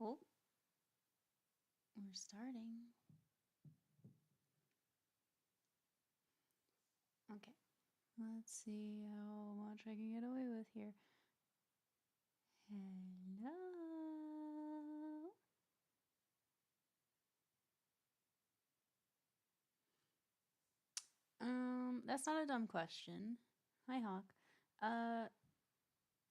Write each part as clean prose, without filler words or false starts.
Oh, we're starting. Okay. Let's see how much I can get away with here. Hello. That's not a dumb question. Hi, Hawk. Uh,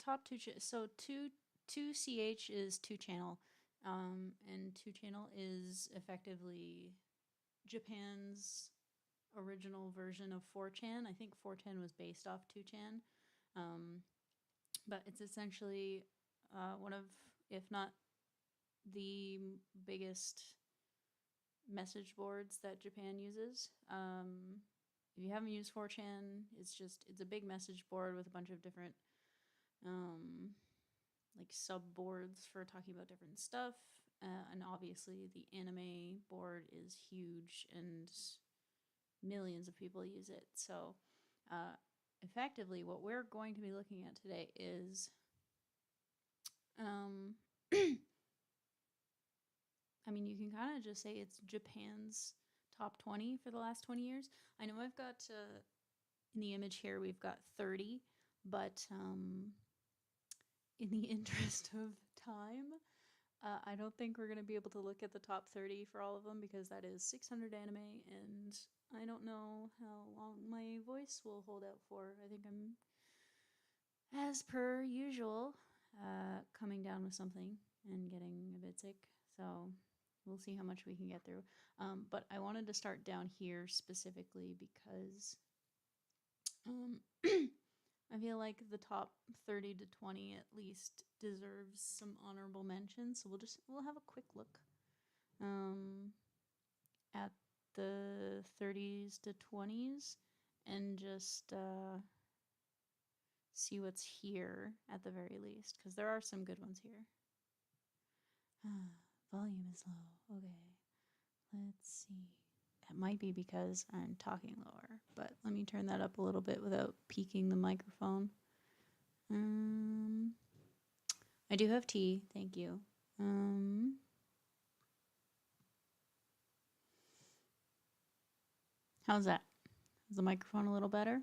top so two ch is two channel, and two channel is effectively Japan's original version of 4chan. I think 4chan was based off 2chan. Um, but it's essentially one of, if not the biggest message boards that Japan uses. If you haven't used 4chan, it's a big message board with a bunch of different um, like sub boards for talking about different stuff. And obviously, the anime board is huge and millions of people use it. So, uh, effectively, what we're going to be looking at today is um, I mean, you can kind of just say it's Japan's top 20 for the last 20 years. I know I've got, in the image here, we've got 30, but in the interest of time, I don't think we're going to be able to look at the top 30 for all of them because that is 600 anime, and I don't know how long my voice will hold out for. I think I'm, as per usual, coming down with something and getting a bit sick. So we'll see how much we can get through. But I wanted to start down here specifically because um, I feel like the top 30 to 20 at least deserves some honorable mention. So we'll have a quick look um, at the 30s to 20s and just see what's here at the very least, because there are some good ones here. Volume is low. Okay, let's see. That might be because I'm talking lower, but let me turn that up a little bit without peaking the microphone. I do have tea, thank you. How's that? Is the microphone a little better?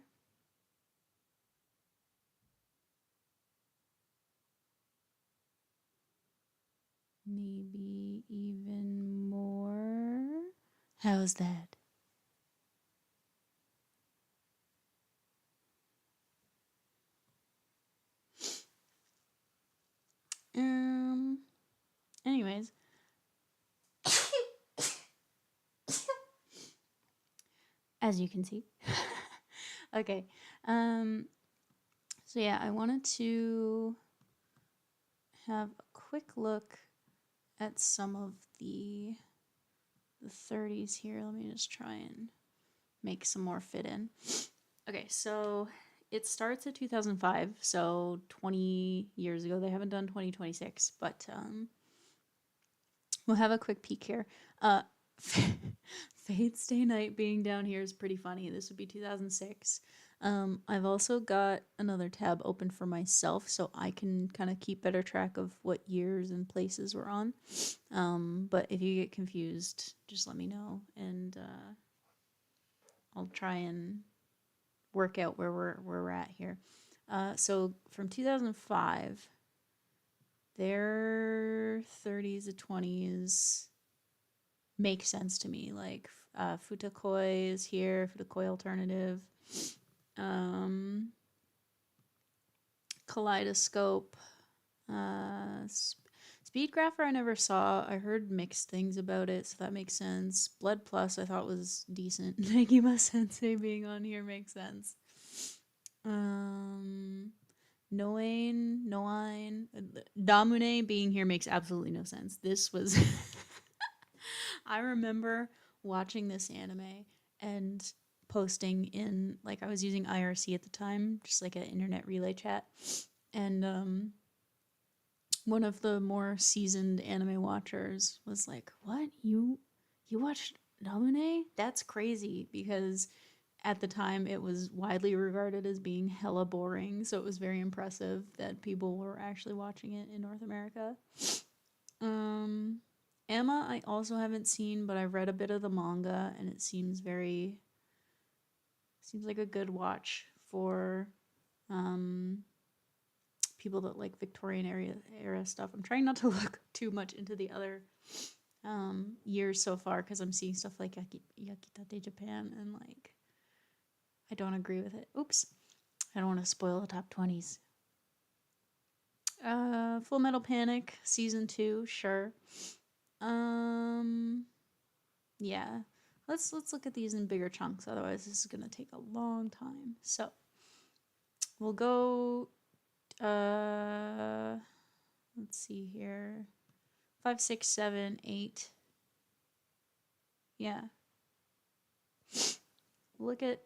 Maybe even more. How's that? Anyways. As you can see. Okay. So yeah, I wanted to have a quick look at some of the 30s here. Let me just try and make some more fit in. Okay, so it starts at 2005, so 20 years ago. They haven't done 2026, but we'll have a quick peek here. Fate Stay Night being down here is pretty funny. This would be 2006. I've also got another tab open for myself so I can kind of keep better track of what years and places we're on. But if you get confused, just let me know and I'll try and work out where we're at here. So from 2005, their 30s to 20s make sense to me. Like Futakoi is here, Futakoi Alternative. Kaleidoscope. Speedgrapher I never saw. I heard mixed things about it, so that makes sense. Blood Plus I thought was decent. Negima Sensei being on here makes sense. Noain, Damune being here makes absolutely no sense. This was I remember watching this anime and posting in, like, I was using IRC at the time, just like an internet relay chat, and one of the more seasoned anime watchers was like, "What, you watched Damune? That's crazy," because at the time it was widely regarded as being hella boring, so it was very impressive that people were actually watching it in North America. Emma, I also haven't seen, but I read a bit of the manga, and it seems like a good watch for um people that like Victorian era stuff. I'm trying not to look too much into the other years so far because I'm seeing stuff like Yakitate Japan and like I don't agree with it. Oops. I don't want to spoil the top 20s. Full Metal Panic season 2, sure. Yeah. Let's look at these in bigger chunks, otherwise this is gonna take a long time. So we'll go let's see here. 5, 6, 7, 8. Yeah. Look at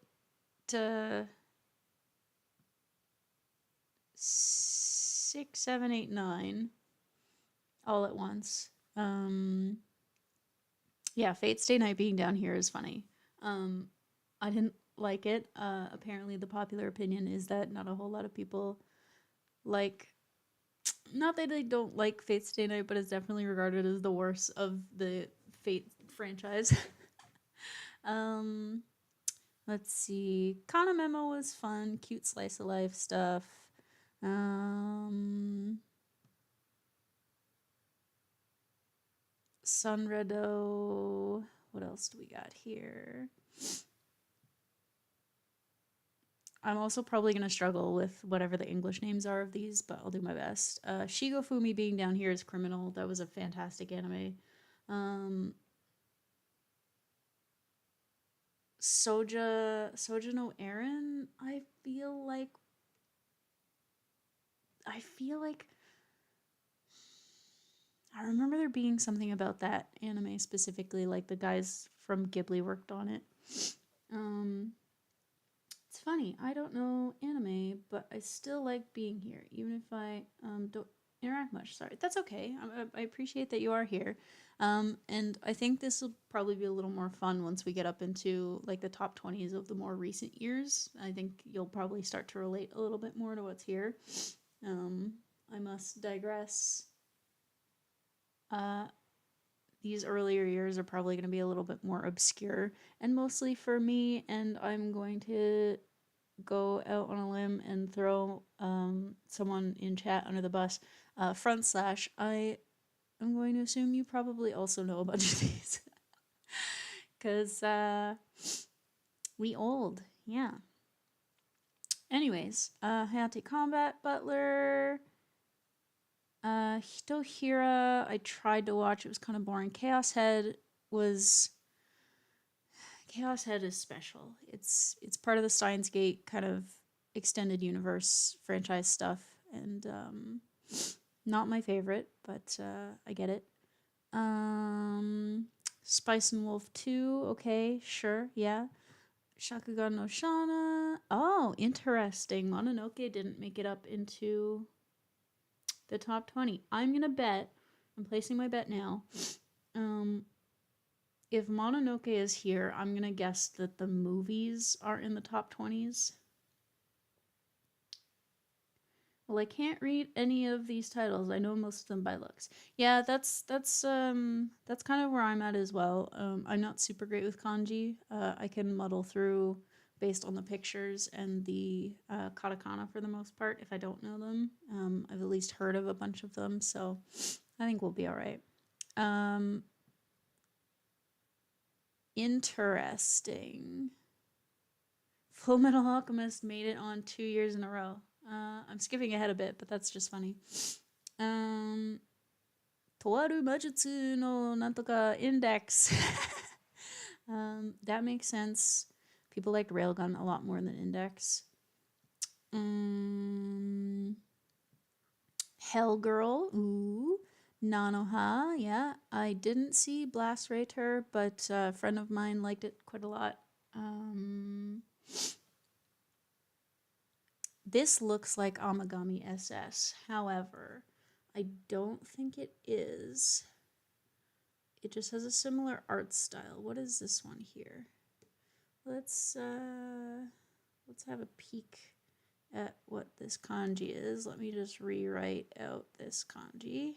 6, 7, 8, 9 all at once. Yeah, Fate Stay Night being down here is funny. I didn't like it. Apparently the popular opinion is that not a whole lot of people like, not that they don't like Fate Stay Night, but it's definitely regarded as the worst of the Fate franchise. Let's see. Kana Memo was fun, cute slice of life stuff. Sunredo. What else do we got here? I'm also probably going to struggle with whatever the English names are of these, but I'll do my best. Shigofumi being down here is criminal. That was a fantastic anime. Soja no Eren, I feel like I remember there being something about that anime specifically, like the guys from Ghibli worked on it. It's funny, I don't know anime, but I still like being here, even if I don't interact much. Sorry, that's okay. I appreciate that you are here. And I think this will probably be a little more fun once we get up into like the top 20s of the more recent years. I think you'll probably start to relate a little bit more to what's here. I must digress. These earlier years are probably going to be a little bit more obscure and mostly for me, and I'm going to go out on a limb and throw someone in chat under the bus. Front slash, I am going to assume you probably also know a bunch of these. Because we old, yeah. Anyways, Hayate Combat Butler. Hitohira, I tried to watch. It was kind of boring. Chaos Head is special. It's part of the Steins Gate kind of extended universe franchise stuff, and not my favorite, but I get it. Spice and Wolf 2, okay, sure, yeah. Shakugan no Shana. Oh, interesting. Mononoke didn't make it up into the top 20. I'm placing my bet now. If Mononoke is here, I'm gonna guess that the movies are in the top 20s. Well, I can't read any of these titles. I know most of them by looks. Yeah, that's kind of where I'm at as well. I'm not super great with kanji. I can muddle through based on the pictures and the katakana for the most part if I don't know them. I've at least heard of a bunch of them, so I think we'll be all right. Interesting. Full Metal Alchemist made it on 2 years in a row. I'm skipping ahead a bit, but that's just funny. Toaru Majutsu no Nantoka Index. That makes sense. People liked Railgun a lot more than Index. Hellgirl, ooh. Nanoha, yeah. I didn't see Blast Rater, but a friend of mine liked it quite a lot. This looks like Amagami SS. However, I don't think it is. It just has a similar art style. What is this one here? Let's have a peek at what this kanji is. Let me just rewrite out this kanji.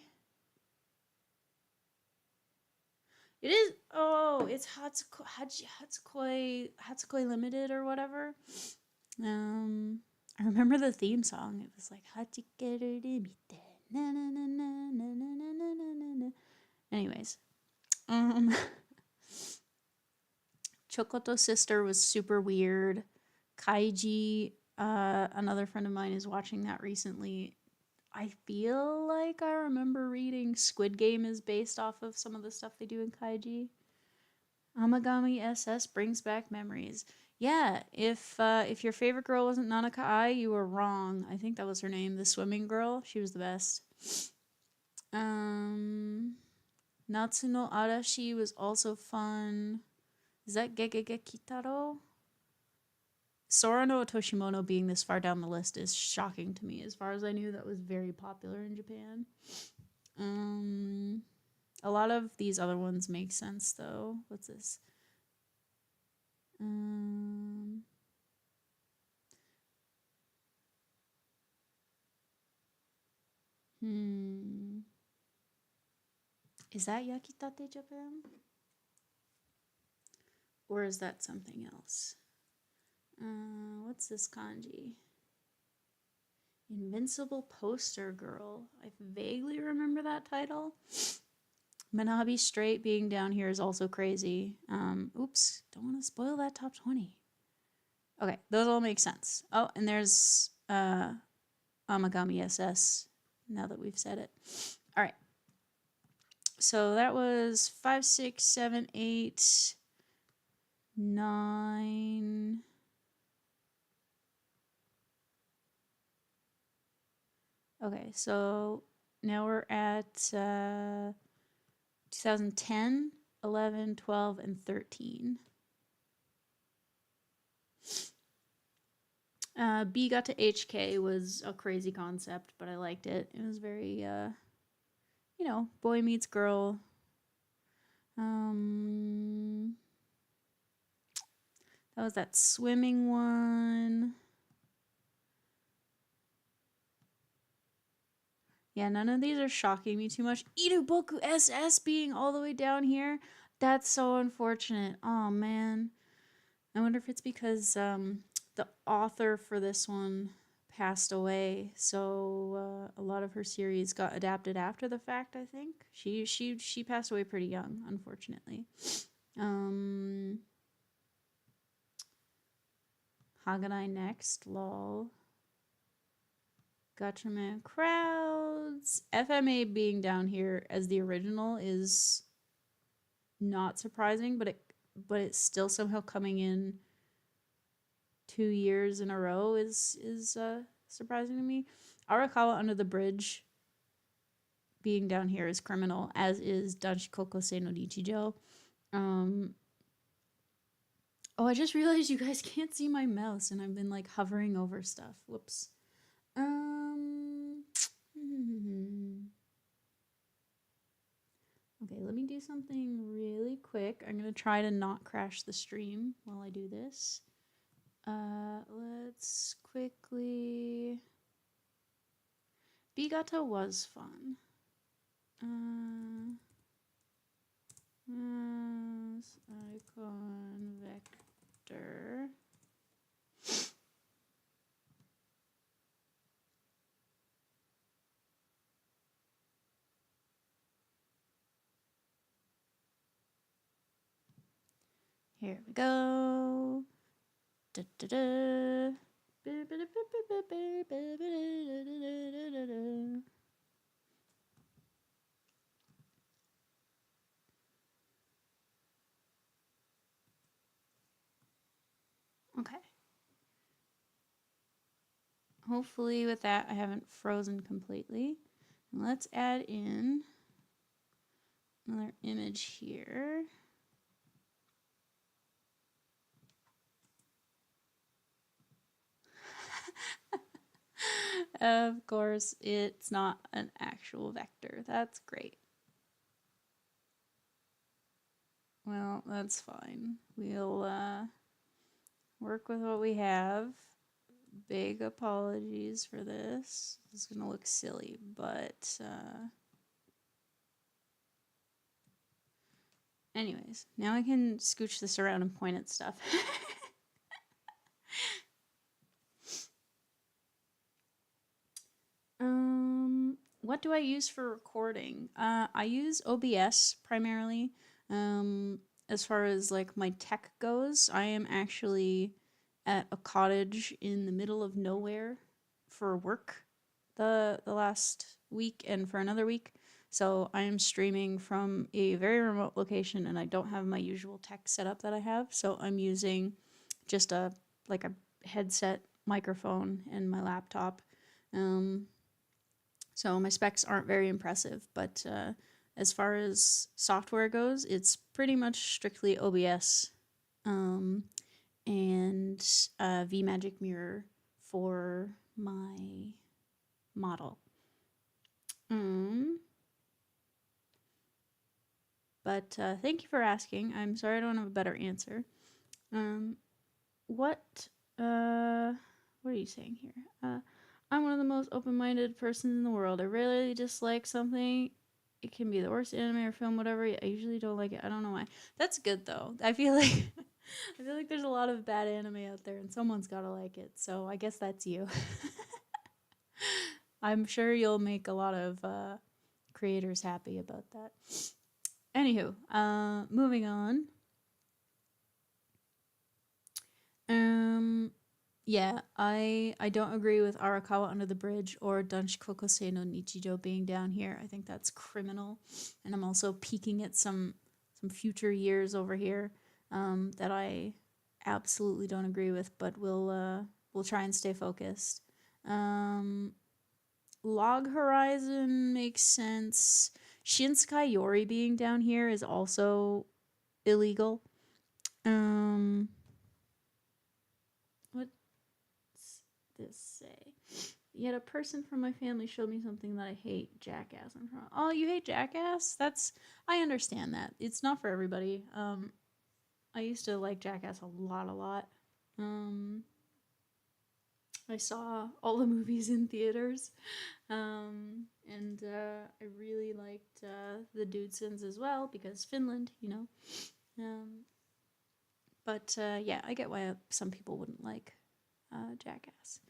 It is. Oh, it's Hatsukoi Limited or whatever. I remember the theme song. It was like Hachikeru Limite. Na na na na na na na na na na. Anyways, Chokoto Sister was super weird. Kaiji, another friend of mine is watching that recently. I feel like I remember reading Squid Game is based off of some of the stuff they do in Kaiji. Amagami SS brings back memories. Yeah, if your favorite girl wasn't Nanaka Ai, you were wrong. I think that was her name, the swimming girl. She was the best. Natsu no Arashi was also fun. Is that Gegege Kitaro? Sora no Otoshimono being this far down the list is shocking to me. As far as I knew, that was very popular in Japan. A lot of these other ones make sense though. What's this? Is that Yakitate Japan? Or is that something else? What's this kanji? Invincible Poster Girl. I vaguely remember that title. Manabi Straight being down here is also crazy. Oops, don't want to spoil that top 20. Okay, those all make sense. Oh, and there's Amagami SS, now that we've said it. All right. So that was 5, 6, 7, 8, 9. Okay, so now we're at 2010, 11, 12, and 13. B got to HK was a crazy concept, but I liked it. It was very, you know, boy meets girl. That was that swimming one. Yeah, none of these are shocking me too much. Iruboku SS being all the way down here. That's so unfortunate. Oh, man. I wonder if it's because the author for this one passed away, so a lot of her series got adapted after the fact. I think she passed away pretty young, unfortunately. Haganai next, lol. Gatchaman crowds. FMA being down here as the original is not surprising, but it's still somehow coming in 2 years in a row is surprising to me. Arakawa Under the Bridge being down here is criminal, as is Danshikokosei no Nichijou. Oh, I just realized you guys can't see my mouse, and I've been like hovering over stuff. Whoops. Okay, let me do something really quick. I'm gonna try to not crash the stream while I do this. Let's quickly. Bigata was fun. Icon vector. Here we go. Da, da, da. Okay. Hopefully with that I haven't frozen completely. Let's add in another image here. Of course, it's not an actual vector. That's great. Well, that's fine. We'll work with what we have. Big apologies for this. This is gonna look silly, but Anyways, now I can scooch this around and point at stuff. What do I use for recording? I use OBS primarily. As far as like my tech goes, I am actually at a cottage in the middle of nowhere for work the last week and for another week. So I am streaming from a very remote location and I don't have my usual tech setup that I have. So I'm using just a headset microphone and my laptop. So my specs aren't very impressive, but as far as software goes, it's pretty much strictly OBS and VMagic Mirror for my model. But thank you for asking. I'm sorry I don't have a better answer. What are you saying here? I'm one of the most open-minded persons in the world. I rarely dislike something. It can be the worst anime or film, whatever. I usually don't like it. I don't know why. That's good though. I feel like I feel like there's a lot of bad anime out there, and someone's gotta like it. So I guess that's you. I'm sure you'll make a lot of creators happy about that. Anywho, moving on. Yeah, I don't agree with Arakawa Under the Bridge or Danshi Kokosei no Nichijo being down here. I think that's criminal, and I'm also peeking at some future years over here that I absolutely don't agree with, but we'll try and stay focused. Log Horizon makes sense. Shinsekai Yori being down here is also illegal. What's this say? Yet a person from my family showed me something that I hate. Jackass. I'm from. Oh, you hate Jackass? I understand that. It's not for everybody. I used to like Jackass a lot. I saw all the movies in theaters. And I really liked the Dudesons as well because Finland, you know. But yeah, I get why some people wouldn't like Jackass.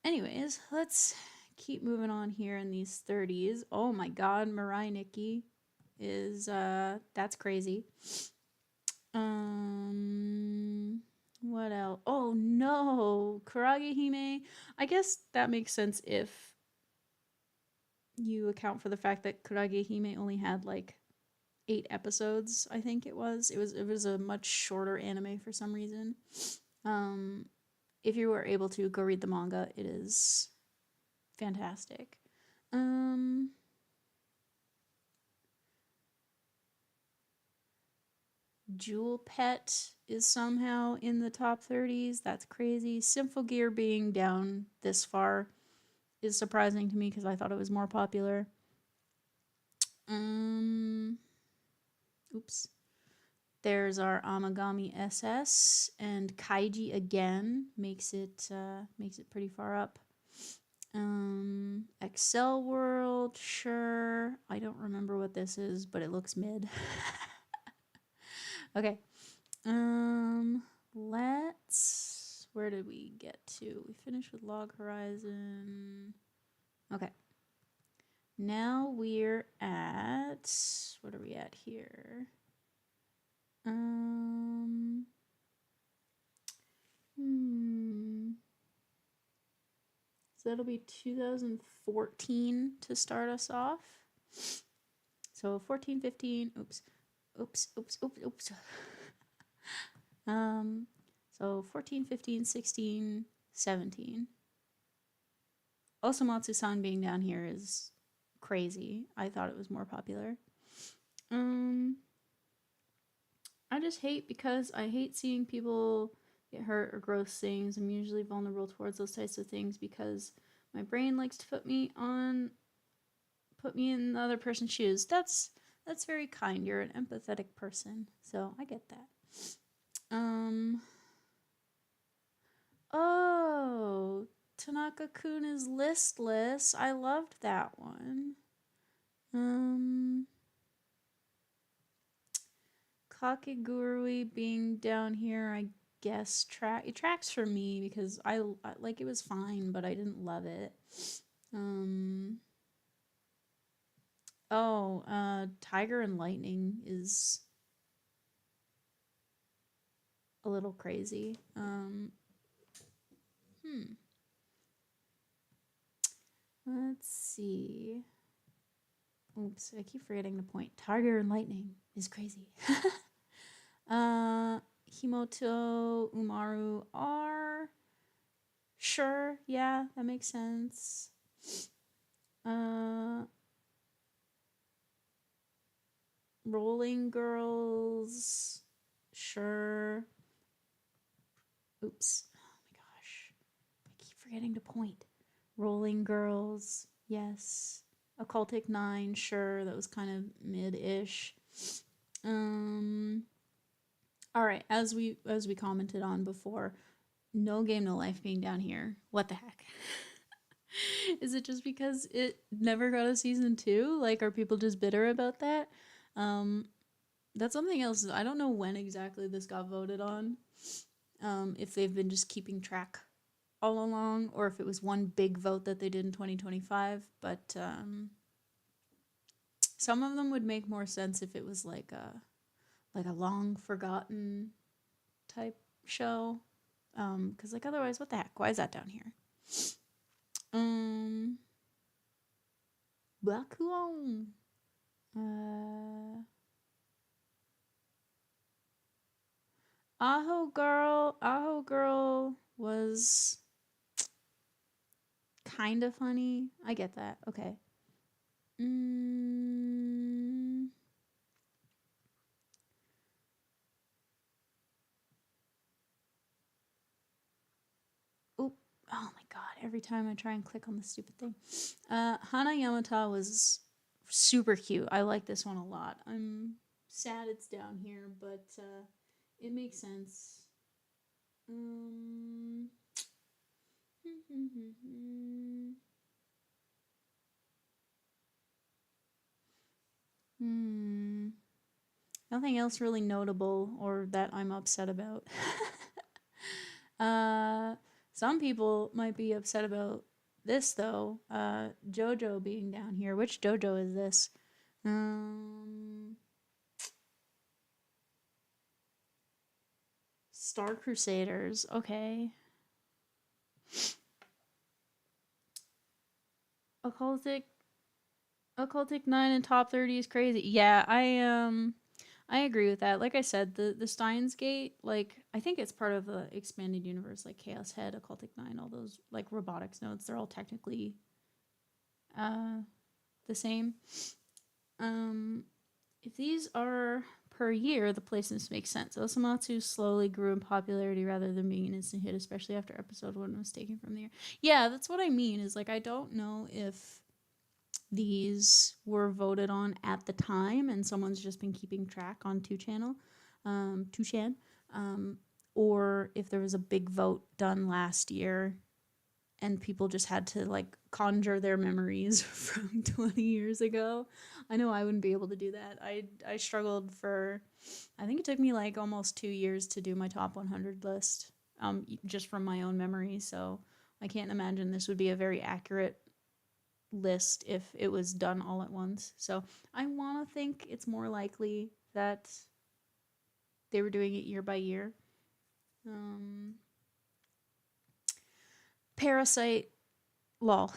Anyways, let's keep moving on here in these 30s. Oh my god, Mirai Nikki is that's crazy. What else? Oh no, Kurage Hime. I guess that makes sense if you account for the fact that Kurage Hime only had like 8 episodes, I think it was. It was a much shorter anime for some reason. If you were able to, go read the manga. It is fantastic. Jewel Pet is somehow in the top 30s. That's crazy. Symphogear being down this far is surprising to me because I thought it was more popular. Oops. There's our Amagami SS, and Kaiji again makes it pretty far up. Excel World, sure. I don't remember what this is, but it looks mid. Okay. Where did we get to? We finished with Log Horizon. Okay. Now we're at, what are we at here? So that'll be 2014 to start us off. So 14, 15, oops. So 14, 15, 16, 17. Osomatsu-san being down here is crazy. I thought it was more popular. I just hate because I hate seeing people get hurt or gross things. I'm usually vulnerable towards those types of things because my brain likes to put me in the other person's shoes. That's very kind. You're an empathetic person, so I get that. Oh, Tanaka-kun is listless. I loved that one. Kakegurui being down here, I guess it tracks for me because I like it was fine, but I didn't love it. Tiger and Lightning is a little crazy. Let's see. Oops, I keep forgetting the point. Tiger and Lightning is crazy. Himoto Umaru are sure, yeah, that makes sense. Rolling Girls, sure. Oops. Oh my gosh. I keep forgetting to point. Rolling Girls, yes. Occultic 9, sure. That was kind of mid-ish. All right, as we commented on before, No Game No Life being down here. What the heck? Is it just because it never got a season 2? Like, are people just bitter about that? That's something else. I don't know when exactly this got voted on. If they've been just keeping track all along, or if it was one big vote that they did in 2025. But some of them would make more sense if it was like a long forgotten type show. Because like otherwise, what the heck? Why is that down here? Bakuon. Aho Girl was kind of funny. I get that. Okay. Oh my god, every time I try and click on the stupid thing. Hana Yamata was super cute. I like this one a lot. I'm sad it's down here, but it makes sense. Nothing else really notable or that I'm upset about. Some people might be upset about this though. JoJo being down here. Which JoJo is this? Star Crusaders. Okay. Occultic 9 and top 30 is crazy. Yeah, I agree with that. Like I said, the Steins Gate, like I think it's part of the expanded universe, like Chaos Head, Occultic 9, all those like robotics nodes, they're all technically the same. If these are per year, the placements make sense. Osamatsu slowly grew in popularity rather than being an instant hit, especially after episode 1 was taken from the air. Yeah, that's what I mean, is like I don't know if these were voted on at the time and someone's just been keeping track on 2chan, or if there was a big vote done last year and people just had to like conjure their memories from 20 years ago. I know I wouldn't be able to do that. I struggled for, I think it took me like almost 2 years to do my top 100 list, just from my own memory. So I can't imagine this would be a very accurate list if it was done all at once. So I want to think it's more likely that they were doing it year by year. Parasite, lol.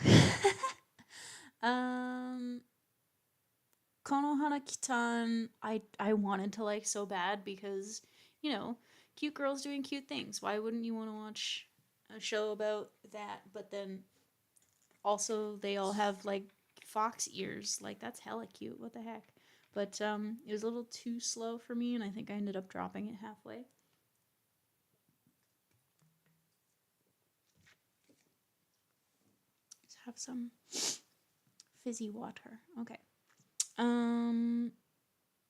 Konohana Kitan, I wanted to like so bad because, you know, cute girls doing cute things. Why wouldn't you want to watch a show about that? But then also they all have like fox ears. Like that's hella cute. What the heck? But it was a little too slow for me, and I think I ended up dropping it halfway. Let's have some fizzy water. Okay.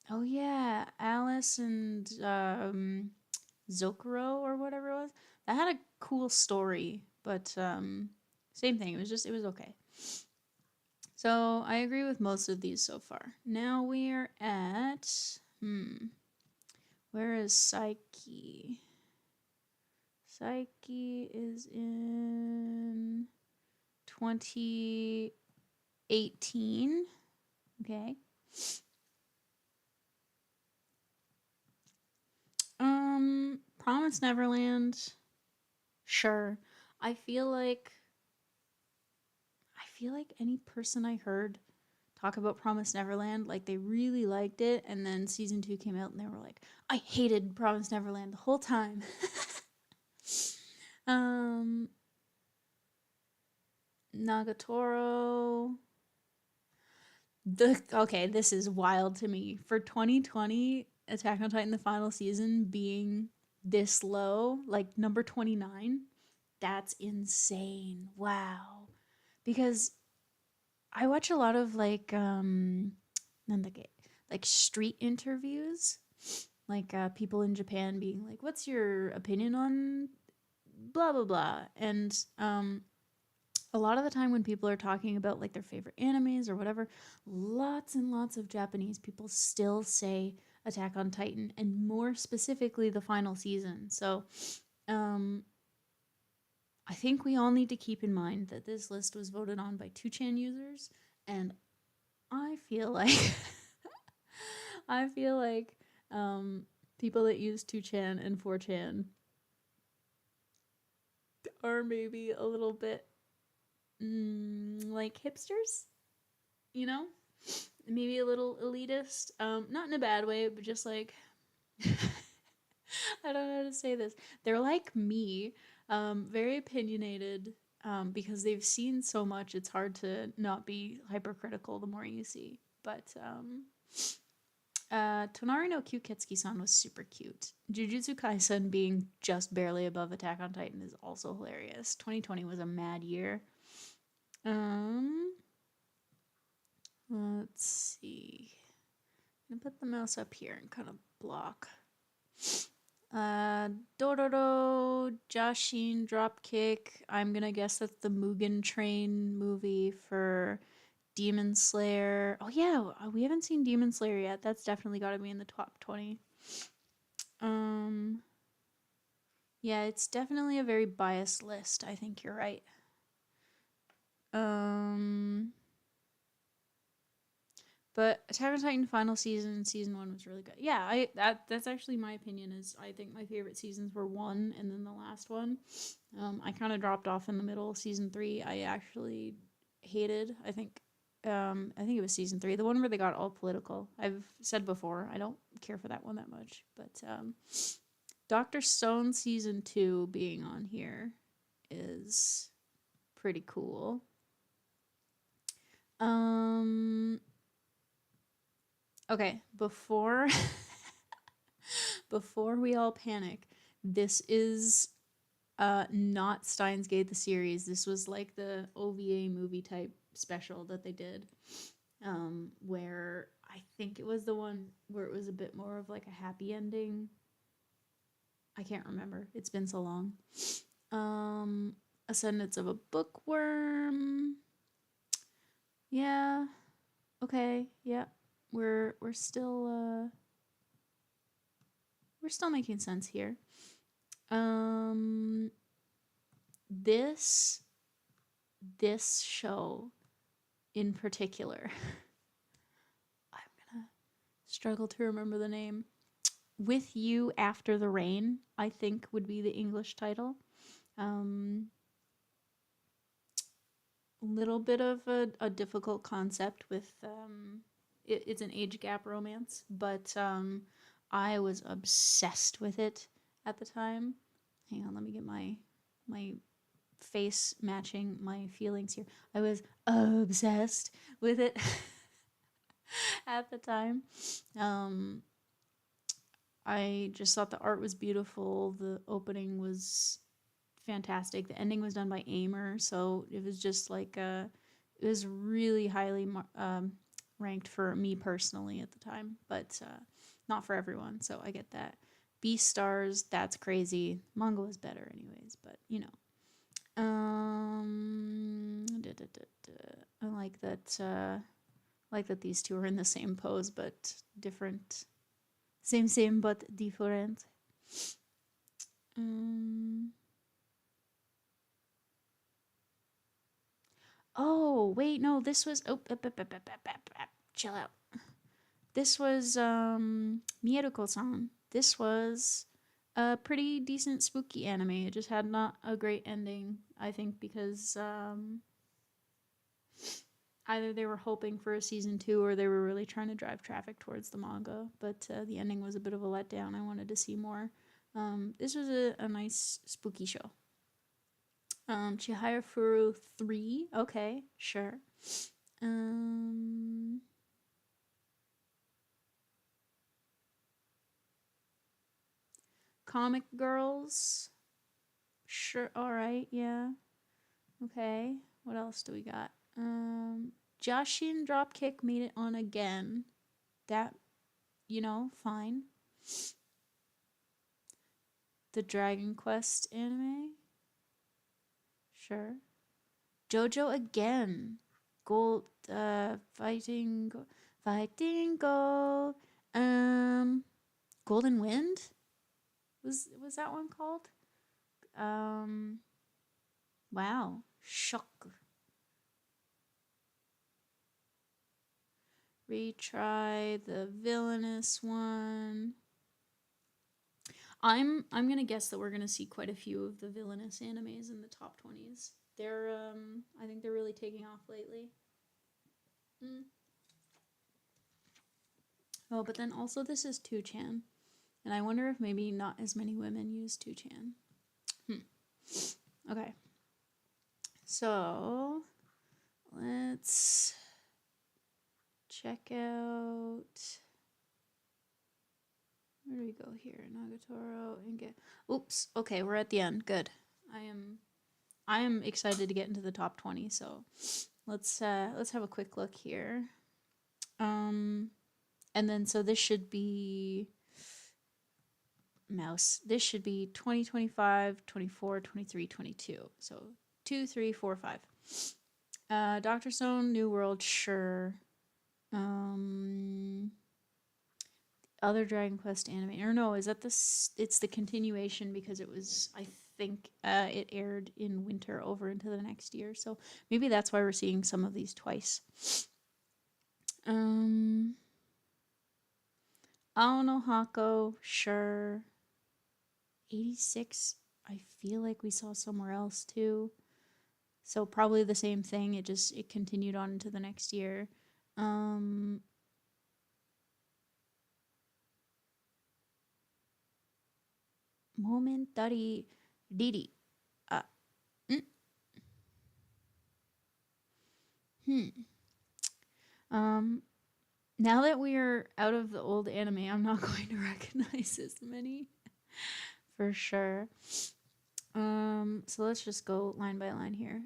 Oh yeah, Alice and Zokuro or whatever it was. That had a cool story, but same thing. It was okay. So I agree with most of these so far. Now we're at Where is Psyche? Psyche is in 2018. Okay. Promise Neverland. Sure. I feel like any person I heard talk about Promise Neverland, like they really liked it, and then season 2 came out and they were like, I hated Promise Neverland the whole time. Nagatoro. Okay, this is wild to me. For 2020, Attack on Titan the final season being this low, like number 29, that's insane. Wow. Because I watch a lot of like street interviews, like people in Japan being like, "What's your opinion on blah blah blah?" And a lot of the time when people are talking about like their favorite animes or whatever, lots and lots of Japanese people still say Attack on Titan, and more specifically the final season. So I think we all need to keep in mind that this list was voted on by 2chan users, and I feel like I feel like people that use 2chan and 4chan are maybe a little bit like hipsters, you know? Maybe a little elitist. Not in a bad way, but just like I don't know how to say this. They're like me, very opinionated, because they've seen so much. It's hard to not be hypercritical the more you see. But Tonari no Kyuketsuki-san was super cute. Jujutsu Kaisen being just barely above Attack on Titan is also hilarious. 2020 was a mad year. Let's see. I'm gonna put the mouse up here and kind of block. Dororo, Jashin, Dropkick. I'm gonna guess that's the Mugen Train movie for Demon Slayer. Oh yeah, we haven't seen Demon Slayer yet. That's definitely got to be in the top 20. Yeah, it's definitely a very biased list. I think you're right. But Attack on Titan final season, season 1 was really good. Yeah, that's actually my opinion. Is I think my favorite seasons were 1 and then the last one. I kind of dropped off in the middle. Season 3, I actually hated. I think it was season 3, the one where they got all political. I've said before, I don't care for that one that much. But Dr. Stone season 2 being on here is pretty cool. Okay, before we all panic, this is not Steins Gate the series. This was like the OVA movie type special that they did, where I think it was the one where it was a bit more of like a happy ending. I can't remember. It's been so long. Ascendance of a Bookworm. Yeah. Okay. Yeah. We're still making sense here. This show in particular, I'm gonna struggle to remember the name. With You After the Rain, I think would be the English title. Little bit of a difficult concept with it's an age gap romance, but I was obsessed with it at the time. Hang on, let me get my face matching my feelings here. I was obsessed with it at the time. I just thought the art was beautiful. The opening was fantastic. The ending was done by Aimer, so it was just like it was really highly ranked for me personally at the time, but not for everyone. So I get that. Beastars, that's crazy. Manga was better, anyways, but you know. I like that. Like that these two are in the same pose but different Same, but different. Um, oh, wait, no, this was. Oh, chill out. This was Mieruko-san. This was a pretty decent spooky anime. It just had not a great ending, I think, because either they were hoping for a season 2 or they were really trying to drive traffic towards the manga. But the ending was a bit of a letdown. I wanted to see more. This was a nice spooky show. Chihaya Furu 3. Okay, sure. Comic Girls. Sure, alright, yeah. Okay, what else do we got? Jashin Dropkick made it on again. That, fine. The Dragon Quest anime. Sure. JoJo again. Gold, fighting gold. Golden Wind? Was that one called? Wow. Shock. Retry the villainous one. I'm gonna guess that we're gonna see quite a few of the villainous animes in the top 20s. They're I think they're really taking off lately. Oh, but then also this is 2chan. And I wonder if maybe not as many women use 2chan. Okay. So, let's check out... Where do we go here? Nagatoro and get... Oops. Okay, we're at the end. Good. I am excited to get into the top 20, so let's have a quick look here. And then so this should be mouse. This should be 20, 25, 24, 23, 22. So 2, 3, 4, 5. Dr. Stone, New World, sure. Other Dragon Quest anime. Or no, is that this? It's the continuation because it was, I think, it aired in winter over into the next year. So maybe that's why we're seeing some of these twice. Aono Hako, sure. 86, I feel like we saw somewhere else too. So probably the same thing. It continued on into the next year. Momentary Riri. Now that we're out of the old anime, I'm not going to recognize as many for sure. So let's just go line by line here.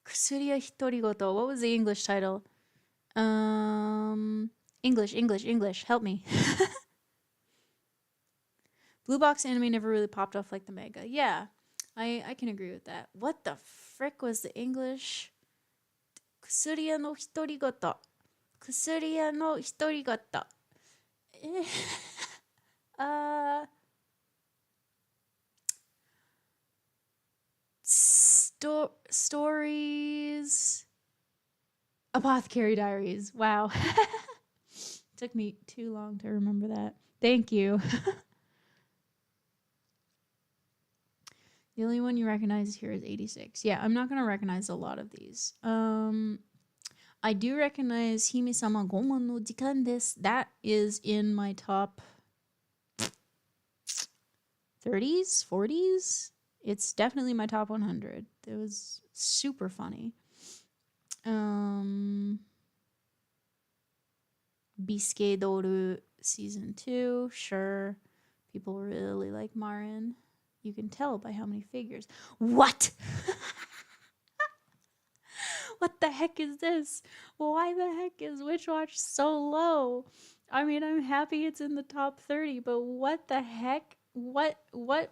Kusuriya Hitorigoto. What was the English title? English. Help me. Blue Box anime never really popped off like the manga. Yeah, I can agree with that. What the frick was the English? Kusuriya no Hitorigoto. Kusuriya no Hitorigoto. Stories. Apothecary Diaries. Wow. Took me too long to remember that. Thank you. The only one you recognize here is 86. Yeah, I'm not going to recognize a lot of these. I do recognize Hime-sama Gomon no Jikan desu. That is in my top 30s, 40s. It's definitely my top 100. It was super funny. Bisque Doru season 2, sure. People really like Marin. You can tell by how many figures. What? What the heck is this? Why the heck is Witch Watch so low? I mean, I'm happy it's in the top 30, but what the heck? What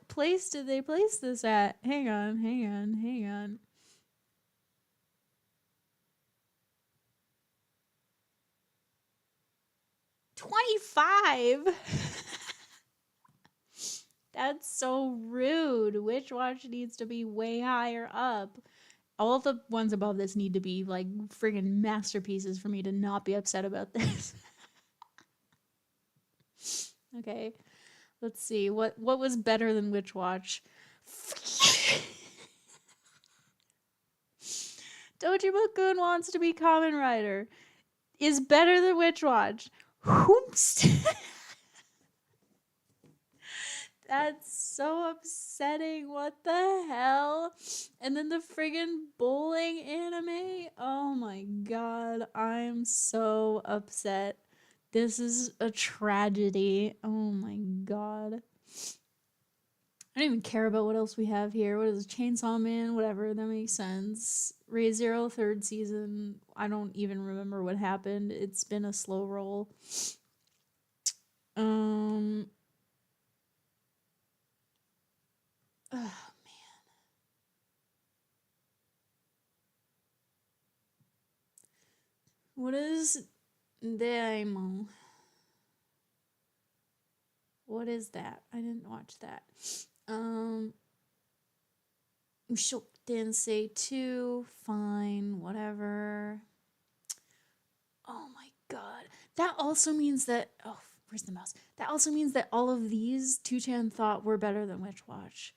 place did they place this at? Hang on. 25. That's so rude. Witch Watch needs to be way higher up. All the ones above this need to be like friggin' masterpieces for me to not be upset about this. Okay, let's see. What was better than Witch Watch? Dojima-kun wants to be Kamen Rider. Is better than Witch Watch. Whoops. That's so upsetting. What the hell? And then the friggin' bowling anime? Oh my god. I'm so upset. This is a tragedy. Oh my god. I don't even care about what else we have here. What is it? Chainsaw Man? Whatever. That makes sense. Re:Zero third season. I don't even remember what happened. It's been a slow roll. Oh man. What is Daimon? What is that? I didn't watch that. Mushoku Tensei 2, fine, whatever. Oh my god. That also means that where's the mouse? That also means that all of these 2chan thought were better than Witch Watch.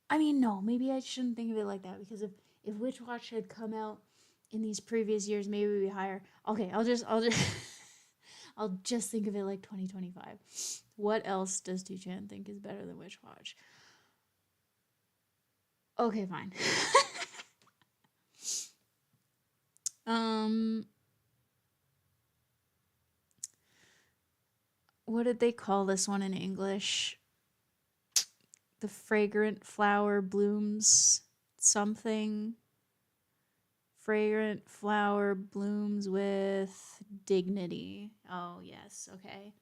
I mean, no, maybe I shouldn't think of it like that, because if Witch Watch had come out in these previous years, maybe it would be higher. Okay, I'll just I'll just think of it like 2025. What else does 2chan think is better than Witch Watch? Okay, fine. What did they call this one in English? The fragrant flower blooms something. Fragrant flower blooms with dignity. Oh, yes, okay.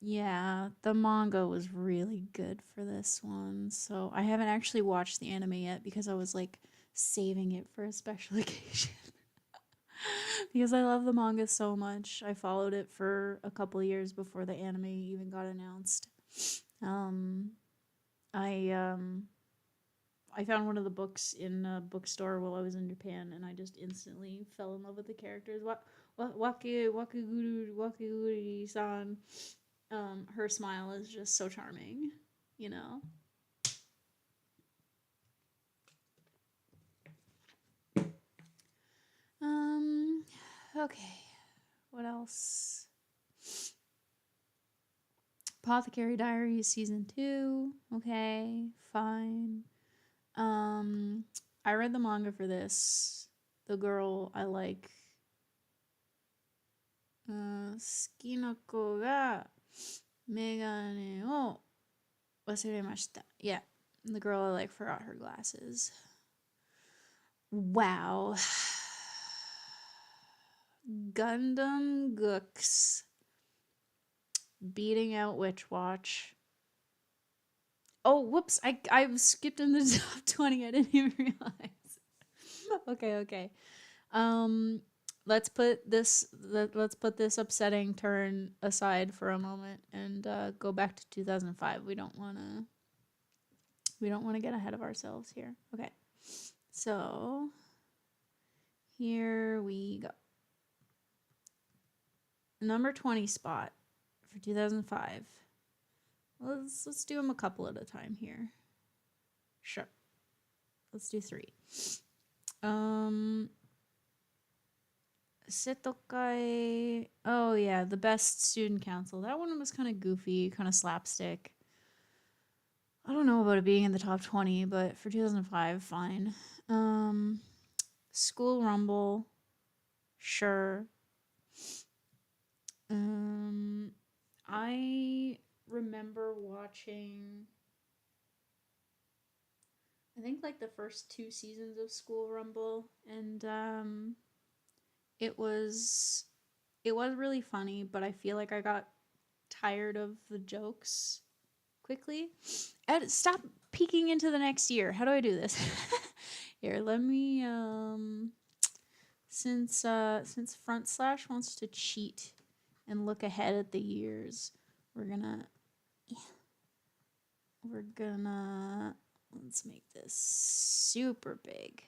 Yeah, the manga was really good for this one. So I haven't actually watched the anime yet because I was like saving it for a special occasion. Because I love the manga so much. I followed it for a couple years before the anime even got announced. I found one of the books in a bookstore while I was in Japan, and I just instantly fell in love with the characters. Wakiguri-san. Her smile is just so charming, you know. Okay. What else? Apothecary Diaries season 2. Okay, fine. I read the manga for this. The girl I like. 好きな子がメガネを忘れました. Yeah, the girl I like forgot her glasses. Wow. Gundam Gooks beating out Witch Watch. Oh, whoops! I skipped in the top 20. I didn't even realize. Okay. Let's put this upsetting turn aside for a moment and go back to 2005. We don't want to get ahead of ourselves here. Okay. So here we go. Number 20 spot for 2005. Let's do them a couple at a time here. Sure. Let's do 3. Setokai. Oh yeah, the best student council. That one was kind of goofy, kind of slapstick. I don't know about it being in the top 20, but for 2005, fine. School Rumble. Sure. I remember watching, I think, like the first 2 seasons of School Rumble, and it was really funny, but I feel like I got tired of the jokes quickly. Stop peeking into the next year. How do I do this? Here, let me since Front Slash wants to cheat and look ahead at the years, we're gonna let's make this super big.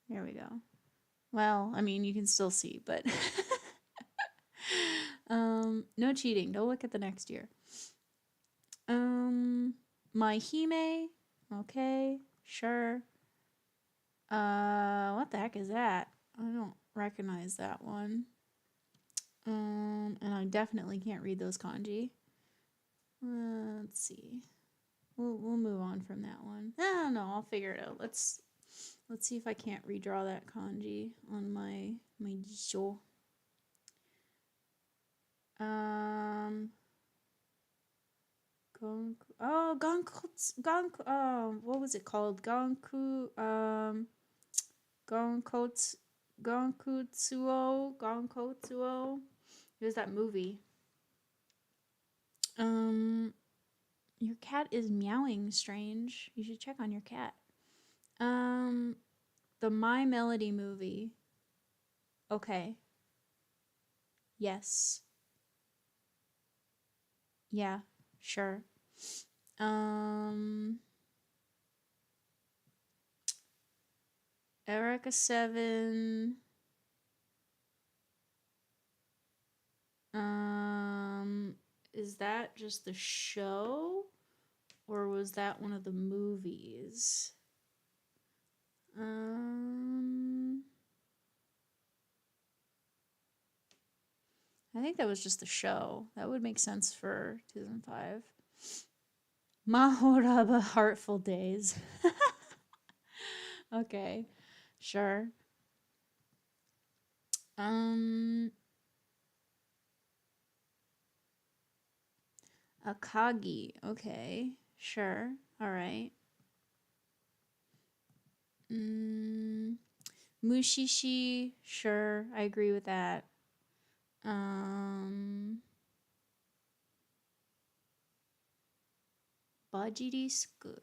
There we go. Well, I mean, you can still see, but no cheating. Don't look at the next year. My Hime. Okay, sure. What the heck is that? I don't recognize that one. And I definitely can't read those kanji. Let's see. We'll move on from that one. No, I'll figure it out. Let's see if I can't redraw that kanji on my Jisho. Gonku. Oh, what was it called? Gonkotsuo. It was that movie. Your cat is meowing strange. You should check on your cat. The My Melody movie. Okay. Yes. Yeah, sure. Eureka 7. Is that just the show? Or was that one of the movies? I think that was just the show. That would make sense for 2005. Mahoraba Heartful Days. Okay, sure. Akagi. Okay, sure. All right. Mushishi. Sure, I agree with that. Bajirisku.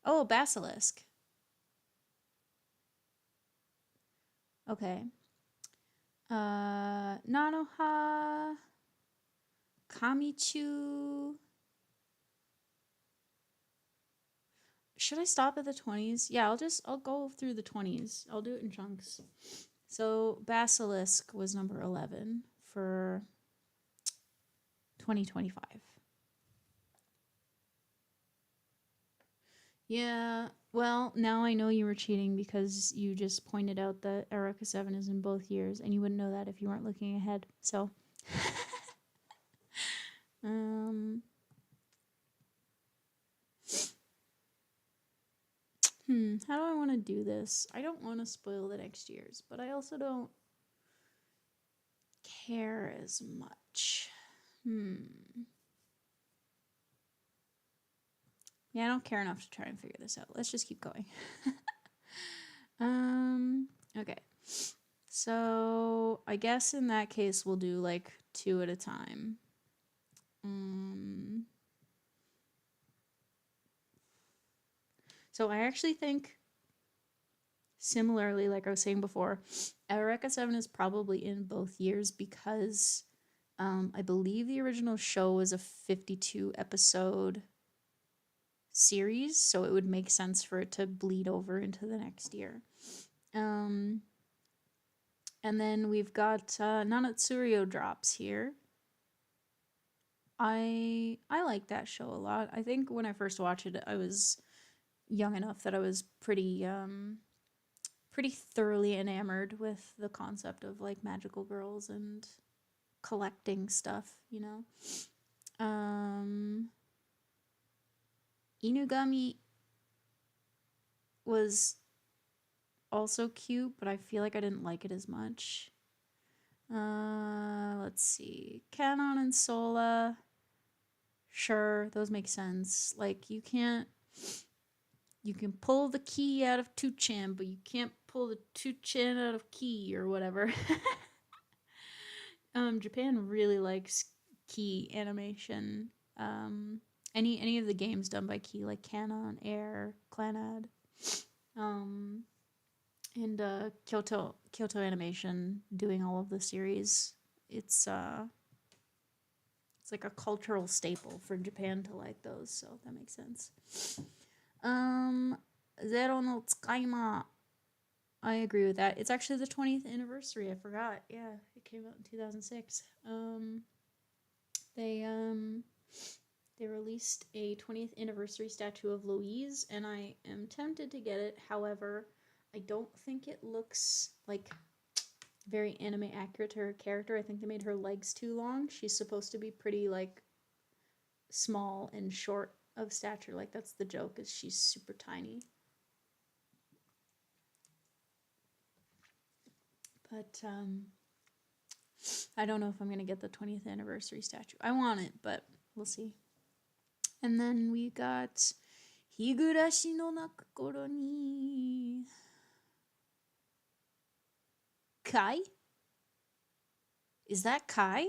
Oh, Basilisk. Okay. Nanoha. Kamichu. Should I stop at the 20s? Yeah, I'll go through the 20s. I'll do it in chunks. So Basilisk was number 11 for 2025. Yeah, well, now I know you were cheating because you just pointed out that Eureka 7 is in both years, and you wouldn't know that if you weren't looking ahead. So how do I want to do this? I don't want to spoil the next years, but I also don't care as much. Yeah, I don't care enough to try and figure this out. Let's just keep going. Okay. So I guess in that case we'll do like 2 at a time. So I actually think, similarly, like I was saying before, Eureka 7 is probably in both years because I believe the original show was a 52 episode series, so it would make sense for it to bleed over into the next year. And then we've got Nanatsurio drops here. I like that show a lot. I think when I first watched it, I was young enough that I was pretty thoroughly enamored with the concept of like magical girls and collecting stuff, you know. Inugami was also cute, but I feel like I didn't like it as much. Let's see. Kanon and Sola. Sure, those make sense. Like, you can pull the key out of Tuchan, but you can't pull the Tuchan out of key or whatever. Japan really likes key animation. any of the games done by Key, like Canon, Air, Clannad, and Kyoto Animation doing all of the series. It's like a cultural staple for Japan to like those, so that makes sense. Zero no Tsukaima. I agree with that. It's actually the 20th anniversary. I forgot. Yeah, it came out in 2006. They released a 20th anniversary statue of Louise, and I am tempted to get it. However, I don't think it looks like very anime accurate to her character. I think they made her legs too long. She's supposed to be pretty like small and short of stature. Like that's the joke, is she's super tiny. But I don't know if I'm gonna get the 20th anniversary statue. I want it, but we'll see. And then we got Higurashi no Nakokoro ni Kai? Is that Kai?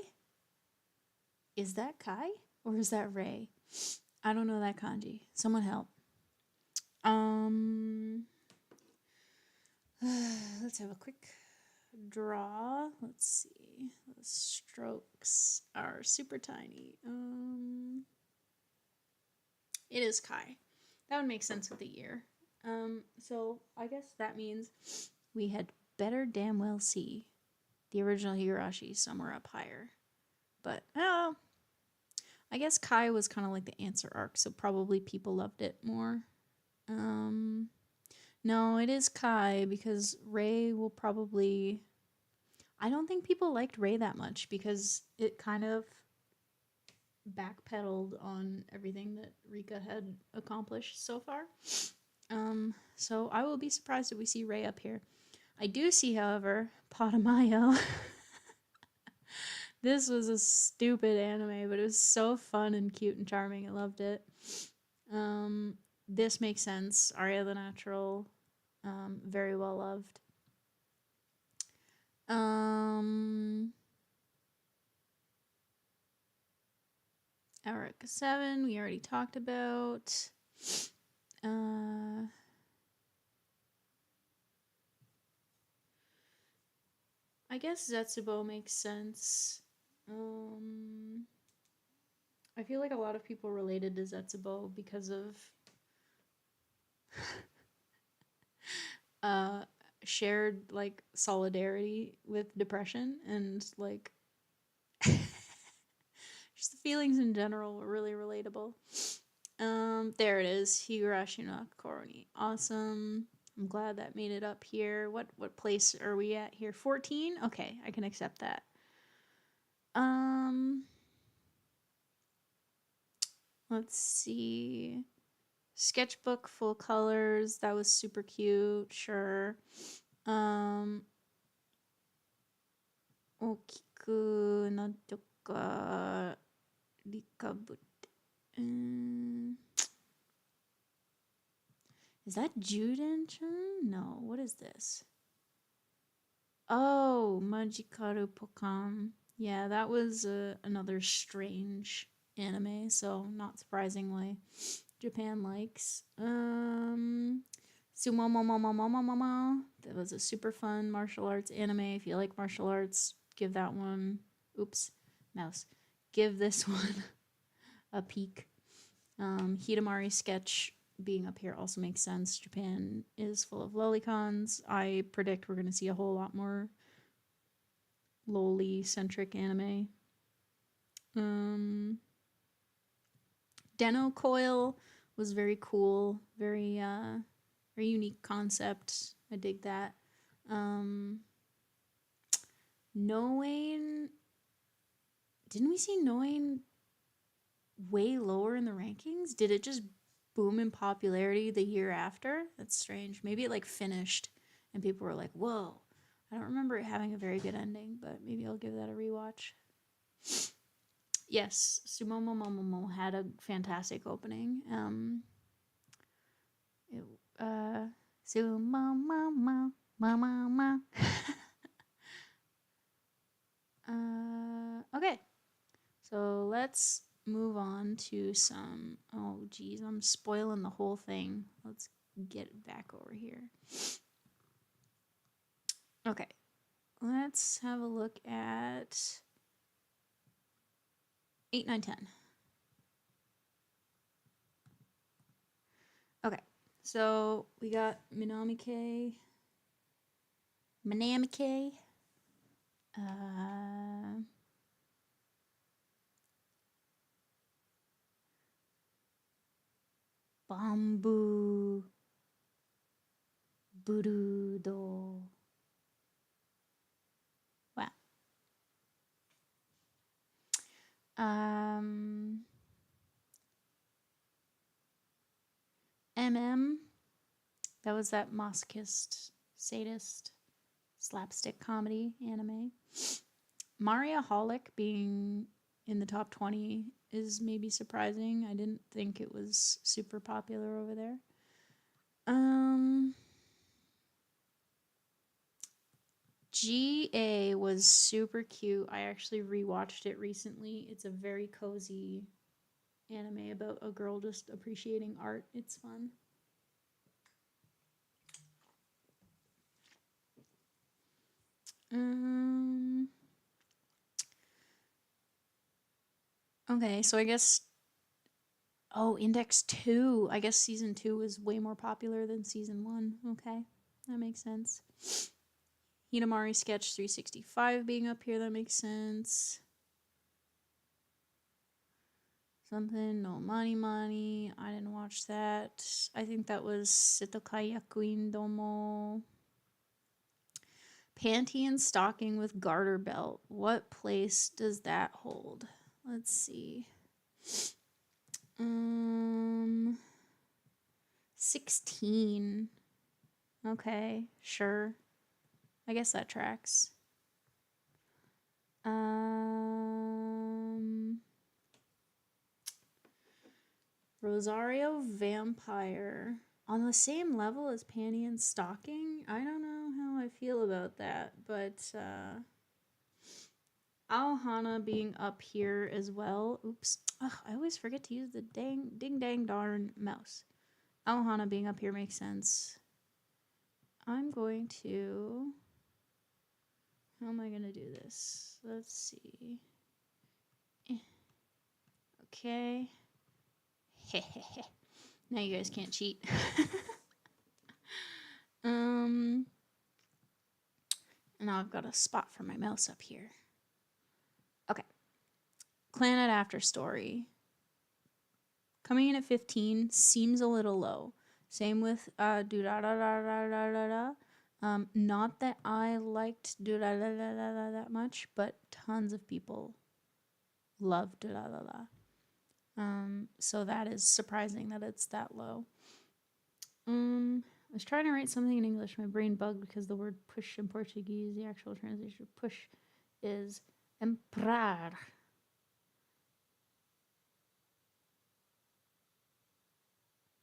Is that Kai? Or is that Rei? I don't know that kanji. Someone help. Let's have a quick draw. Let's see. The strokes are super tiny. It is Kai. That would make sense with the year. So I guess that means we had better damn well see the original Higurashi somewhere up higher. But I guess Kai was kind of like the answer arc, so probably people loved it more. No, it is Kai because Rei will probably... I don't think people liked Rei that much because it kind of backpedaled on everything that Rika had accomplished so far. So I will be surprised if we see Rei up here. I do see, however, Potamayo. This was a stupid anime, but it was so fun and cute and charming. I loved it. This makes sense. Aria the Natural, very well loved. Eureka 7, we already talked about. I guess Zetsubo makes sense. I feel like a lot of people related to Zetsubo because of shared like solidarity with depression and like just the feelings in general were really relatable. There it is, Higurashi no Nakokoro ni. Awesome. I'm glad that made it up here. What place are we at here? 14? Okay, I can accept that. Let's see. Sketchbook full colors. That was super cute. Sure. Okiku nantoka rikabute. Is that Juden-chan? No. What is this? Oh, Majikaru Pokan. Yeah, that was another strange anime, so not surprisingly, Japan likes. Sumomomomomomomoma. That was a super fun martial arts anime. If you like martial arts, give that one. Oops, mouse. Give this one a peek. Hidamari sketch being up here also makes sense. Japan is full of lolicons. I predict we're going to see a whole lot more loli-centric anime. Deno Coil was very cool. Very unique concept. I dig that. Noain... Didn't we see Noain way lower in the rankings? Did it just boom in popularity the year after? That's strange. Maybe it like finished and people were like, whoa. I don't remember it having a very good ending, but maybe I'll give that a rewatch. Yes, Sumomomomomo had a fantastic opening. Sumomomomomoma. Okay, so let's move on to some. Oh, geez, I'm spoiling the whole thing. Let's get back over here. Okay, let's have a look at 8, 9, 10. Okay, so we got Minamike, Bamboo Burudo. Wow. MM. That was that masochist, sadist, slapstick comedy anime. Mariaholic being in the top 20 is maybe surprising. I didn't think it was super popular over there. GA was super cute. I actually rewatched it recently. It's a very cozy anime about a girl just appreciating art. It's fun. Okay, so I guess. Oh, Index 2. I guess season 2 was way more popular than season 1. Okay, that makes sense. Hinamari Sketch 365 being up here, that makes sense. Something, no Mani Mani. I didn't watch that. I think that was Setokai Yakuin Domo. Panty and stocking with garter belt. What place does that hold? Let's see. 16. Okay, sure. I guess that tracks. Rosario Vampire. On the same level as Panty and Stocking? I don't know how I feel about that, but Aohana being up here as well. Oops. Ugh, I always forget to use the ding dang darn mouse. Aohana being up here makes sense. I'm going to... How am I going to do this? Let's see. Okay. Now you guys can't cheat. Now I've got a spot for my mouse up here. Okay. Clannad After Story. Coming in at 15 seems a little low. Same with Do Da Da Da Da Da Da Da. Not that I liked Do Da Da Da Da Da that much, but tons of people loved Do Da Da Da. So that is surprising that it's that low. I was trying to write something in English. My brain bugged because the word push in Portuguese, the actual translation of push is emprar.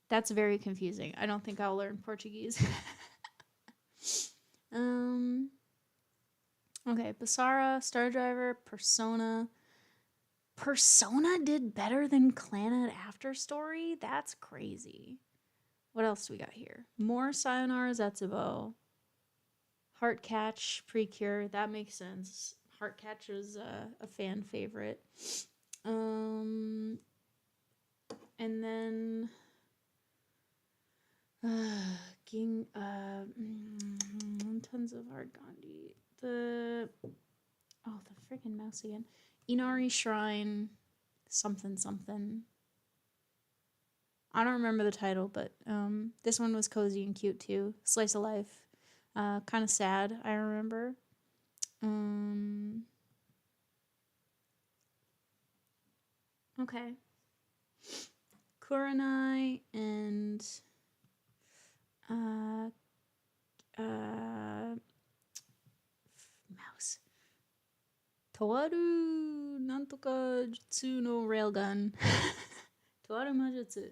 That's very confusing. I don't think I'll learn Portuguese. Okay, Basara, Star Driver, Persona. Persona did better than Clannad After Story? That's crazy. What else do we got here? More Sayonara Zetsubo. Heartcatch, Precure. That makes sense. Heartcatch is a fan favorite. And then tons of Hard Gandhi. The freaking mouse again. Inari Shrine, something something. I don't remember the title, but this one was cozy and cute too. Slice of life, kind of sad. I remember. Okay. Kurenai and mouse. Towaru Nantoka Jutsu no Railgun. Towaru Majutsu.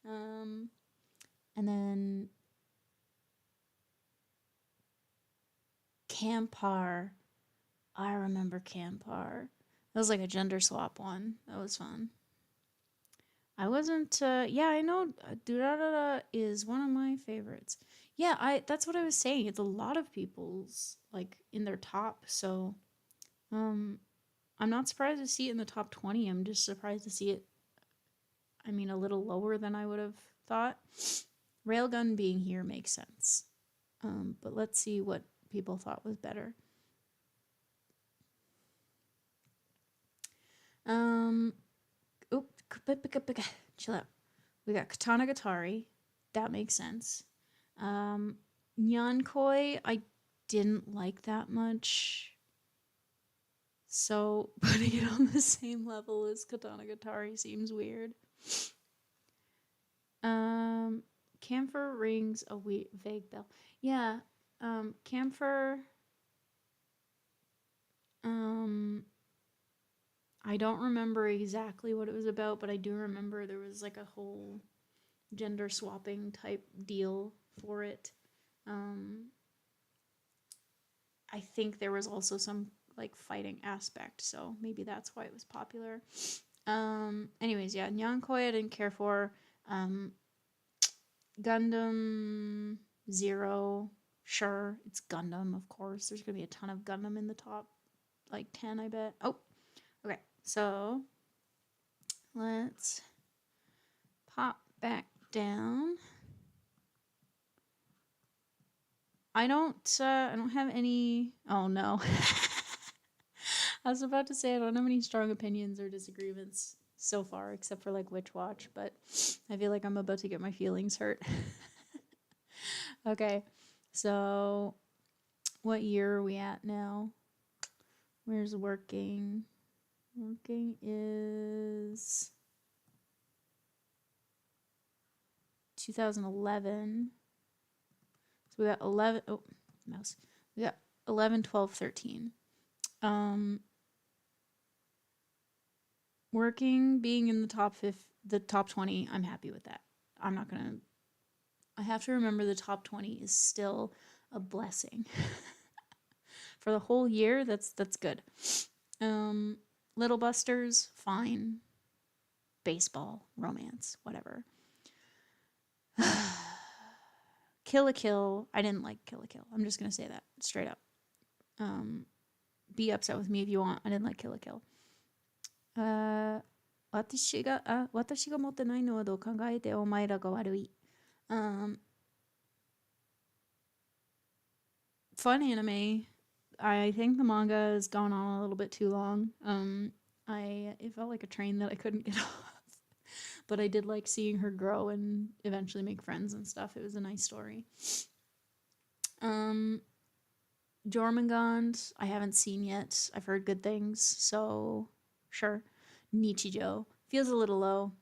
And then Campar. I remember Campar. That was like a gender swap one. That was fun. I wasn't. Yeah, I know. Durarara is one of my favorites. Yeah, That's what I was saying. It's a lot of people's like in their top. So, um, I'm not surprised to see it in the top 20. I'm just surprised to see it. I mean, a little lower than I would have thought. Railgun being here makes sense. But let's see what people thought was better. Oop, chill out. We got Katana Gatari. That makes sense. Nyankoi, I didn't like that much. So putting it on the same level as Katana Gatari seems weird. Camphor rings a vague bell. Yeah, Camphor. I don't remember exactly what it was about, but I do remember there was like a whole gender swapping type deal for it. I think there was also some like fighting aspect, so maybe that's why it was popular. Anyways, yeah, Nyankoi I didn't care for. Gundam Zero, sure, it's Gundam, of course. There's gonna be a ton of Gundam in the top, like 10, I bet. Oh, okay, so let's pop back down. I don't have any. Oh no. I was about to say I don't have any strong opinions or disagreements so far, except for like Witch Watch, but I feel like I'm about to get my feelings hurt. Okay, so what year are we at now? Where's working? Working is 2011. So we got 11. Oh, mouse. We got 11, 12, 13. Working, being in the top 20, I'm happy with that. I'm not gonna. I have to remember the top 20 is still a blessing. For the whole year, that's good. Little Busters, fine. Baseball, romance, whatever. Kill la Kill, I didn't like Kill la Kill. I'm just gonna say that straight up. Be upset with me if you want. I didn't like Kill la Kill. 私が持ってないのはどう考えてお前らが悪い。Fun anime. I think the manga has gone on a little bit too long. It felt like a train that I couldn't get off. But I did like seeing her grow and eventually make friends and stuff. It was a nice story. Jormungand, I haven't seen yet. I've heard good things, so sure. Nichijou feels a little low.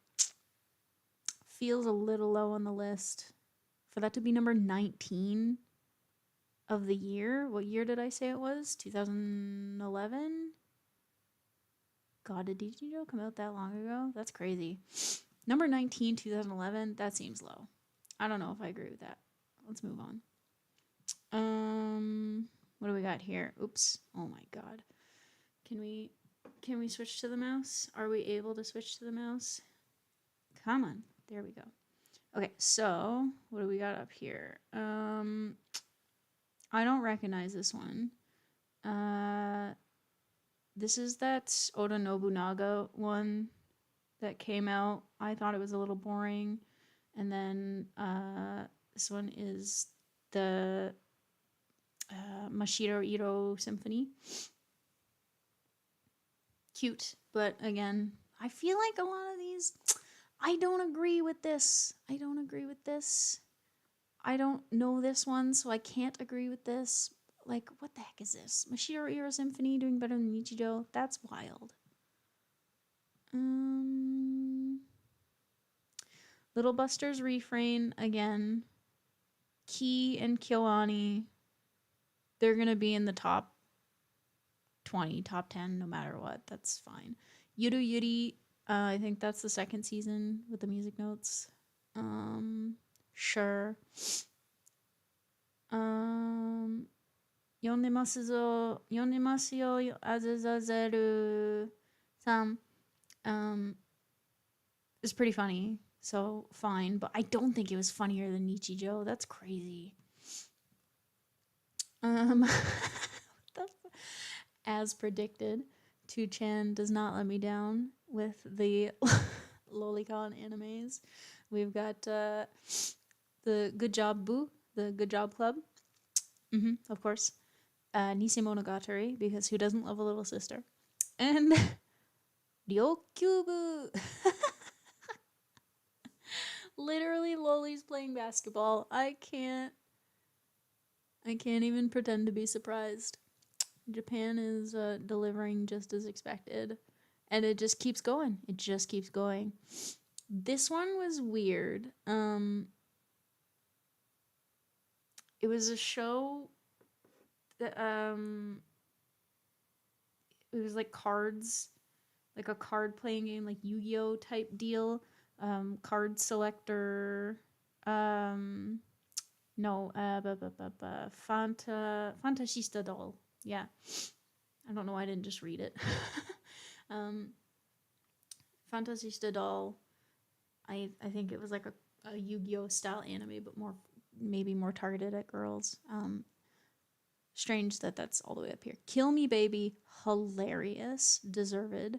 Feels a little low on the list. For that to be number 19 of the year. What year did I say it was? 2011? God, did Nichijou come out that long ago? That's crazy. Number 19, 2011, that seems low. I don't know if I agree with that. Let's move on. What do we got here? Oops. Oh my god. Can we switch to the mouse? Are we able to switch to the mouse? Come on. There we go. Okay, so what do we got up here? I don't recognize this one. This is that Oda Nobunaga one that came out. I thought it was a little boring. And then this one is the Mashiro Ito Symphony. Cute, but again, I feel like a lot of these, I don't agree with this. I don't know this one, so I can't agree with this. Like, what the heck is this? Mashiro Ito Symphony doing better than Nichijou? That's wild. Little Buster's Refrain, again. Key and Kyoani, they're going to be in the top 20, top 10, no matter what. That's fine. Yuru Yuri, I think that's the second season with the music notes. Sure. Yonemasu yo Azazel san. is pretty funny, so fine. But I don't think it was funnier than Nichijou. That's crazy. As predicted, 2chan does not let me down with the Lolicon animes. We've got the Good Job Boo, the Good Job Club, of course. Nisei Monogatari, because who doesn't love a little sister? And Ryokyubu. Literally, Loli's playing basketball. I can't even pretend to be surprised. Japan is delivering just as expected, and it just keeps going. It just keeps going. This one was weird. It was a show that it was like cards, like a card playing game, like Yu-Gi-Oh type deal. Card selector. No, Fantasista doll. Yeah. I don't know why I didn't just read it. Fantasista doll. I think it was like a Yu-Gi-Oh style anime, but maybe more targeted at girls. Strange that that's all the way up here. Kill Me Baby, hilarious, deserved.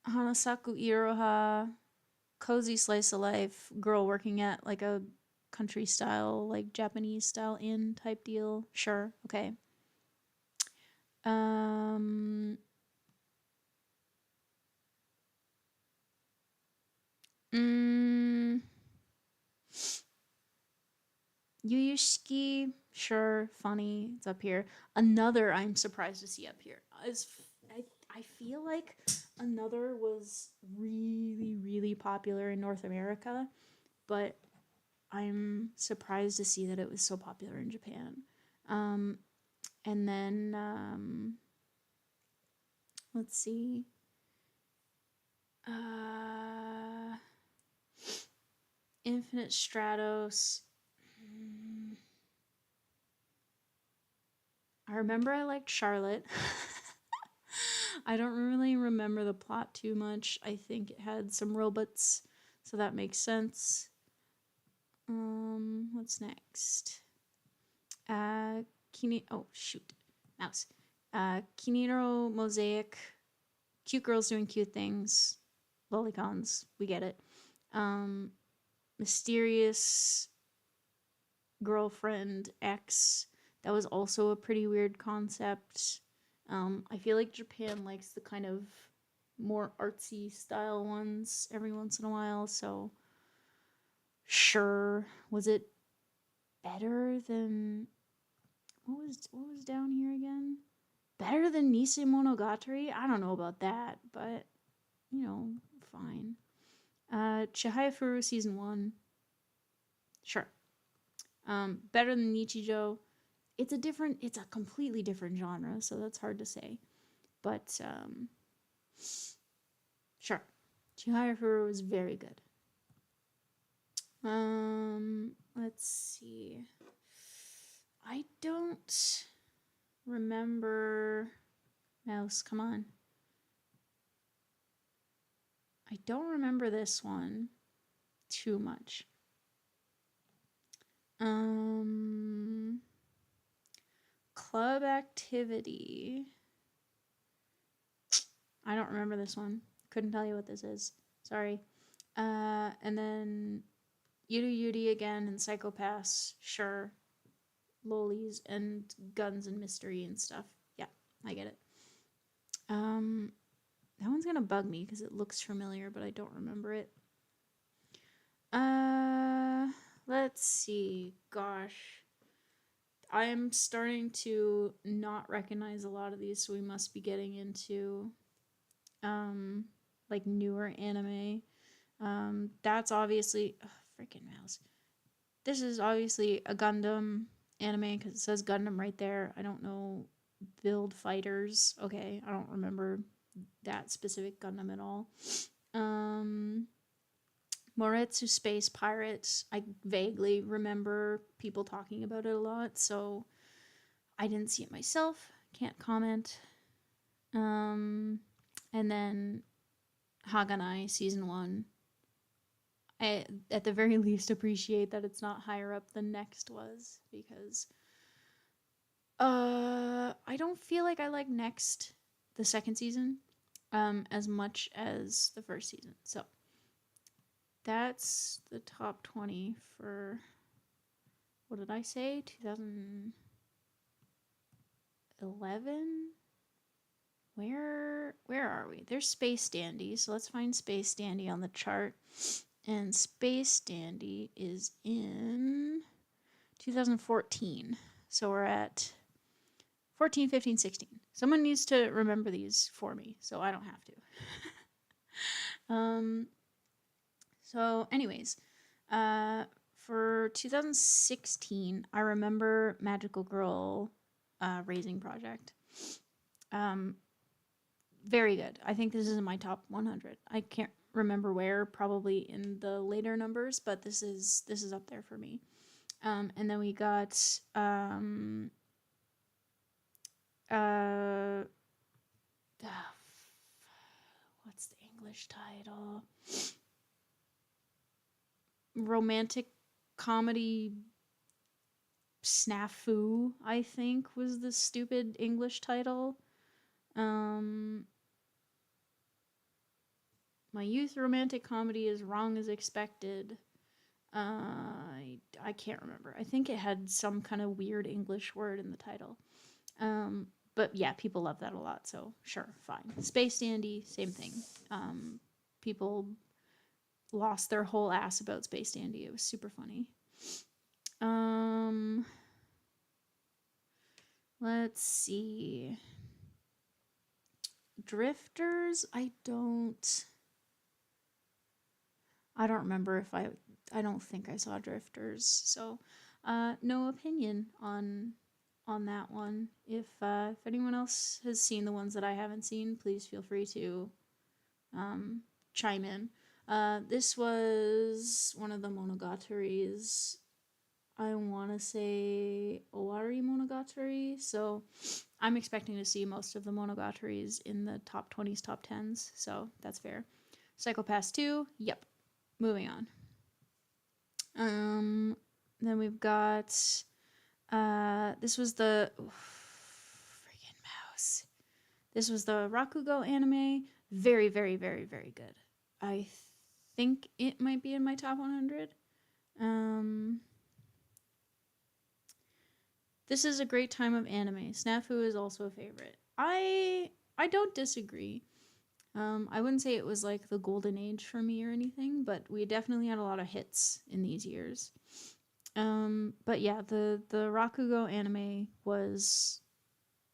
Hanasaku Iroha, cozy slice of life, girl working at like a country style, like Japanese style inn type deal. Sure, okay. Yuyushiki, sure, funny. It's up here. Another I'm surprised to see up here is I feel like Another was really, really popular in North America, but I'm surprised to see that it was so popular in Japan. And then let's see. Infinite Stratos. I remember I liked Charlotte. I don't really remember the plot too much. I think it had some robots, so that makes sense. What's next? Oh shoot, mouse. Kiniro Mosaic. Cute girls doing cute things. Lolicons, we get it. Mysterious girlfriend X. That was also a pretty weird concept. I feel like Japan likes the kind of more artsy style ones every once in a while, so sure. Was it better than what was down here again? Better than Nisei Monogatari? I don't know about that, but you know, fine. Chihayafuru season 1. Sure. Better than Nichijou. It's a completely different genre, so that's hard to say. But sure. Chihayafuru was very good. Let's see. I don't remember. Mouse, come on. I don't remember this one too much. Club Activity. I don't remember this one. Couldn't tell you what this is. Sorry. And then Yuru Yuri again and Psychopaths. Sure. Lolis and guns and mystery and stuff. Yeah, I get it. That one's gonna bug me because it looks familiar, but I don't remember it. Let's see. Gosh. I am starting to not recognize a lot of these, so we must be getting into like newer anime. That's obviously freaking mouse. This is obviously a Gundam anime because it says Gundam right there. I don't know. Build Fighters. Okay, I don't remember that specific Gundam at all. Moretsu Space Pirates. I vaguely remember people talking about it a lot, so I didn't see it myself. Can't comment. And then Haganai season 1. I at the very least appreciate that it's not higher up than Next was, because I don't feel like I like Next, the second season, as much as the first season. So that's the top 20 for, what did I say, 2011? Where are we? There's Space Dandy, so let's find Space Dandy on the chart. And Space Dandy is in 2014. So we're at 14, 15, 16. Someone needs to remember these for me, so I don't have to. So anyways, for 2016, I remember Magical Girl Raising Project. Very good. I think this is in my top 100. I can't remember where, probably in the later numbers, but this is up there for me. And then we got what's the English title? Romantic comedy snafu, I think, was the stupid English title. My youth romantic comedy is Wrong as Expected. I can't remember. I think it had some kind of weird English word in the title. But yeah, people love that a lot, so sure, fine. Space Dandy, same thing. People lost their whole ass about Space Dandy. It was super funny. Let's see. Drifters, I don't remember if I don't think I saw Drifters, so no opinion on that one. If anyone else has seen the ones that I haven't seen, please feel free to chime in. This was one of the Monogataris. I want to say Owari Monogatari, so I'm expecting to see most of the Monogataris in the top 20s, top 10s, so that's fair. Psycho-Pass 2, yep. Moving on. Then we've got this was the freaking mouse. This was the Rakugo anime. Very, very, very, very good. I think it might be in my top 100. This is a great time of anime. Snafu is also a favorite. I don't disagree. I wouldn't say it was like the golden age for me or anything, but we definitely had a lot of hits in these years. But yeah, the Rakugo anime was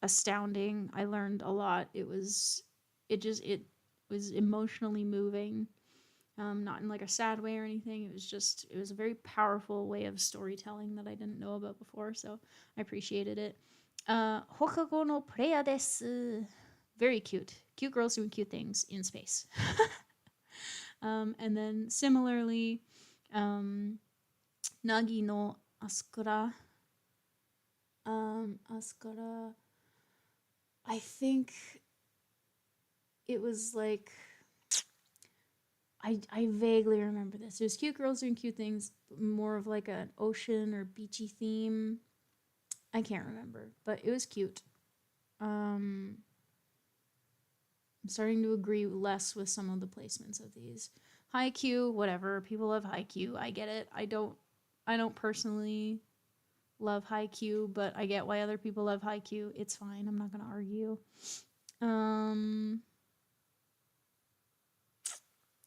astounding. I learned a lot. It was emotionally moving. Not in like a sad way or anything. It was a very powerful way of storytelling that I didn't know about before, so I appreciated it. Hokago no Preya desu. Very cute. Cute girls doing cute things in space. And then similarly, Nagi no Asukara. Asukara, I think it was like, I vaguely remember this. It was cute girls doing cute things, more of like an ocean or beachy theme. I can't remember, but it was cute. I'm starting to agree less with some of the placements of these. Haikyuu, whatever. People love Haikyuu. I get it. I don't personally love Haikyuu, but I get why other people love Haikyuu. It's fine. I'm not gonna argue.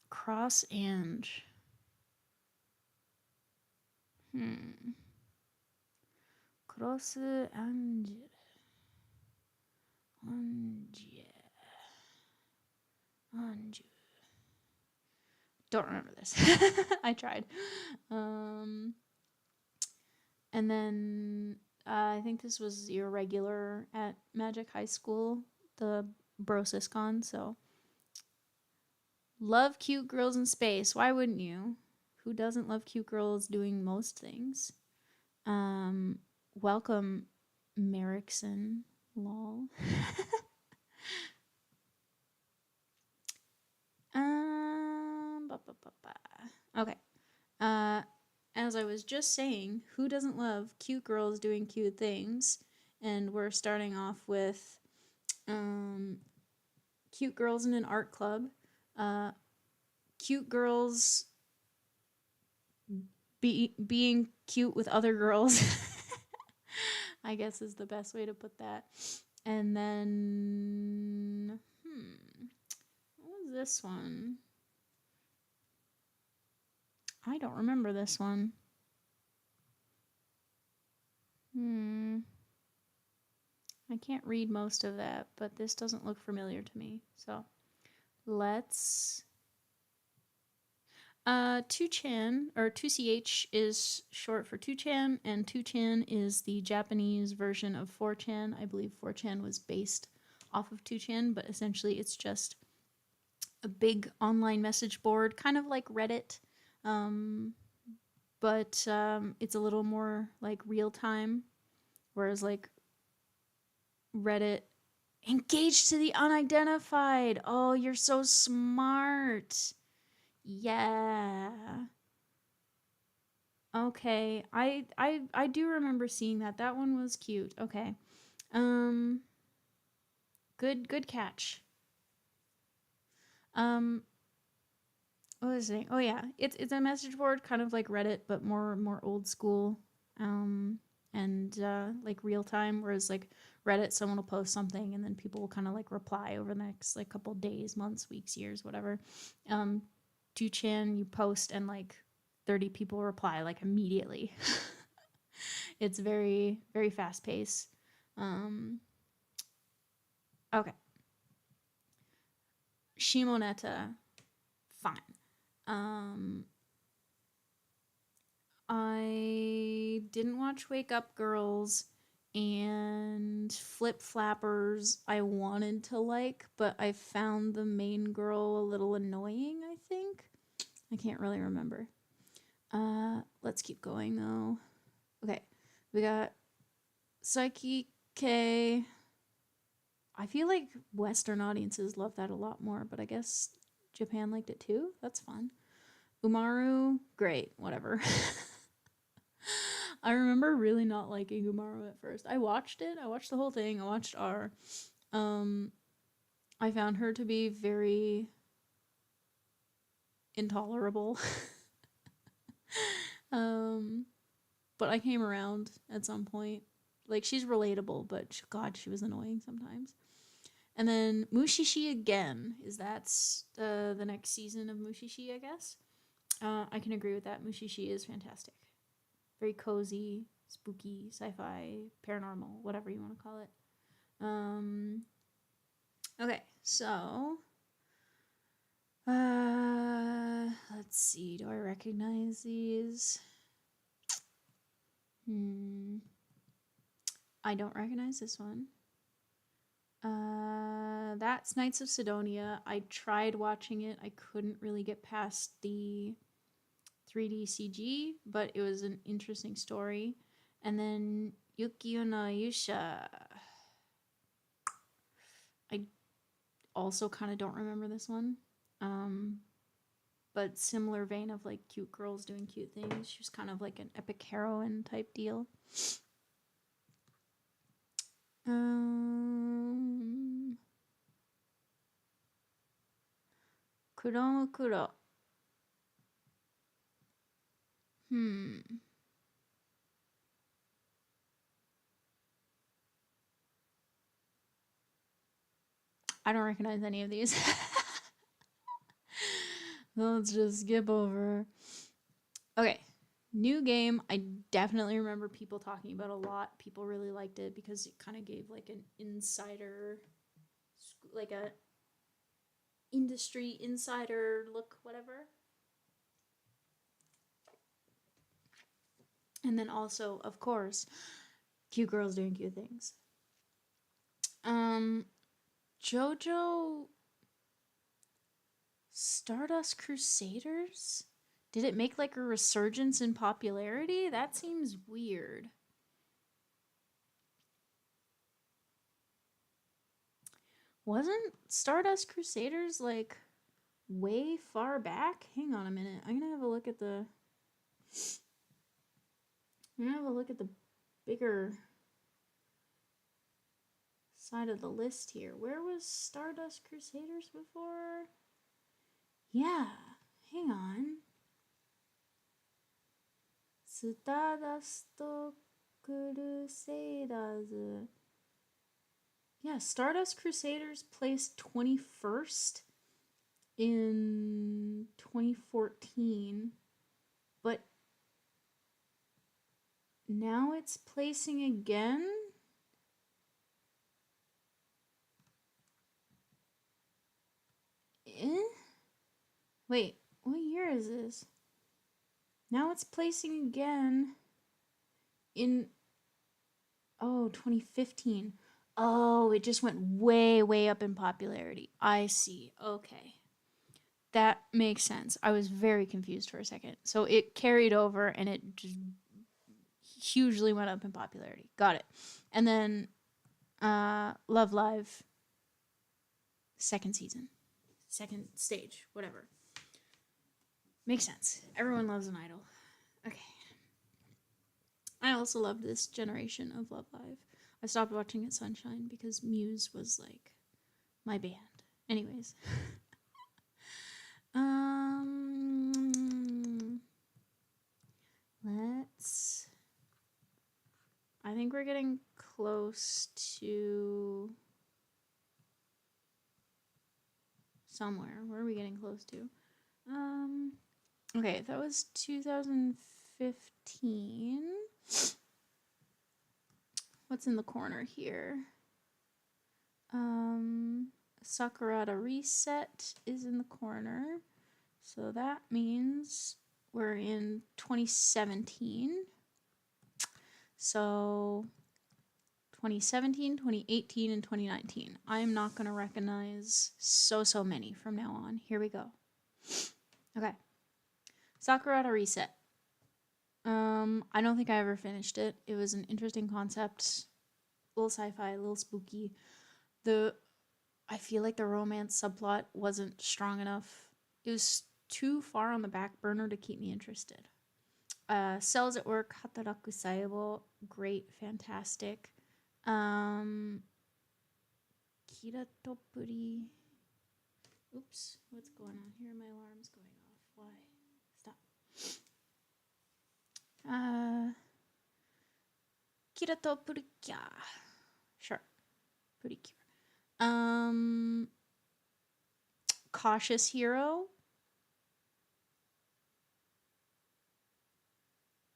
Cross and Cross Angel. Anju. Don't remember this. I tried. And then I think this was your regular at Magic High School, the Brosiscon. So love cute girls in space. Why wouldn't you? Who doesn't love cute girls doing most things? Welcome, Merrickson. Lol. Okay. As I was just saying, who doesn't love cute girls doing cute things? And we're starting off with cute girls in an art club, uh, cute girls being cute with other girls. I guess is the best way to put that. And then, what was this one? I don't remember this one. I can't read most of that, but this doesn't look familiar to me. So let's. 2chan, or 2ch is short for 2chan, and 2chan is the Japanese version of 4chan. I believe 4chan was based off of 2chan, but essentially it's just a big online message board, kind of like Reddit, but it's a little more like real time, whereas like Reddit, engage to the unidentified. Oh, you're so smart. Yeah. Okay. I do remember seeing that. That one was cute. Okay. Um good catch. Um what was I saying? Oh yeah. It's a message board kind of like Reddit but more old school. And like real time, whereas like Reddit, someone will post something and then people will kind of like reply over the next like couple days, months, weeks, years, whatever. 2chan, you post and like 30 people reply like immediately. It's very very fast paced. Okay. Shimoneta, fine. I didn't watch Wake Up Girls, and Flip Flappers I wanted to like, but I found the main girl a little annoying, I think. I can't really remember. Let's keep going though. Okay, we got Psyche K. I feel like Western audiences love that a lot more, but I guess Japan liked it too. That's fun. Umaru, great, whatever. I remember really not liking Umaru at first. I watched it. I watched the whole thing. I watched R. I found her to be very intolerable. But I came around at some point. Like, she's relatable, but God, she was annoying sometimes. And then Mushishi again. Is that the next season of Mushishi, I guess? I can agree with that. Mushishi is fantastic. Very cozy, spooky, sci-fi, paranormal, whatever you want to call it. Okay, so let's see. Do I recognize these? I don't recognize this one. That's Knights of Sidonia. I tried watching it. I couldn't really get past the 3D CG, but it was an interesting story. And then Yukio no Yusha. I also kind of don't remember this one. But similar vein of like cute girls doing cute things. She was kind of like an epic heroine type deal. Kuromukuro. I don't recognize any of these. Let's just skip over. Okay. New game. I definitely remember people talking about a lot. People really liked it because it kind of gave like an insider, like a industry insider look, whatever. And then also, of course, cute girls doing cute things. JoJo Stardust Crusaders? Did it make like a resurgence in popularity? That seems weird. Wasn't Stardust Crusaders like way far back. Hang on a minute. I'm gonna have a look at the bigger side of the list here. Where was Stardust Crusaders before? Yeah, hang on. Stardust Crusaders. Yeah, Stardust Crusaders placed 21st in 2014, but now it's placing again. Wait, what year is this? Now it's placing again in 2015. Oh, it just went way up in popularity. I see. Okay. That makes sense. I was very confused for a second. So it carried over and it just hugely went up in popularity. Got it. And then Love Live second season. Second stage, whatever. Makes sense. Everyone loves an idol. Okay. I also loved this generation of Love Live. I stopped watching at Sunshine because Muse was like my band. Anyways. I think we're getting close to somewhere. Where are we getting close to? Okay, that was 2015. What's in the corner here? Sakurada Reset is in the corner. So that means we're in 2017. So 2017, 2018, and 2019. I am not going to recognize so many from now on. Here we go. Okay. Sakurada Reset. I don't think I ever finished it. It was an interesting concept. A little sci-fi, a little spooky. I feel like the romance subplot wasn't strong enough. It was too far on the back burner to keep me interested. Cells at Work, Hataraku Saibo, great, fantastic. Kiratopuri. Oops, what's going on here? My alarm's going off. Why? Stop. Kiratopurikya. Sure. Pretty cute. Cautious Hero.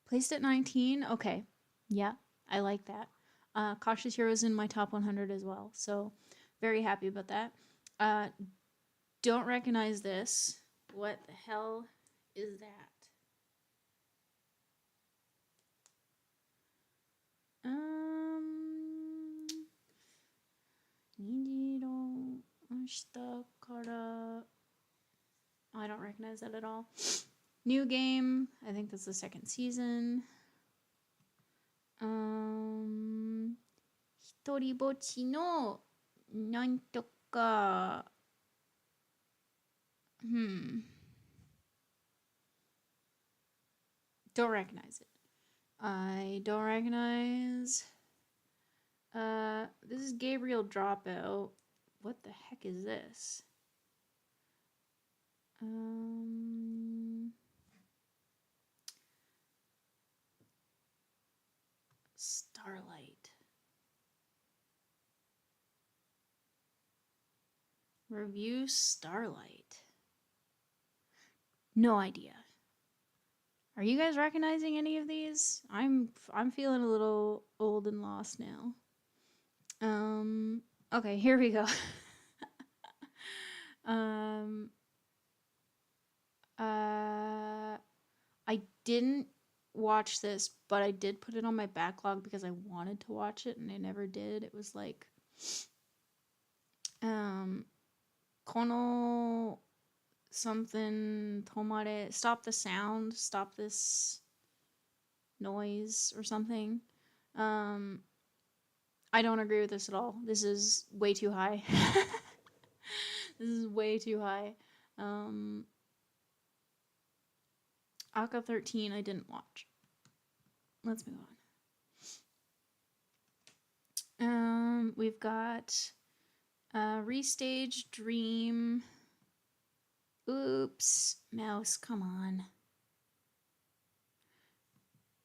Placed at 19. Okay. Yeah, I like that. Cautious Hero is in my top 100 as well. So very happy about that. Don't recognize this. What the hell is that? I don't recognize that at all. New game. I think that's the second season. Hitoribochi no nantoka. Don't recognize it. I don't recognize. This is Gabriel Dropout. What the heck is this? Starlight. Review Starlight. No idea. Are you guys recognizing any of these? I'm feeling a little old and lost now. Okay, here we go. I didn't watch this, but I did put it on my backlog because I wanted to watch it and I never did. It was like Kono something Tomare, stop the sound, stop this noise or something. I don't agree with this at all. This is way too high. This is way too high. Um, Aka 13 I didn't watch. Let's move on. We've got Restage Dream. Oops, mouse, come on.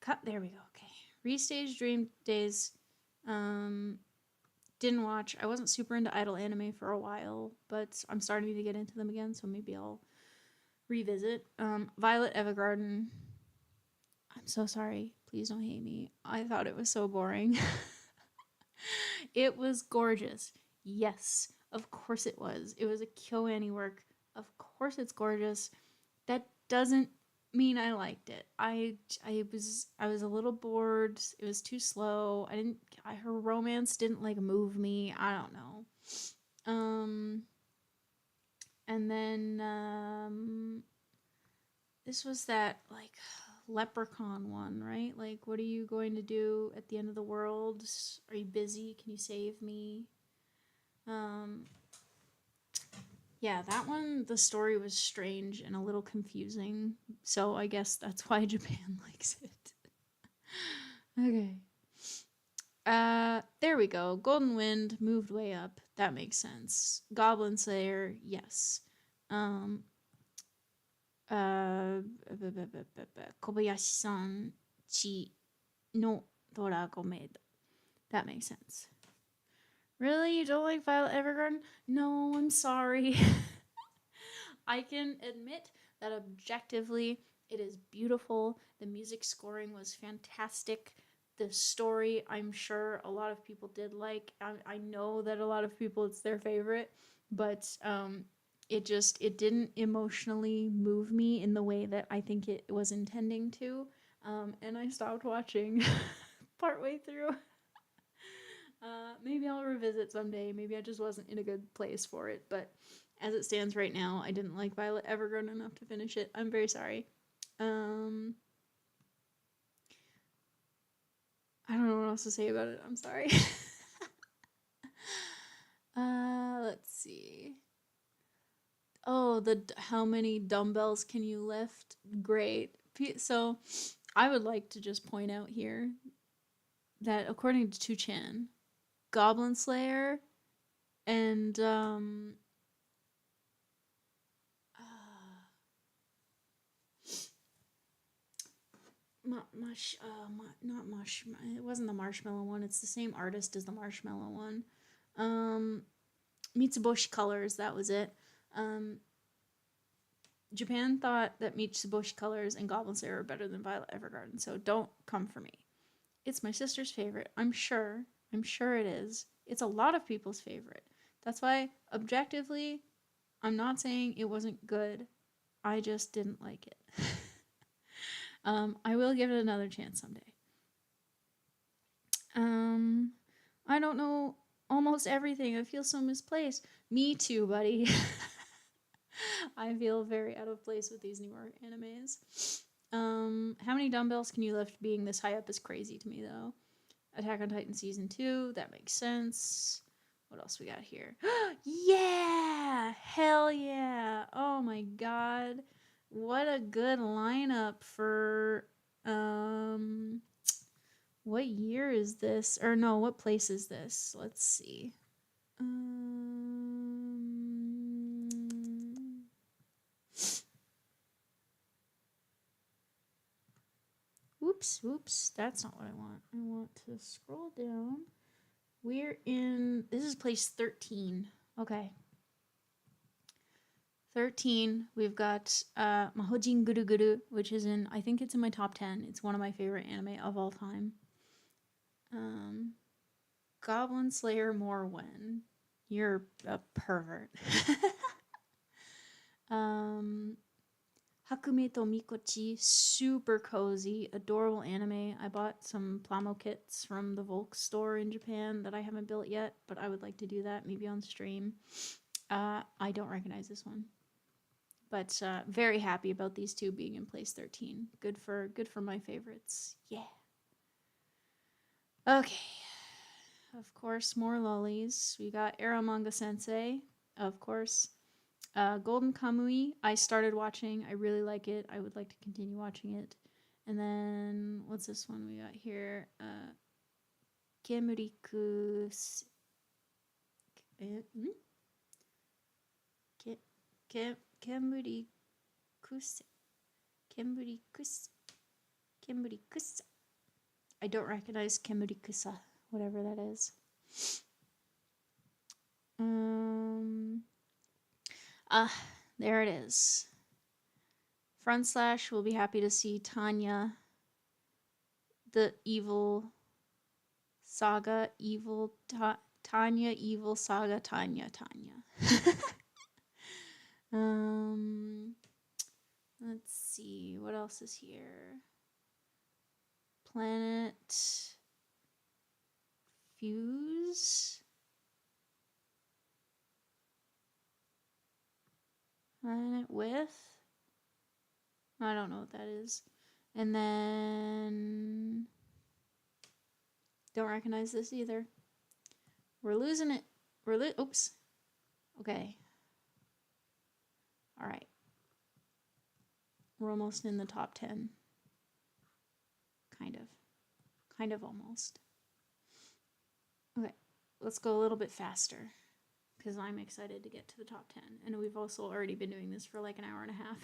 Cut. There we go. Okay. Restage Dream Days. Didn't watch. I wasn't super into idol anime for a while, but I'm starting to get into them again, so maybe I'll revisit. Violet Evergarden. I'm so sorry. Please don't hate me. I thought it was so boring. It was gorgeous. Yes, of course it was. It was a KyoAni work. Of course it's gorgeous. That doesn't mean I liked it. I was a little bored. It was too slow. Her romance didn't like move me. I don't know. And then this was that like leprechaun one, right? Like, what are you going to do at the end of the world? Are you busy? Can you save me? Yeah, that one, the story was strange and a little confusing. So I guess that's why Japan likes it. Okay. There we go. Golden Wind moved way up. That makes sense. Goblin Slayer, yes. Kobayashi-san Chi no Toragomeda. That makes sense. Really? You don't like Violet Evergarden? No, I'm sorry. I can admit that objectively it is beautiful. The music scoring was fantastic. The story, I'm sure a lot of people did like. I know that a lot of people, it's their favorite, but it didn't emotionally move me in the way that I think it was intending to. And I stopped watching partway through. Maybe I'll revisit someday. Maybe I just wasn't in a good place for it. But as it stands right now, I didn't like Violet Evergarden enough to finish it. I'm very sorry. I don't know what else to say about it. I'm sorry. Let's see. Oh, how many dumbbells can you lift? Great. So, I would like to just point out here that according to 2chan, Goblin Slayer and not Marshmallow. It wasn't the Marshmallow one. It's the same artist as the Marshmallow one. Mitsuboshi Colors. That was it. Japan thought that Mitsuboshi Colors and Goblin Slayer were better than Violet Evergarden. So don't come for me. It's my sister's favorite. I'm sure. I'm sure it is. It's a lot of people's favorite. That's why, objectively, I'm not saying it wasn't good. I just didn't like it. I will give it another chance someday. I don't know almost everything. I feel so misplaced. Me too, buddy. I feel very out of place with these newer animes. How many dumbbells can you lift being this high up is crazy to me, though. Attack on Titan Season 2, that makes sense. What else we got here? Yeah! Hell yeah! Oh my god. What a good lineup for, what year is this? Or no, what place is this? Let's see. Whoops, that's not what I want. I want to scroll down. This is place 13. Okay. 13, we've got Mahojin Guru Guru, which is I think it's in my top 10. It's one of my favorite anime of all time. Goblin Slayer Morwen. You're a pervert. Hakume to Mikochi, super cozy, adorable anime. I bought some Plamo kits from the Volk store in Japan that I haven't built yet, but I would like to do that maybe on stream. I don't recognize this one, but very happy about these two being in place 13. Good for my favorites. Yeah. Okay. Of course, more lollies. We got Eromanga Sensei, of course. Golden Kamui, I started watching. I really like it. I would like to continue watching it. And then, what's this one we got here? Kemuriku. Kemuriku. Kemurikusa. I don't recognize Kemurikusa, whatever that is. There it is. Front slash will be happy to see Tanya, the evil saga, Tanya, evil saga, Tanya. Let's see, what else is here? Planet Fuse. Planet with? I don't know what that is. And then don't recognize this either. We're losing it. Oops. Okay. All right. We're almost in the top 10. Kind of almost. Okay. Let's go a little bit faster because I'm excited to get to the top 10. And we've also already been doing this for like an hour and a half.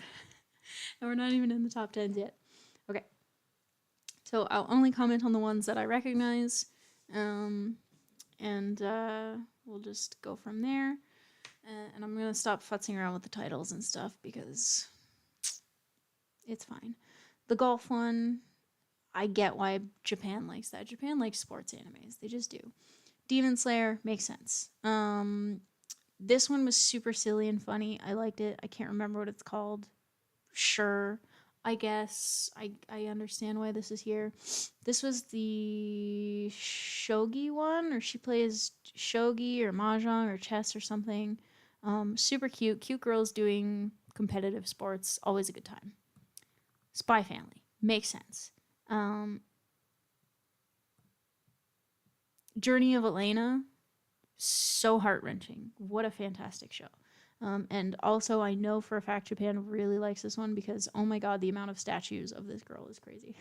And we're not even in the top 10s yet. Okay. So I'll only comment on the ones that I recognize. And we'll just go from there. And I'm going to stop futzing around with the titles and stuff because it's fine. The golf one, I get why Japan likes that. Japan likes sports animes. They just do. Demon Slayer makes sense. This one was super silly and funny. I liked it. I can't remember what it's called. Sure, I guess I understand why this is here. This was the shogi one, or she plays shogi or mahjong or chess or something. Super cute girls doing competitive sports, always a good time. Spy Family makes sense. Journey of Elena, so heart-wrenching. What a fantastic show. And also, I know for a fact Japan really likes this one because, oh my god, the amount of statues of this girl is crazy.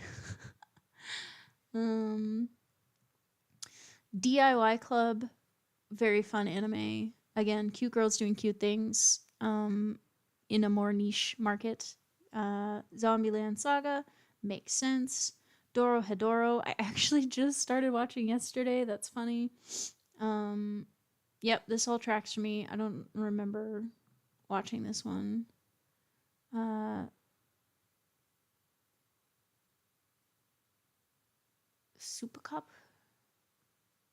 DIY Club, very fun anime. Again, cute girls doing cute things in a more niche market. Zombieland Saga, makes sense. Dorohedoro, I actually just started watching yesterday. That's funny. Yep, this all tracks for me. I don't remember watching this one. Super Cup?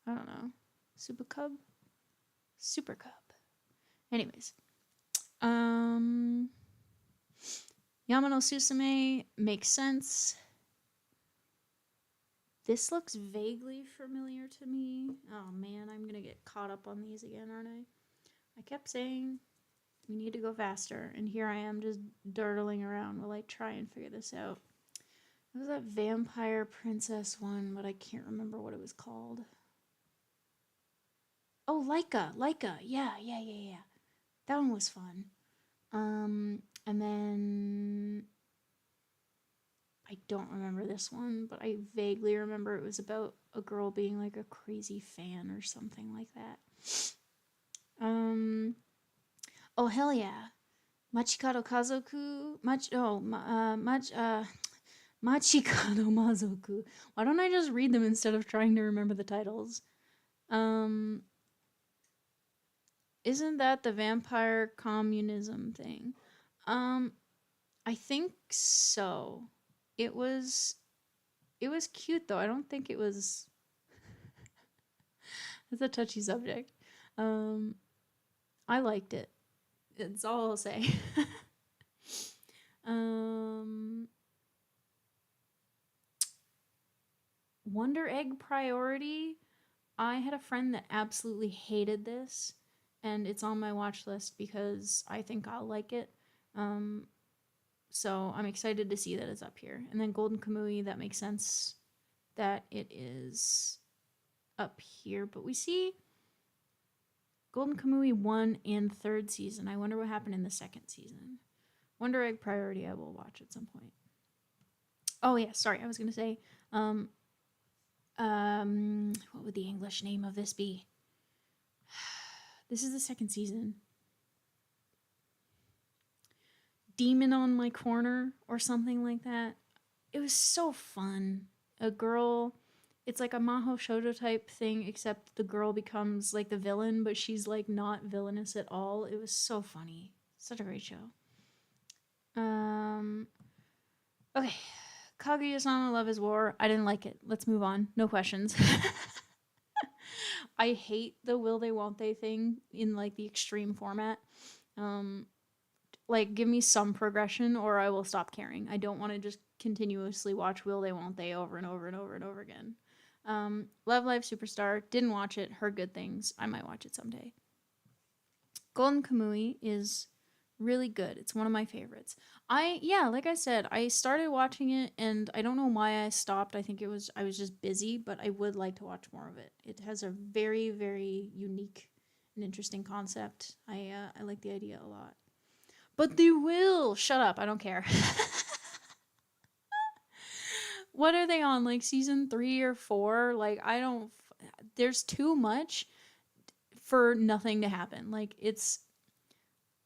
I don't know. Super Cub? Super Cub. Anyways. Yamano Susume makes sense. This looks vaguely familiar to me. Oh man, I'm gonna get caught up on these again, aren't I? I kept saying we need to go faster, and here I am just durdling around while I try and figure this out. It was that Vampire Princess one, but I can't remember what it was called. Oh, Laika. Yeah. That one was fun. And then I don't remember this one, but I vaguely remember it was about a girl being like a crazy fan or something like that. Oh hell yeah, Machikado Kazoku, Machikado Mazoku. Why don't I just read them instead of trying to remember the titles? Isn't that the vampire communism thing? I think so. It was cute though. I don't think it was it's a touchy subject. I liked it. That's all I'll say. Wonder Egg Priority. I had a friend that absolutely hated this, and it's on my watch list because I think I'll like it. So I'm excited to see that it's up here. And then Golden Kamui, that makes sense that it is up here. But we see Golden Kamui 1 and 3rd season. I wonder what happened in the 2nd season. Wonder Egg Priority I will watch at some point. Oh yeah, sorry, I was gonna say, what would the English name of this be? This is the 2nd season. Demon on My Corner or something like that. It was so fun. A girl, it's like a Maho Shoujo type thing, except the girl becomes like the villain, but she's like not villainous at all. It was so funny. Such a great show. Okay. Kaguya-sama Love is War. I didn't like it. Let's move on. No questions. I hate the will they won't they thing in like the extreme format. Like give me some progression or I will stop caring. I don't want to just continuously watch will they won't they over and over and over and over again. Love Live Superstar, didn't watch it, heard good things. I might watch it someday. Golden Kamui is really good. It's one of my favorites. Like I said, I started watching it and I don't know why I stopped. I think I was just busy, but I would like to watch more of it. It has a very, very unique and interesting concept. I like the idea a lot. But they will. Shut up. I don't care. What are they on? Like season 3 or 4? Like I don't. There's too much for nothing to happen. Like it's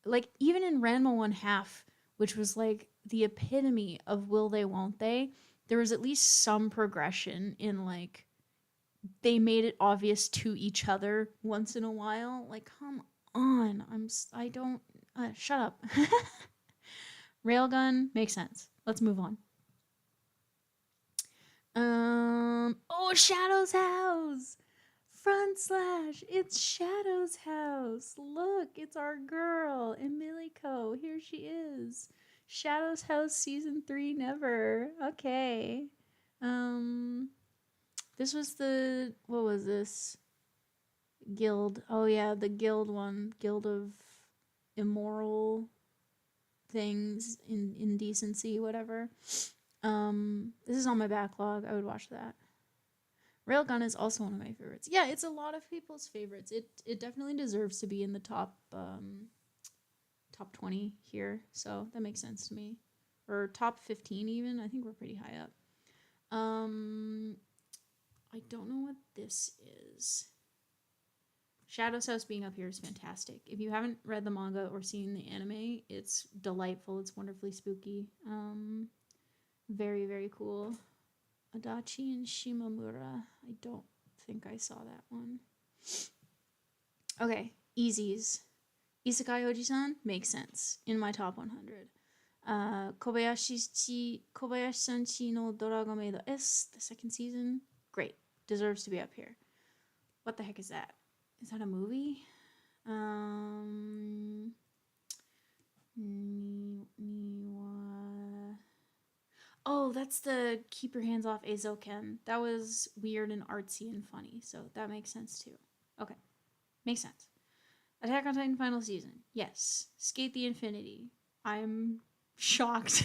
like even in Ranma 1/2, which was like the epitome of will they won't they, there was at least some progression in like they made it obvious to each other once in a while. Like come on. I don't shut up. Railgun makes sense. Let's move on. Oh, Shadow's house. Front slash. It's Shadow's house. Look, it's our girl, Emiliko. Here she is. Shadow's house season 3 never. Okay. This was what was this? Guild. Oh yeah, the guild one. Guild of immoral things, indecency, whatever. This is on my backlog. I would watch that. Railgun is also one of my favorites. Yeah, it's a lot of people's favorites. It definitely deserves to be in the top 20 here. So that makes sense to me. Or top 15 even. I think we're pretty high up. I don't know what this is. Shadow's House being up here is fantastic. If you haven't read the manga or seen the anime, it's delightful. It's wonderfully spooky. Very, very cool. Adachi and Shimamura. I don't think I saw that one. Okay, Easies. Isekai Oji-san makes sense in my top 100. Kobayashi-san Chi no Doraga Maid S, the 2nd season. Great. Deserves to be up here. What the heck is that? Is that a movie? Oh, that's the Keep Your Hands Off Eizouken. That was weird and artsy and funny, so that makes sense too. Okay, makes sense. Attack on Titan final season. Yes. Skate the Infinity. I'm shocked.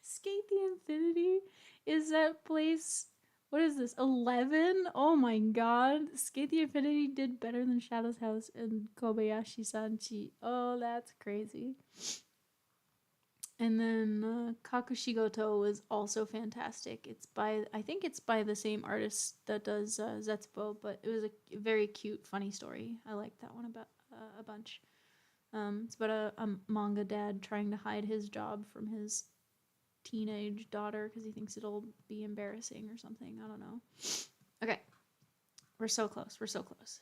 Skate the Infinity is that place. What is this? 11? Oh my god. Skate the Infinity did better than Shadow's House and Kobayashi-san Chi. Oh, that's crazy. And then Kakushigoto was also fantastic. I think it's by the same artist that does Zetsubo, but it was a very cute, funny story. I liked that one about a bunch. It's about a manga dad trying to hide his job from his teenage daughter because he thinks it'll be embarrassing or something. I don't know. Okay. We're so close. We're so close.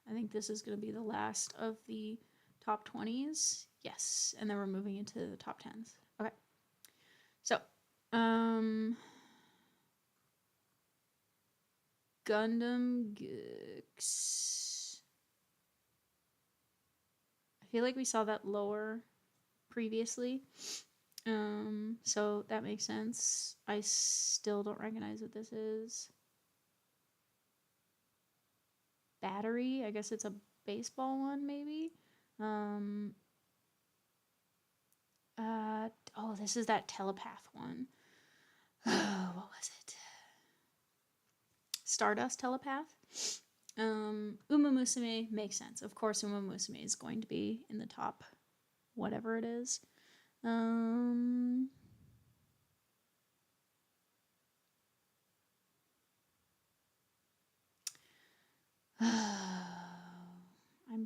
I think this is going to be the last of the top 20s. Yes. And then we're moving into the top 10s. Okay. So, Gundam Gooks. I feel like we saw that lower previously. So that makes sense. I still don't recognize what this is. Battery. I guess it's a baseball one, maybe. Oh, this is that telepath one. What was it? Stardust telepath. Uma Musume makes sense. Of course, Uma Musume is going to be in the top, whatever it is. I'm